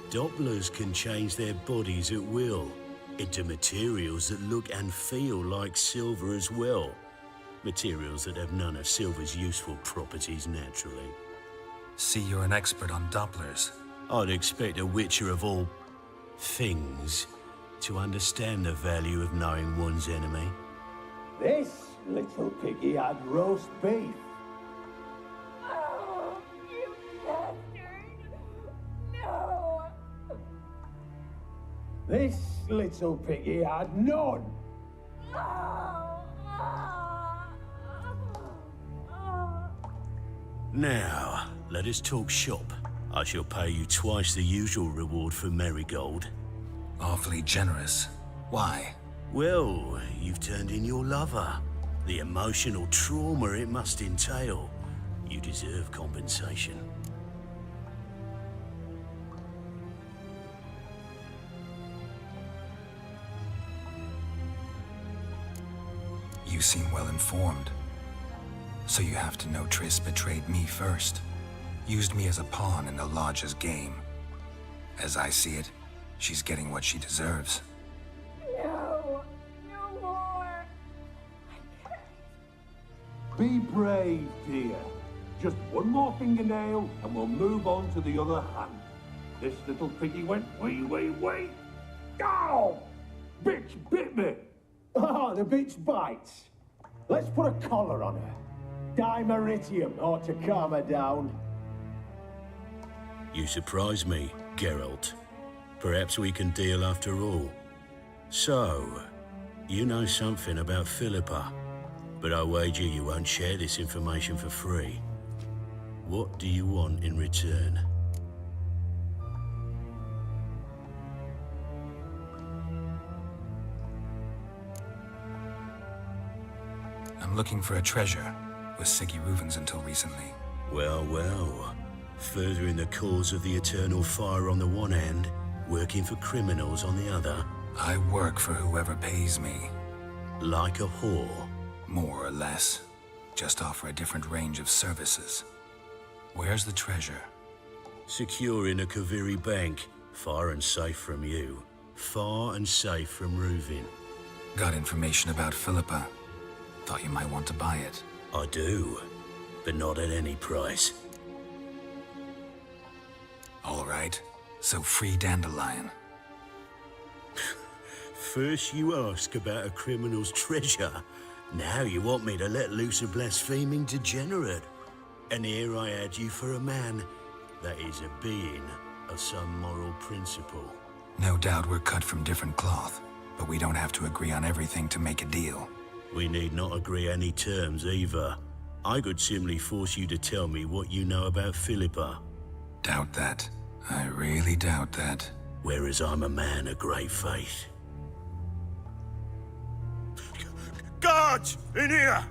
Dopplers can change their bodies at will into materials that look and feel like silver as well. Materials that have none of silver's useful properties naturally. See, you're an expert on Dopplers. I'd expect a witcher of all things to understand the value of knowing one's enemy. This little piggy had roast beef. Oh, you bastard! No! This little piggy had none. Now, let us talk shop. I shall pay you twice the usual reward for Marigold. Awfully generous. Why? Well, you've turned in your lover. The emotional trauma it must entail. You deserve compensation. You seem well informed. So you have to know Triss betrayed me first. Used me as a pawn in the Lodge's game. As I see it, she's getting what she deserves. No! No more! Be brave, dear. Just one more fingernail and we'll move on to the other hand. This little piggy went wee. Ow! Bitch bit me! Ah, the bitch bites. Let's put a collar on her. Dimeritium ought to calm her down. You surprise me, Geralt. Perhaps we can deal after all. So, you know something about Philippa, but I wager you won't share this information for free. What do you want in return? I'm looking for a treasure. Was Siggy Reuven's until recently. Well, well. Furthering the cause of the Eternal Fire on the one hand, working for criminals on the other. I work for whoever pays me. Like a whore? More or less. Just offer a different range of services. Where's the treasure? Secure in a Kaviri bank. Far and safe from you. Far and safe from Reuven. Got information about Philippa. Thought you might want to buy it. I do, but not at any price. All right, so free Dandelion. First you ask about a criminal's treasure. Now you want me to let loose a blaspheming degenerate. And here I add you for a man that is a being of some moral principle. No doubt we're cut from different cloth, but we don't have to agree on everything to make a deal. We need not agree any terms either. I could simply force you to tell me what you know about Philippa. Doubt that. I really doubt that. Whereas I'm a man of great faith. Guards! In here!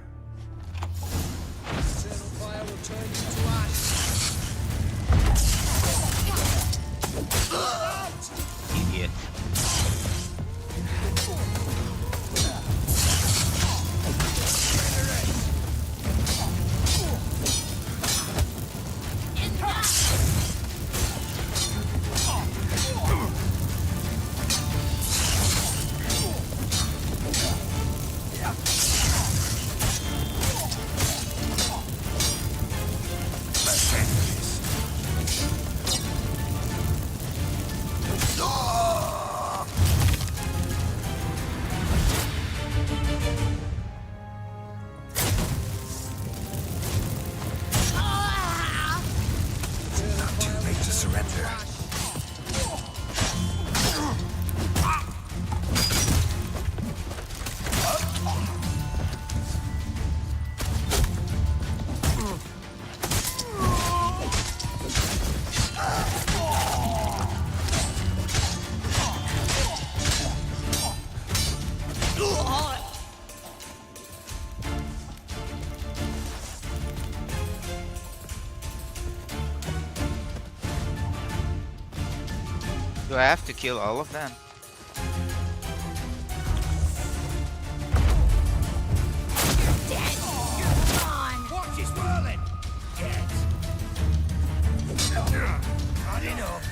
Eternal fire will turn you to ash. Idiot. Do I have to kill all of them? Watch his whirling! Get! Not enough!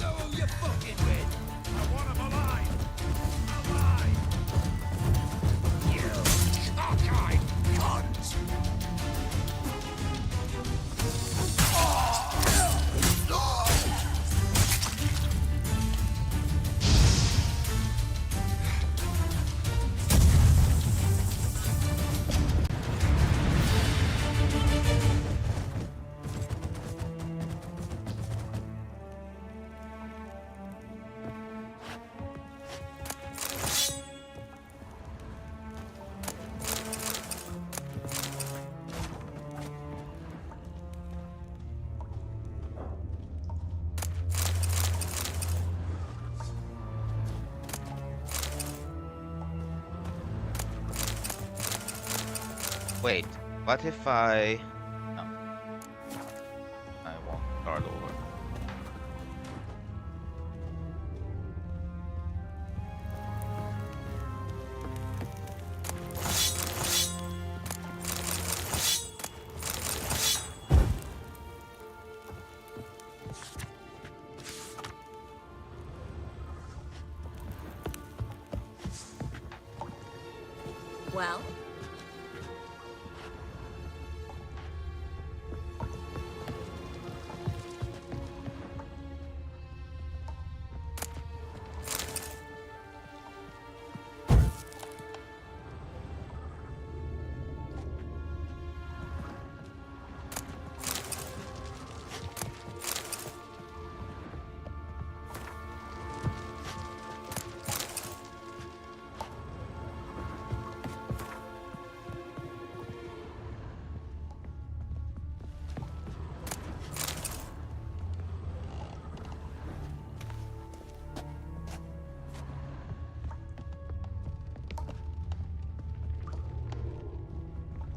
Know who you're fucking with! I want him alive! Alive! You cockeyed cunt! Wait, what if I... No. I won't start over. Well?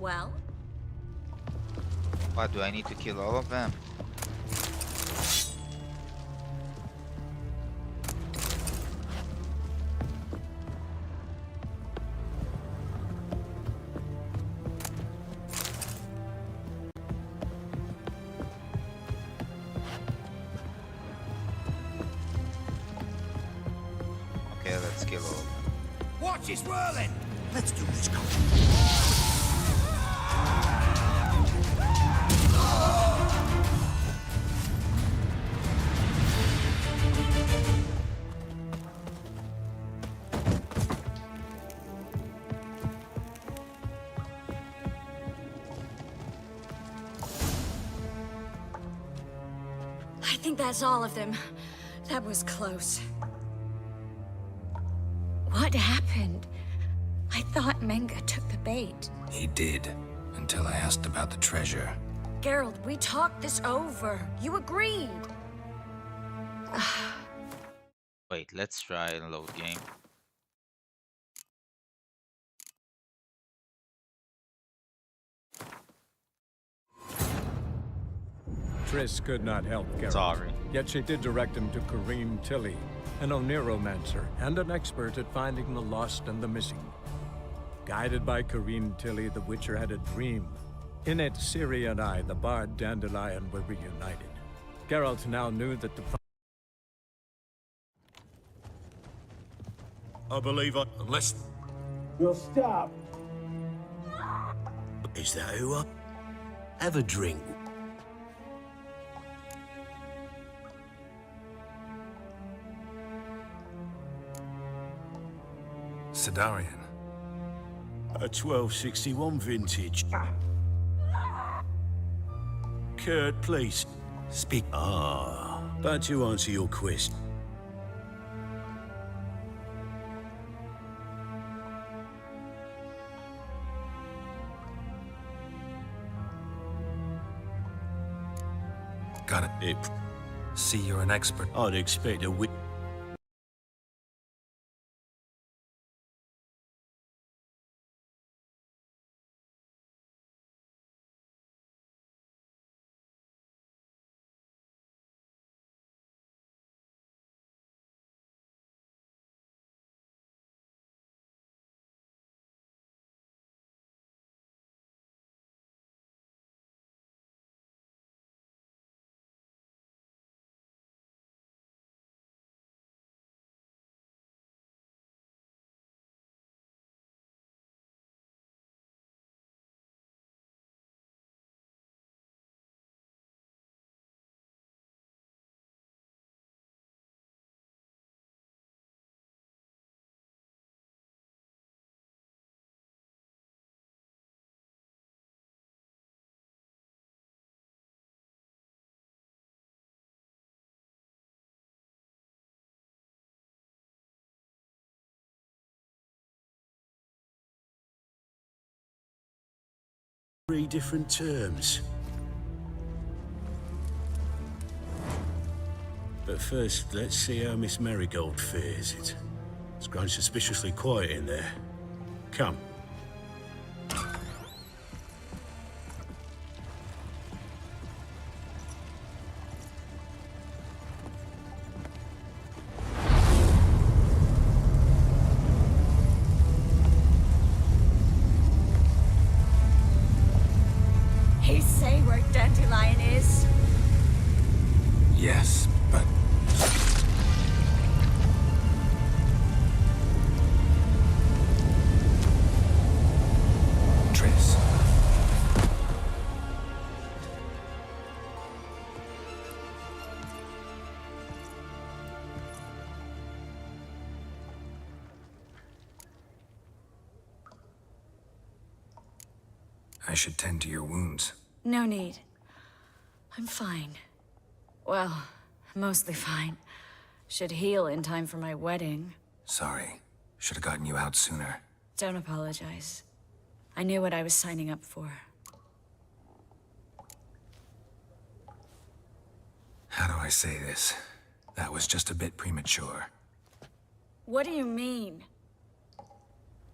Well? What, do I need to kill all of them? Okay, let's kill all of them. Watch his whirling! Let's do this, come I think that's all of them. That was close. What happened? I thought Menga took the bait. He did, until I asked about the treasure. Geralt, we talked this over. You agreed. Wait, let's try and load game. Triss could not help Geralt. Sorry. Yet she did direct him to Kareem Tilly, an Oniromancer and an expert at finding the lost and the missing. Guided by Kareem Tilly, the Witcher had a dream. In it, Ciri and I, the bard Dandelion, were reunited. Geralt now knew that the... I believe I... Unless... You'll stop. Is that who I... Have a drink. Sidarian. A 1261 vintage. Kurt, please. Speak. But to answer your question. Got it. See, you're an expert. I'd expect a 3 different terms. But first, let's see how Miss Marigold fares. It's grown suspiciously quiet in there. Come. He say where Dandelion is? Yes, but... Triss. I should tend to your wounds. No need. I'm fine. Well, mostly fine. Should heal in time for my wedding. Sorry. Should have gotten you out sooner. Don't apologize. I knew what I was signing up for. How do I say this? That was just a bit premature. What do you mean?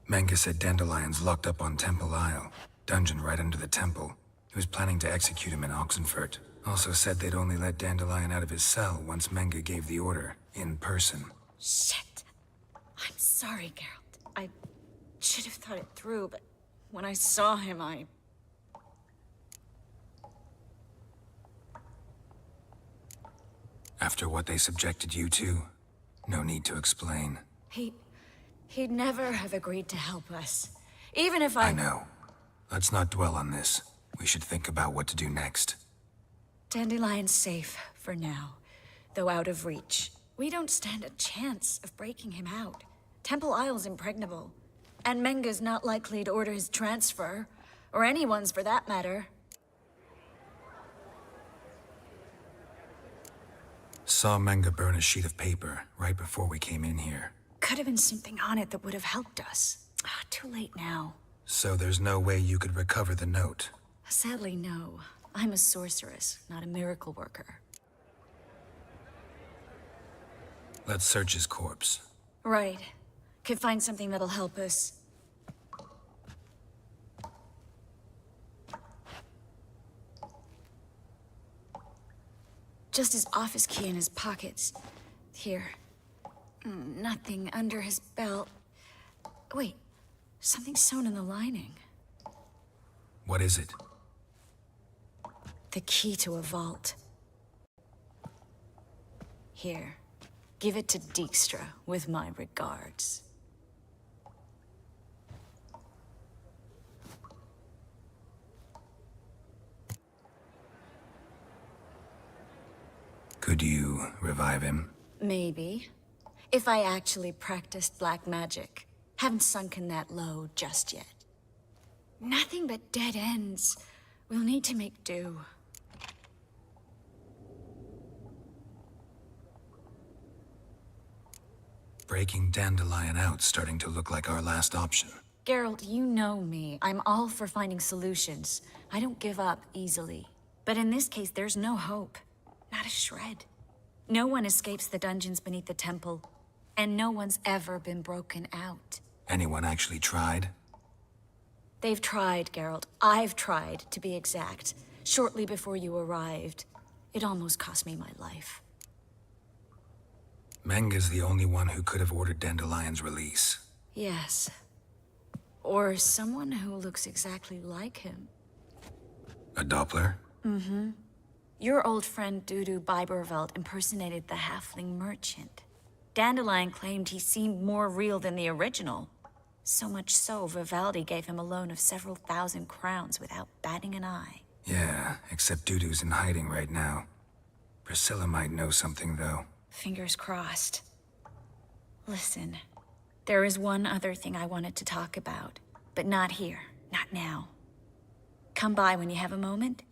Menge said Dandelion's locked up on Temple Isle. Dungeon right under the temple. He was planning to execute him in Oxenfurt. Also said they'd only let Dandelion out of his cell once Menge gave the order, in person. Shit. I'm sorry, Geralt. I should have thought it through, but when I saw him, After what they subjected you to, no need to explain. He'd never have agreed to help us. Even if I know. Let's not dwell on this. We should think about what to do next. Dandelion's safe for now, though out of reach. We don't stand a chance of breaking him out. Temple Isle's impregnable, and Menge's not likely to order his transfer, or anyone's for that matter. Saw Menge burn a sheet of paper right before we came in here. Could have been something on it that would have helped us. Too late now. So there's no way you could recover the note? Sadly, no. I'm a sorceress, not a miracle worker. Let's search his corpse. Right. Could find something that'll help us. Just his office key in his pockets. Here. Nothing under his belt. Wait. Something sewn in the lining. What is it? The key to a vault. Here. Give it to Dijkstra with my regards. Could you revive him? Maybe. If I actually practiced black magic. Haven't sunken that low just yet. Nothing but dead ends. We'll need to make do. Breaking Dandelion out's starting to look like our last option. Geralt, you know me. I'm all for finding solutions. I don't give up easily. But in this case, there's no hope. Not a shred. No one escapes the dungeons beneath the temple. And no one's ever been broken out. Anyone actually tried? They've tried, Geralt. I've tried, to be exact. Shortly before you arrived. It almost cost me my life. Menge's the only one who could have ordered Dandelion's release. Yes. Or someone who looks exactly like him. A Doppler? Mm-hmm. Your old friend Dudu Biberveld impersonated the halfling merchant. Dandelion claimed he seemed more real than the original. So much so, Vivaldi gave him a loan of several thousand crowns without batting an eye. Yeah, except Dudu's in hiding right now. Priscilla might know something, though. Fingers crossed. Listen, there is one other thing I wanted to talk about, but not here, not now. Come by when you have a moment.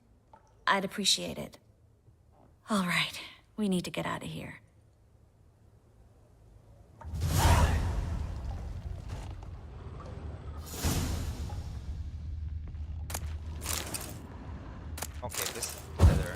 I'd appreciate it. All right, we need to get out of here. Okay, this is better.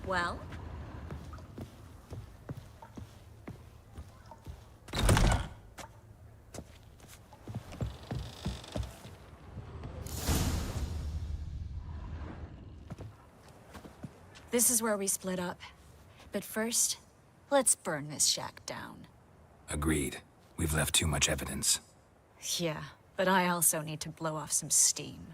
Well? This is where we split up. But first, let's burn this shack down. Agreed. We've left too much evidence. Yeah, but I also need to blow off some steam.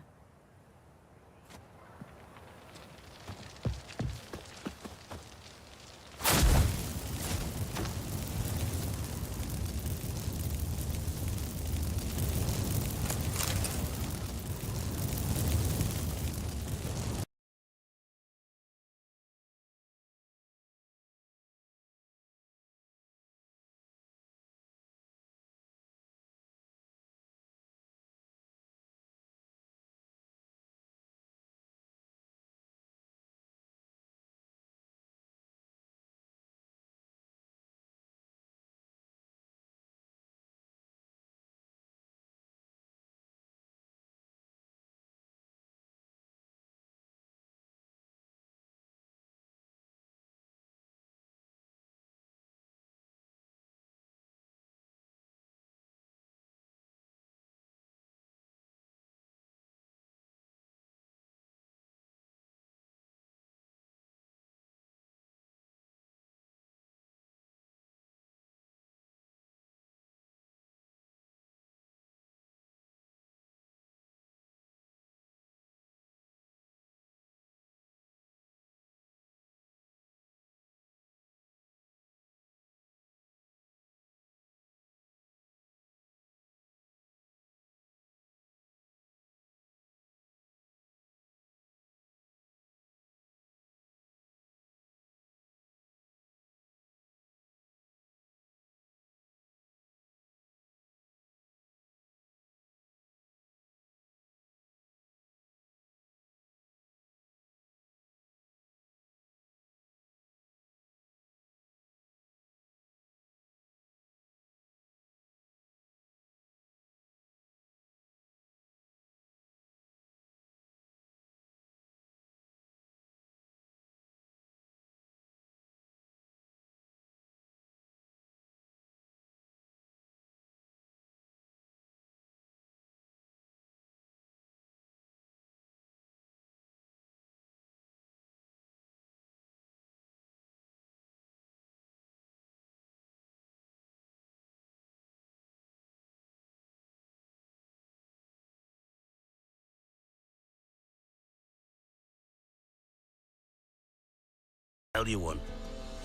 Tell you one.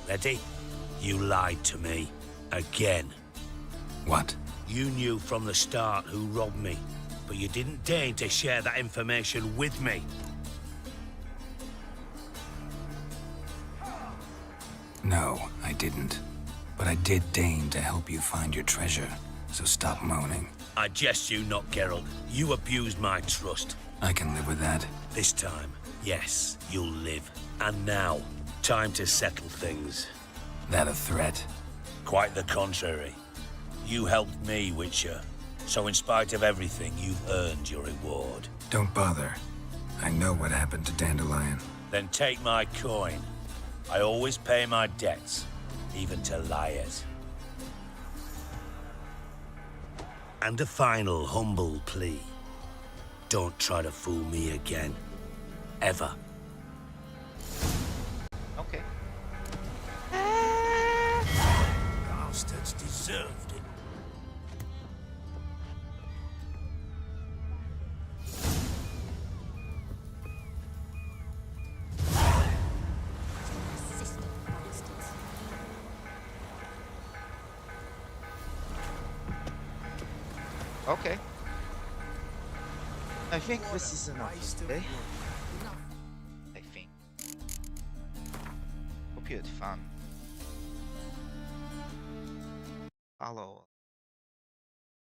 Ready? You lied to me. Again. What? You knew from the start who robbed me, but you didn't deign to share that information with me. No, I didn't. But I did deign to help you find your treasure, so stop moaning. I jest you not, Geralt. You abused my trust. I can live with that. This time, yes, you'll live. And now, time to settle things. That a threat? Quite the contrary. You helped me, Witcher. So in spite of everything, you've earned your reward. Don't bother. I know what happened to Dandelion. Then take my coin. I always pay my debts, even to liars. And a final humble plea. Don't try to fool me again. Ever. Okay. Bastards deserved it. Okay. I think this is enough, okay? I think. Hope you had fun. Follow.